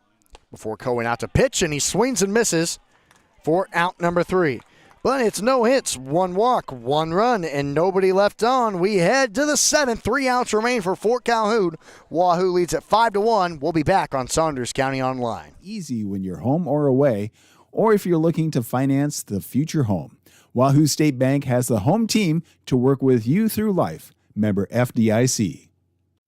before going out to pitch, and he swings and misses for out number 3. But it's no hits, 1 walk, 1 run, and nobody left on. We head to the 7th. 3 outs remain for Fort Calhoun. Wahoo leads at 5-1. We'll be back on Saunders County Online. Easy when you're home or away, or if you're looking to finance the future home. Wahoo State Bank has the home team to work with you through life. Member FDIC.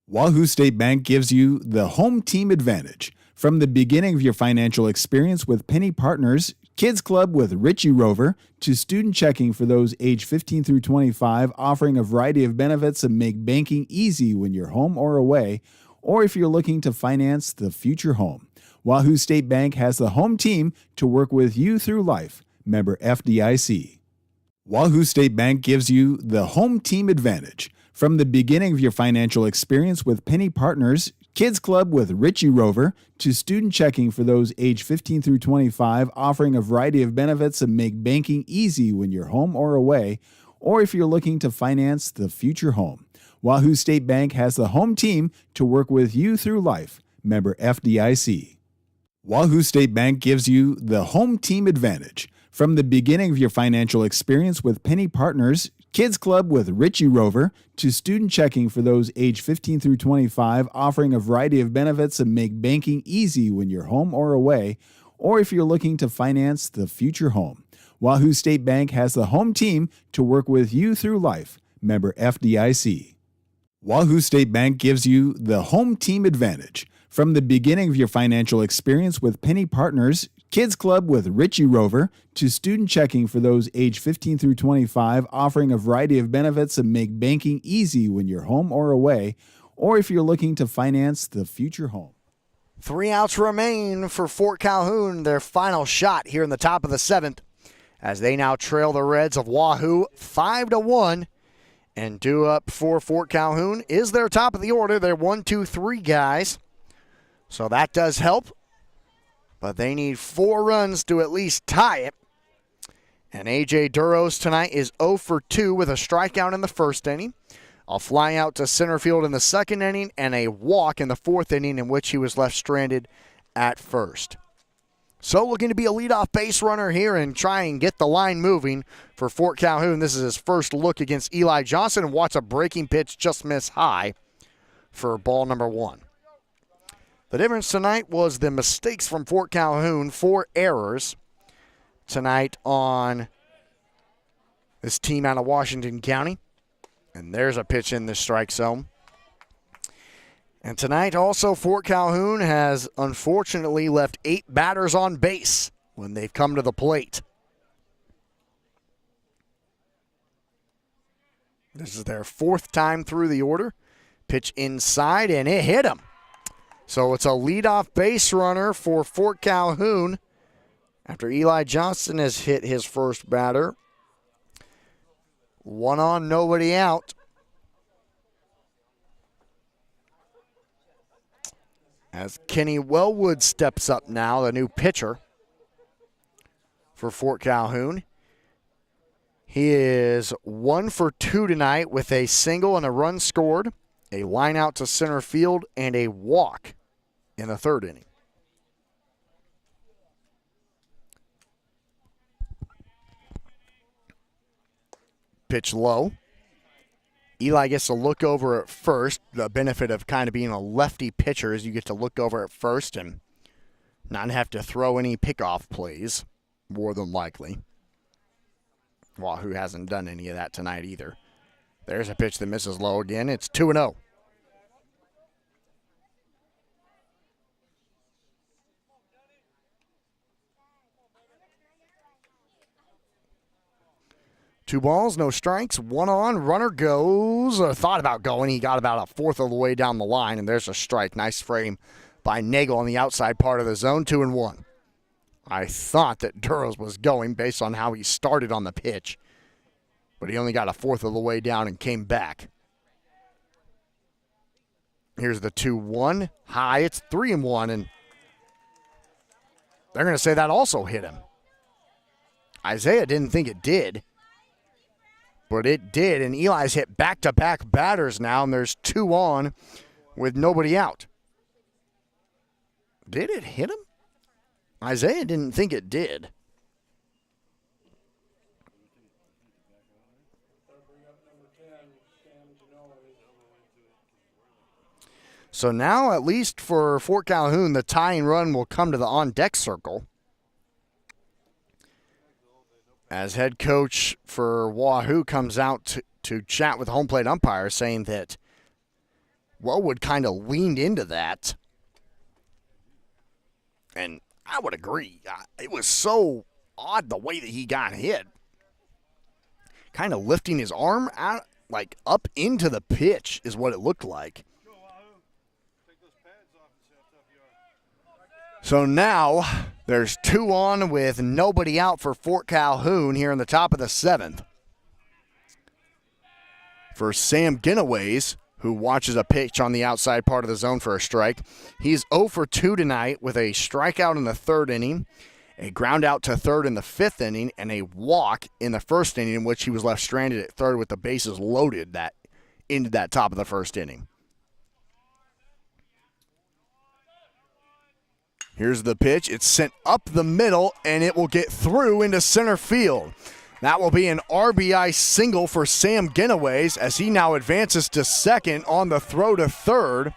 Wahoo State Bank gives you the home team advantage. From the beginning of your financial experience with Penny Partners, Kids Club with Richie Rover, to student checking for those age 15 through 25, offering a variety of benefits that make banking easy when you're home or away, or if you're looking to finance the future home. Wahoo State Bank has the home team to work with you through life. Member FDIC. Wahoo State Bank gives you the home team advantage. From the beginning of your financial experience with Penny Partners, Kids Club with Richie Rover, to student checking for those age 15 through 25, offering a variety of benefits that make banking easy when you're home or away, or if you're looking to finance the future home. Wahoo State Bank has the home team to work with you through life. Member FDIC. Wahoo State Bank gives you the home team advantage. From the beginning of your financial experience with Penny Partners, Kids Club with Richie Rover, to student checking for those age 15 through 25, offering a variety of benefits that make banking easy when you're home or away, or if you're looking to finance the future home. Wahoo State Bank has the home team to work with you through life. Member FDIC. Wahoo State Bank gives you the home team advantage. From the beginning of your financial experience with Penny Partners, Kids Club with Richie Rover, to student checking for those age 15 through 25, offering a variety of benefits that make banking easy when you're home or away, or if you're looking to finance the future home. 3 outs remain for Fort Calhoun, their final shot here in the top of the 7th, as they now trail the Reds of Wahoo 5-1. And due up for Fort Calhoun is their top of the order, their 1, 2, 3 guys. So that does help. But they need 4 runs to at least tie it. And A.J. Duros tonight is 0 for 2 with a strikeout in the first inning, a fly out to center field in the second inning, and a walk in the fourth inning in which he was left stranded at first. So looking to be a leadoff base runner here and try and get the line moving for Fort Calhoun. This is his first look against Eli Johnson, and watch a breaking pitch just miss high for ball number 1. The difference tonight was the mistakes from Fort Calhoun, 4 errors tonight on this team out of Washington County. And there's a pitch in the strike zone. And tonight also Fort Calhoun has unfortunately left 8 batters on base when they've come to the plate. This is their 4th time through the order. Pitch inside, and it hit him. So it's a leadoff base runner for Fort Calhoun after Eli Johnson has hit his first batter. 1 on, nobody out. As Kenny Wellwood steps up now, the new pitcher for Fort Calhoun. He is 1 for 2 tonight with a single and a run scored, a line out to center field, and a walk in the third inning. Pitch low. Eli gets to look over at first. The benefit of kind of being a lefty pitcher is you get to look over at first and not have to throw any pickoff plays, more than likely. Wahoo hasn't done any of that tonight either. There's a pitch that misses low again. It's 2-0. Two balls, no strikes, one on. Runner goes, thought about going. He got about a fourth of the way down the line, and there's a strike. Nice frame by Nagel on the outside part of the zone, 2-1. I thought that Duros was going based on how he started on the pitch, but he only got a fourth of the way down and came back. Here's the 2-1. High, it's 3-1, and they're going to say that also hit him. Isaiah didn't think it did. But it did, and Eli's hit back-to-back batters now, and there's 2 on with nobody out. Did it hit him? Isaiah didn't think it did. So now, at least for Fort Calhoun, the tying run will come to the on-deck circle. As head coach for Wahoo comes out to chat with the home plate umpire, saying that Wellwood kind of leaned into that. And I would agree. It was so odd the way that he got hit. Kind of lifting his arm out, like up into the pitch is what it looked like. So now there's 2 on with nobody out for Fort Calhoun here in the top of the 7th. For Sam Ginnaways, who watches a pitch on the outside part of the zone for a strike, he's 0 for 2 tonight with a strikeout in the 3rd inning, a ground out to 3rd in the 5th inning, and a walk in the 1st inning in which he was left stranded at 3rd with the bases loaded that into that top of the 1st inning. Here's the pitch. It's sent up the middle, and it will get through into center field. That will be an RBI single for Sam Ginnaways as he now advances to second on the throw to 3rd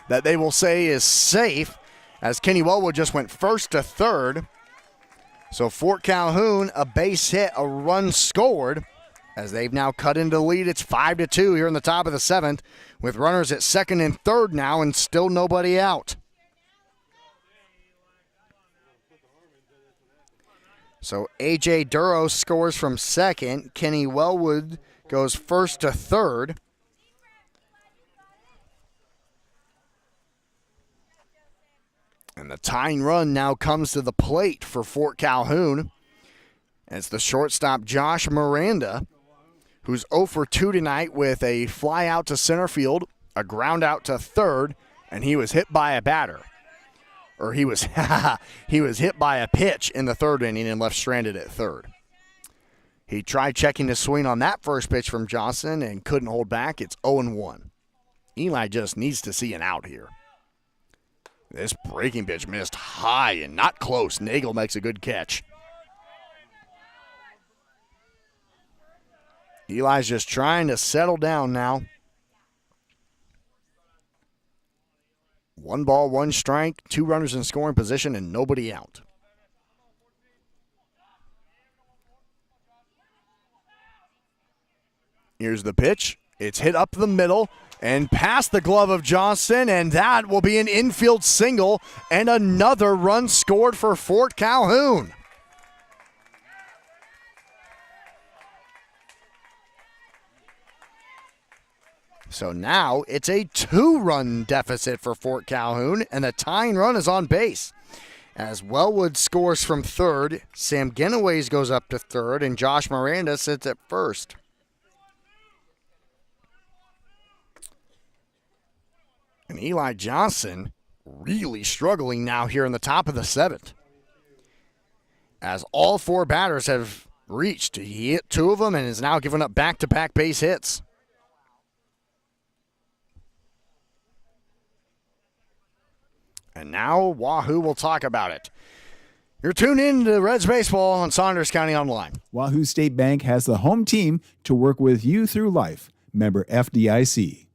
that they will say is safe as Kenny Wellwood just went first to 3rd. So Fort Calhoun, a base hit, a run scored as they've now cut into the lead. It's 5-2 here in the top of the 7th with runners at 2nd and 3rd now and still nobody out. So A.J. Duros scores from 2nd. Kenny Wellwood goes 1st to 3rd. And the tying run now comes to the plate for Fort Calhoun. It's the shortstop Josh Miranda, who's 0 for 2 tonight with a fly out to center field, a ground out to 3rd, and he was hit by a batter. Or he was hit by a pitch in the 3rd inning and left stranded at 3rd. He tried checking his swing on that first pitch from Johnson and couldn't hold back. It's 0-1. Eli just needs to see an out here. This breaking pitch missed high and not close. Nagel makes a good catch. Eli's just trying to settle down now. 1 ball, 1 strike, 2 runners in scoring position, and nobody out. Here's the pitch. It's hit up the middle and past the glove of Johnson, and that will be an infield single and another run scored for Fort Calhoun. So now it's a 2-run deficit for Fort Calhoun, and the tying run is on base. As Wellwood scores from 3rd, Sam Ginnaways goes up to 3rd, and Josh Miranda sits at 1st. And Eli Johnson really struggling now here in the top of the 7th. As all 4 batters have reached, he hit 2 of them and is now giving up back-to-back base hits. And now Wahoo will talk about it. You're tuned in to Reds Baseball on Saunders County Online. Wahoo State Bank has the home team to work with you through life. Member FDIC.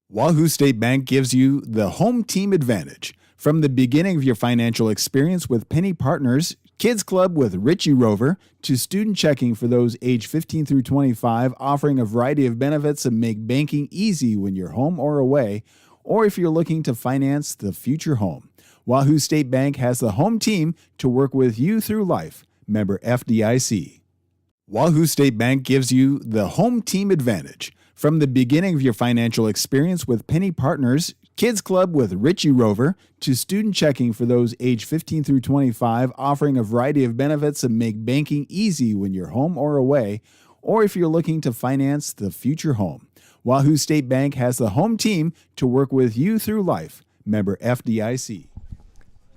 Wahoo State Bank gives you the home team advantage. From the beginning of your financial experience with Penny Partners, Kids Club with Richie Rover, to student checking for those age 15 through 25, offering a variety of benefits that make banking easy when you're home or away, or if you're looking to finance the future home. Wahoo State Bank has the home team to work with you through life. Member FDIC. Wahoo State Bank gives you the home team advantage. From the beginning of your financial experience with Penny Partners, Kids Club with Richie Rover, to student checking for those age 15 through 25, offering a variety of benefits that make banking easy when you're home or away, or if you're looking to finance the future home. Wahoo State Bank has the home team to work with you through life. Member FDIC.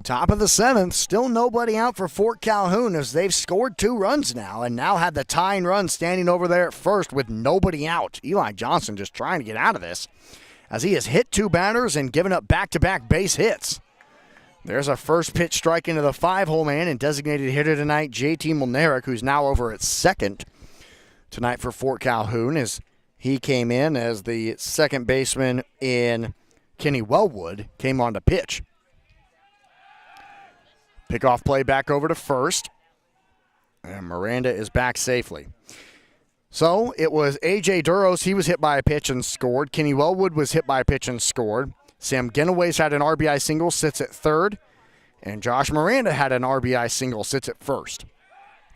Top of the 7th, still nobody out for Fort Calhoun as they've scored 2 runs now and now have the tying run standing over there at first with nobody out. Eli Johnson just trying to get out of this as he has hit 2 batters and given up back-to-back base hits. There's a first pitch strike into the 5-hole man and designated hitter tonight, JT Mulnerick, who's now over at second tonight for Fort Calhoun as he came in as the second baseman in Kenny Wellwood came on to pitch. Pickoff play back over to first. And Miranda is back safely. So it was A.J. Duros. He was hit by a pitch and scored. Kenny Wellwood was hit by a pitch and scored. Sam Genoways had an RBI single, sits at third. And Josh Miranda had an RBI single, sits at first.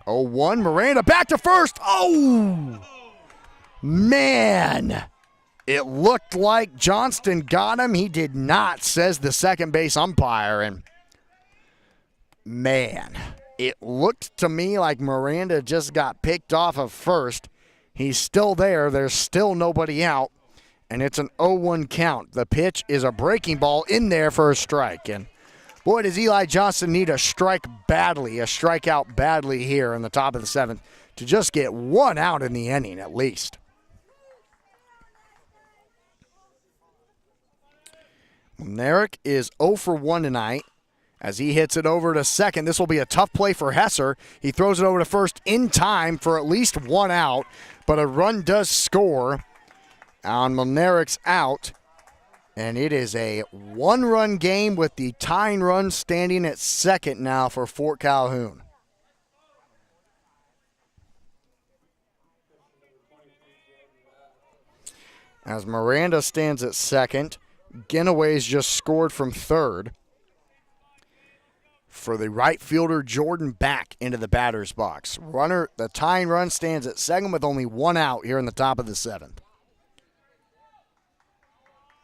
0-1, Miranda back to first. Oh! Man! It looked like Johnston got him. He did not, says the second base umpire. And man, it looked to me like Miranda just got picked off of first. He's still there. There's still nobody out. And it's an 0-1 count. The pitch is a breaking ball in there for a strike. And boy, does Eli Johnson need a strikeout badly here in the top of the 7th to just get 1 out in the inning at least. Merrick is 0 for 1 tonight as he hits it over to second. This will be a tough play for Hesser. He throws it over to first in time for at least 1 out, but a run does score on Mulnerick's out, and it is a 1-run game with the tying run standing at second now for Fort Calhoun. As Miranda stands at second, Genoways just scored from third for the right fielder Jordan back into the batter's box. The tying run stands at second with only 1 out here in the top of the 7th.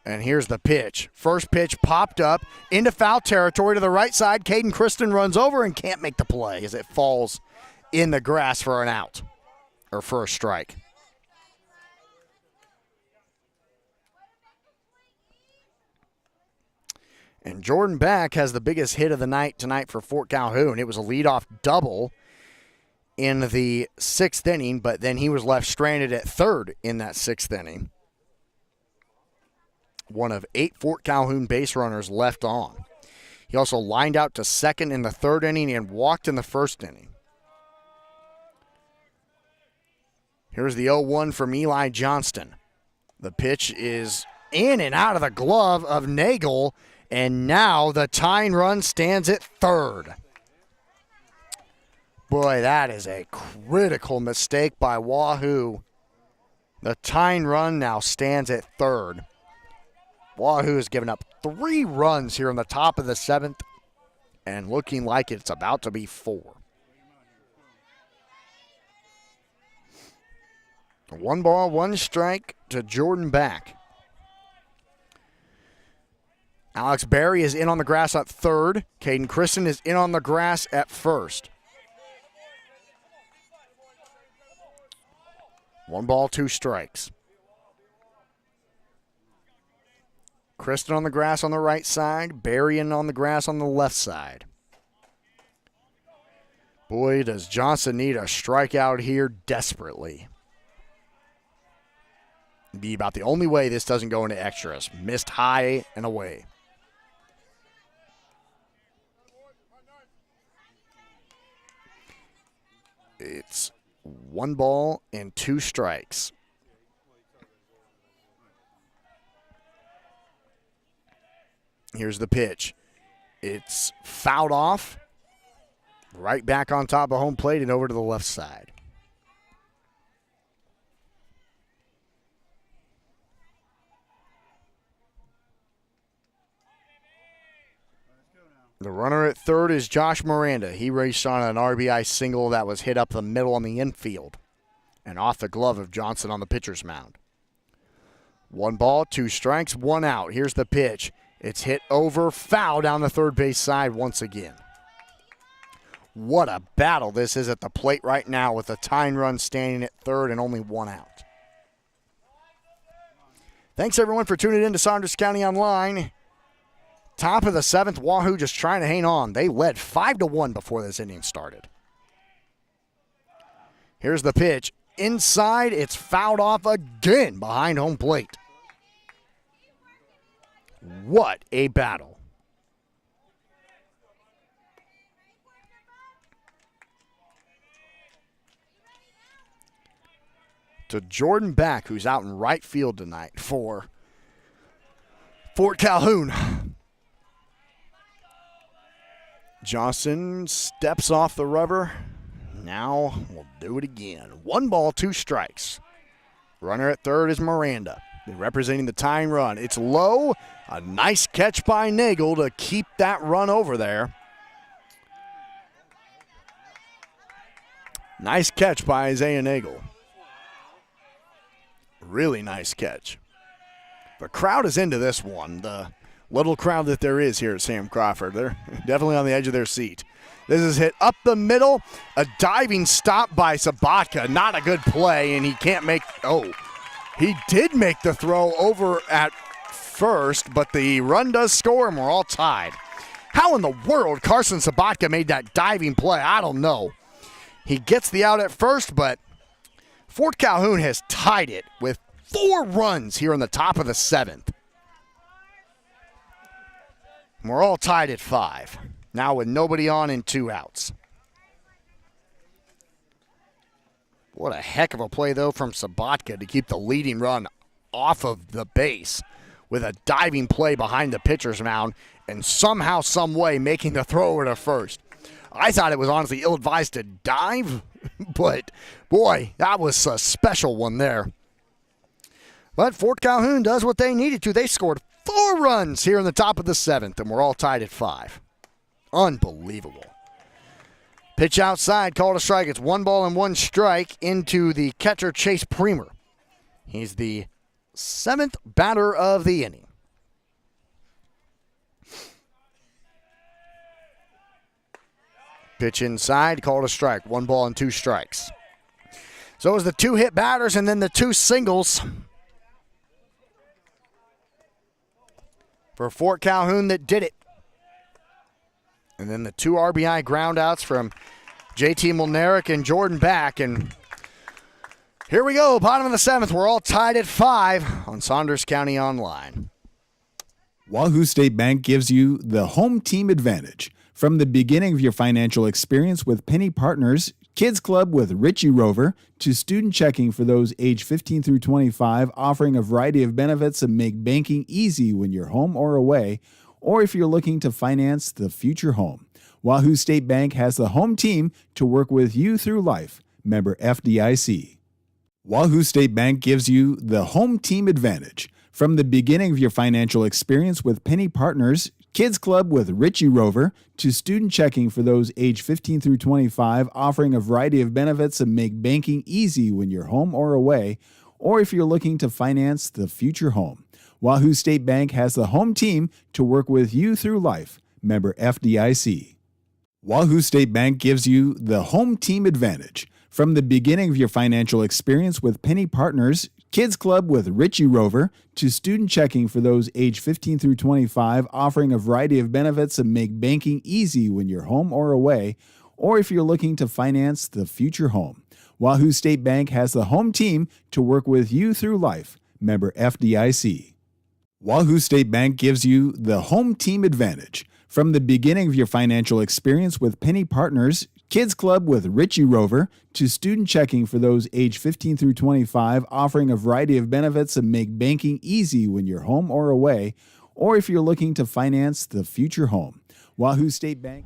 And here's the pitch. First pitch popped up into foul territory to the right side. Caden Kristen runs over and can't make the play as it falls in the grass for an out or for a strike. And Jordan Back has the biggest hit of the night tonight for Fort Calhoun. It was a leadoff double in the 6th inning, but then he was left stranded at third in that 6th inning. One of 8 Fort Calhoun base runners left on. He also lined out to second in the 3rd inning and walked in the 1st inning. Here's the 0-1 from Eli Johnston. The pitch is in and out of the glove of Nagel. And now the tying run stands at third. Boy, that is a critical mistake by Wahoo. The tying run now stands at third. Wahoo has given up 3 runs here in the top of the 7th and looking like it's about to be 4. 1 ball, 1 strike to Jordan Back. Alex Berry is in on the grass at third. Caden Kristen is in on the grass at first. 1 ball, 2 strikes. Kristen on the grass on the right side. Berry in on the grass on the left side. Boy, does Johnson need a strikeout here desperately. Be about the only way this doesn't go into extras. Missed high and away. It's 1 ball and 2 strikes. Here's the pitch. It's fouled off. Right back on top of home plate and over to the left side. The runner at third is Josh Miranda. He raced on an RBI single that was hit up the middle on the infield and off the glove of Johnson on the pitcher's mound. 1 ball, 2 strikes, 1 out. Here's the pitch. It's hit over, foul down the third base side once again. What a battle this is at the plate right now with a tying run standing at third and only 1 out. Thanks, everyone, for tuning in to Saunders County Online. Top of the 7th, Wahoo just trying to hang on. They led 5-1 before this inning started. Here's the pitch. Inside, it's fouled off again behind home plate. What a battle. To Jordan Back, who's out in right field tonight for Fort Calhoun. Johnson steps off the rubber. Now we'll do it again. 1 ball, 2 strikes. Runner at third is Miranda, representing the tying run. It's low. A nice catch by Nagel to keep that run over there. Nice catch by Isaiah Nagel. Really nice catch. The crowd is into this one. The little crowd that there is here at Sam Crawford. They're definitely on the edge of their seat. This is hit up the middle. A diving stop by Sabatka. Not a good play, and he can't make – oh, he did make the throw over at first, but the run does score, and we're all tied. How in the world Carson Sabatka made that diving play, I don't know. He gets the out at first, but Fort Calhoun has tied it with 4 runs here in the top of the 7th. We're all tied at 5. Now with nobody on and 2 outs. What a heck of a play, though, from Sabatka to keep the leading run off of the base with a diving play behind the pitcher's mound and somehow, some way, making the throw over to first. I thought it was honestly ill-advised to dive, but, boy, that was a special one there. But Fort Calhoun does what they needed to. They scored 4 runs here in the top of the 7th, and we're all tied at 5. Unbelievable. Pitch outside, called a strike. It's 1 ball and 1 strike into the catcher, Chase Premer. He's the 7th batter of the inning. Pitch inside, called a strike. 1 ball and 2 strikes. So it was the 2 hit batters and then the 2 singles for Fort Calhoun that did it. And then the 2 RBI groundouts from JT Milnerick and Jordan Back. And here we go, bottom of the 7th. We're all tied at 5 on Saunders County Online. Wahoo State Bank gives you the home team advantage. From the beginning of your financial experience with Penny Partners, Kids Club with Richie Rover, to student checking for those age 15 through 25, offering a variety of benefits that make banking easy when you're home or away, or if you're looking to finance the future home. Wahoo State Bank has the home team to work with you through life. Member FDIC. Wahoo State Bank gives you the home team advantage. From the beginning of your financial experience with Penny Partners, Kids Club with Richie Rover, to student checking for those age 15 through 25, offering a variety of benefits that make banking easy when you're home or away, or if you're looking to finance the future home. Wahoo State Bank has the home team to work with you through life. Member FDIC. Wahoo State Bank gives you the home team advantage. From the beginning of your financial experience with Penny Partners, Kids Club with Richie Rover, to student checking for those age 15 through 25, offering a variety of benefits that make banking easy when you're home or away, or if you're looking to finance the future home. Wahoo State Bank has the home team to work with you through life. Member FDIC. Wahoo State Bank gives you the home team advantage. From the beginning of your financial experience with Penny Partners, Kids Club with Richie Rover, to student checking for those age 15 through 25, offering a variety of benefits that make banking easy when you're home or away, or if you're looking to finance the future home. Wahoo State Bank.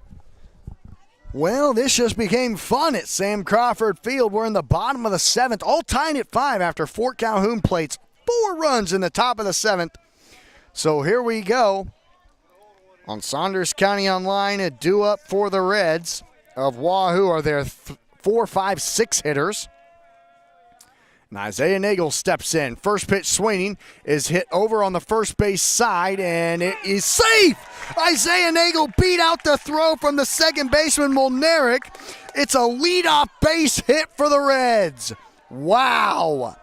Well, this just became fun at Sam Crawford Field. We're in the bottom of the 7th, all tied at 5 after Fort Calhoun plates 4 runs in the top of the 7th. So here we go on Saunders County Online. A due up for the Reds of Wahoo are their 4, 5, 6 hitters. And Isaiah Nagel steps in. First pitch swinging is hit over on the first base side, and it is safe. Isaiah Nagel beat out the throw from the second baseman, Molnaric. It's a leadoff base hit for the Reds. Wow.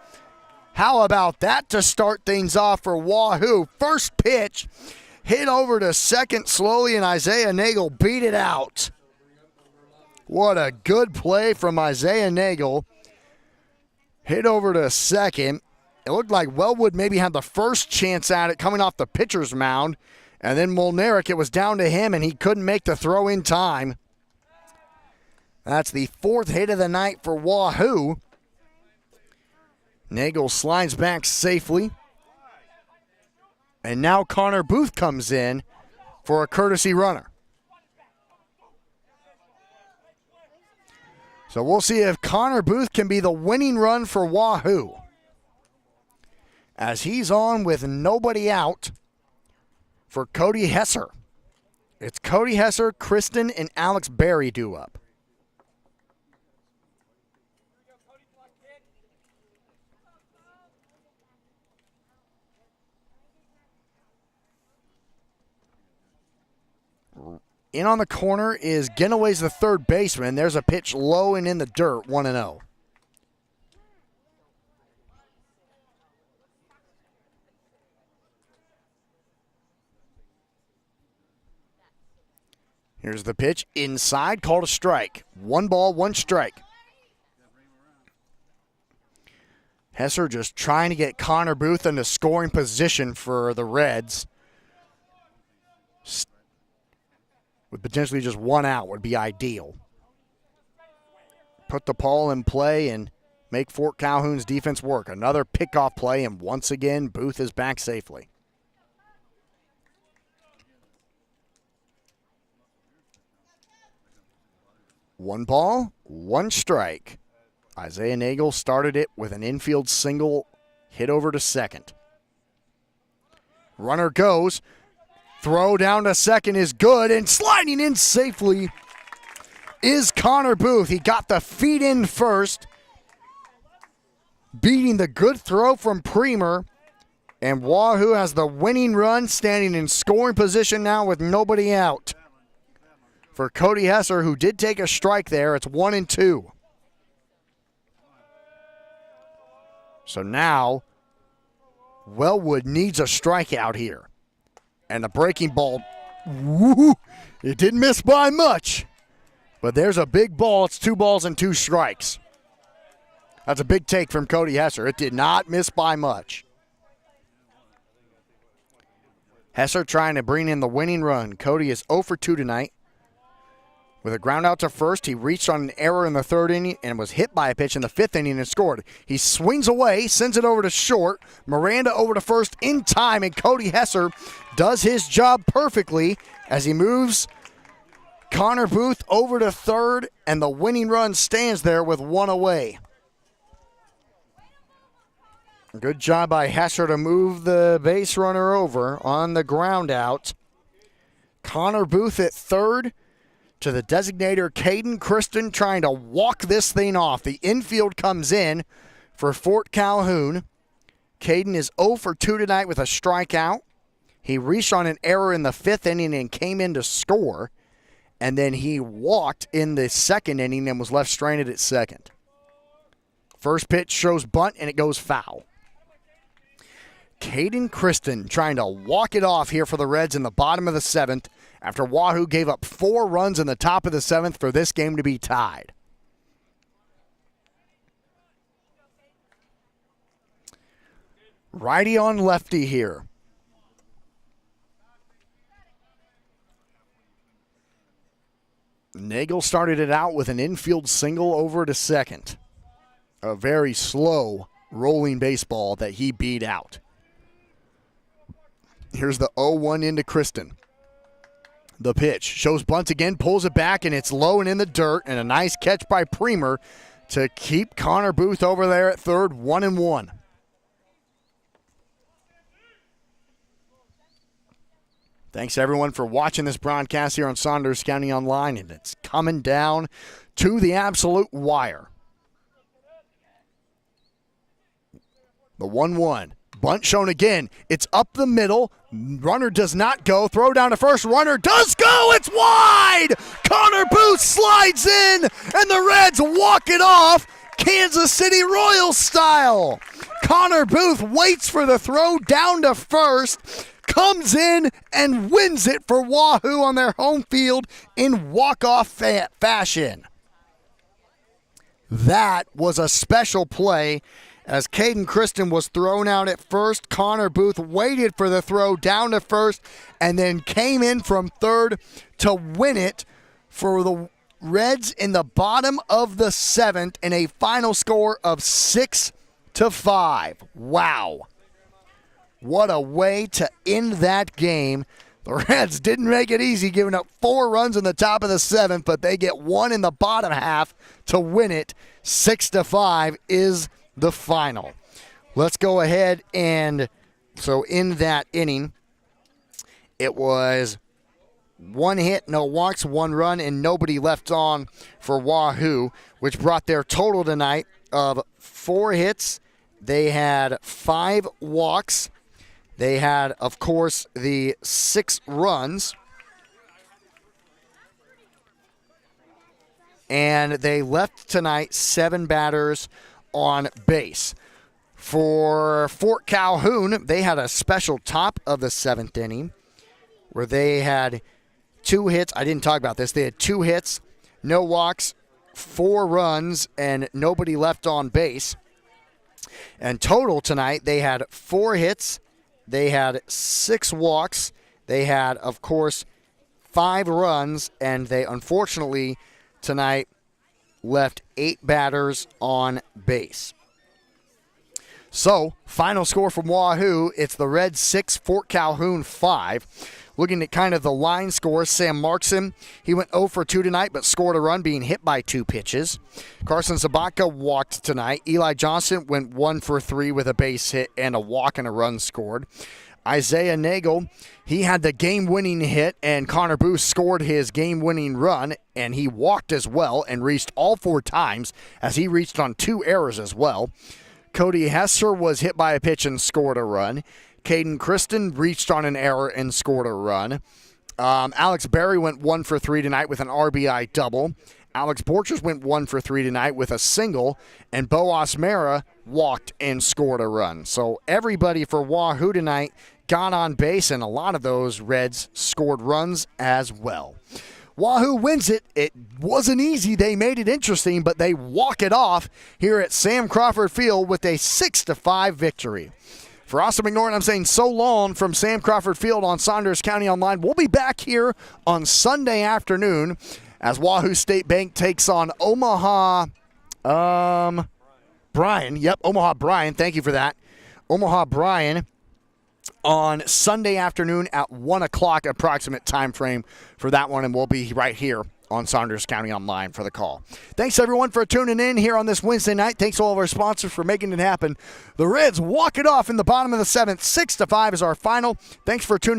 How about that to start things off for Wahoo? First pitch hit over to second slowly, and Isaiah Nagel beat it out. What a good play from Isaiah Nagel. Hit over to second. It looked like Wellwood maybe had the first chance at it coming off the pitcher's mound. And then Molnaric, it was down to him, and he couldn't make the throw in time. That's the 4th hit of the night for Wahoo. Nagel slides back safely. And now Connor Booth comes in for a courtesy runner. So we'll see if Connor Booth can be the winning run for Wahoo, as he's on with nobody out for Cody Hesser. It's Cody Hesser, Kristen, and Alex Berry due up. In on the corner is Genoway's the third baseman. There's a pitch low and in the dirt, 1-0. Here's the pitch inside, called a strike. 1 ball, 1 strike. Hesser just trying to get Connor Booth into scoring position for the Reds. With potentially just 1 out would be ideal. Put the ball in play and make Fort Calhoun's defense work. Another pickoff play, and once again, Booth is back safely. One ball, 1 strike. Isaiah Nagel started it with an infield single hit over to second. Runner goes. Throw down to second is good, and sliding in safely is Connor Booth. He got the feet in first, beating the good throw from Premer, and Wahoo has the winning run, standing in scoring position now with nobody out. For Cody Hesser, who did take a strike there, it's 1-2. So now, Wellwood needs a strikeout here. And the breaking ball, woo, it didn't miss by much. But there's a big ball. It's 2 balls and 2 strikes. That's a big take from Cody Hesser. It did not miss by much. Hesser trying to bring in the winning run. Cody is 0 for 2 tonight. With a ground out to first, he reached on an error in the 3rd inning and was hit by a pitch in the 5th inning and scored. He swings away, sends it over to short. Miranda over to first in time, and Cody Hesser does his job perfectly as he moves Connor Booth over to third, and the winning run stands there with 1 away. Good job by Hesser to move the base runner over on the ground out. Connor Booth at third. To the designator, Caden Kristen, trying to walk this thing off. The infield comes in for Fort Calhoun. Caden is 0 for 2 tonight with a strikeout. He reached on an error in the 5th inning and came in to score. And then he walked in the 2nd inning and was left stranded at second. First pitch shows bunt, and it goes foul. Caden Kristen trying to walk it off here for the Reds in the bottom of the 7th. After Wahoo gave up 4 runs in the top of the 7th for this game to be tied. Righty on lefty here. Nagel started it out with an infield single over to second. A very slow rolling baseball that he beat out. Here's the 0-1 into Kristen. The pitch shows bunt again, pulls it back, and it's low and in the dirt, and a nice catch by Premer to keep Connor Booth over there at third, 1-1. Thanks, everyone, for watching this broadcast here on Saunders County Online, and it's coming down to the absolute wire. The 1-1. Bunt shown again. It's up the middle. Runner does not go. Throw down to first. Runner does go. It's wide. Connor Booth slides in, and the Reds walk it off Kansas City Royals style. Connor Booth waits for the throw down to first, comes in and wins it for Wahoo on their home field in walk-off fashion. That was a special play. As Caden Kristen was thrown out at first, Connor Booth waited for the throw down to first and then came in from third to win it for the Reds in the bottom of the seventh in a final score of 6-5. Wow. What a way to end that game. The Reds didn't make it easy, giving up 4 runs in the top of the seventh, but they get 1 in the bottom half to win it. 6-5 is the final. Let's go ahead and, so in that inning, it was 1 hit, no walks, 1 run, and nobody left on for Wahoo, which brought their total tonight of 4 hits. They had 5 walks. They had, of course, the 6 runs. And they left tonight 7 batters on base. For Fort Calhoun, they had a special top of the 7th inning where they had 2 hits. I didn't talk about this. They had 2 hits, no walks, 4 runs, and nobody left on base. And total tonight, they had 4 hits. They had 6 walks. They had, of course, 5 runs, and they unfortunately tonight left 8 batters on base. So, final score from Wahoo, it's the Reds 6, Fort Calhoun 5. Looking at kind of the line score, Sam Markson, he went 0 for 2 tonight, but scored a run being hit by 2 pitches. Carson Sabatka walked tonight. Eli Johnson went 1 for 3 with a base hit and a walk and a run scored. Isaiah Nagel, he had the game-winning hit, and Connor Booth scored his game-winning run, and he walked as well and reached all 4 times as he reached on 2 errors as well. Cody Hesser was hit by a pitch and scored a run. Caden Kristen reached on an error and scored a run. Alex Berry went 1 for 3 tonight with an RBI double. Alex Borchers went 1 for 3 tonight with a single, and Bo Osmera walked and scored a run. So everybody for Wahoo tonight got on base, and a lot of those Reds scored runs as well. Wahoo wins it. It wasn't easy. They made it interesting, but they walk it off here at Sam Crawford Field with a 6-5 victory. For Austin McNorton, I'm saying so long from Sam Crawford Field on Saunders County Online. We'll be back here on Sunday afternoon as Wahoo State Bank takes on Omaha Bryan. Yep, Omaha Bryan. Thank you for that. Omaha Bryan on Sunday afternoon at 1 o'clock approximate time frame for that one, and we'll be right here on Saunders County Online for the call. Thanks, everyone, for tuning in here on this Wednesday night. Thanks to all of our sponsors for making it happen. The Reds walk it off in the bottom of the 7th. 6-5 is our final. Thanks for tuning in.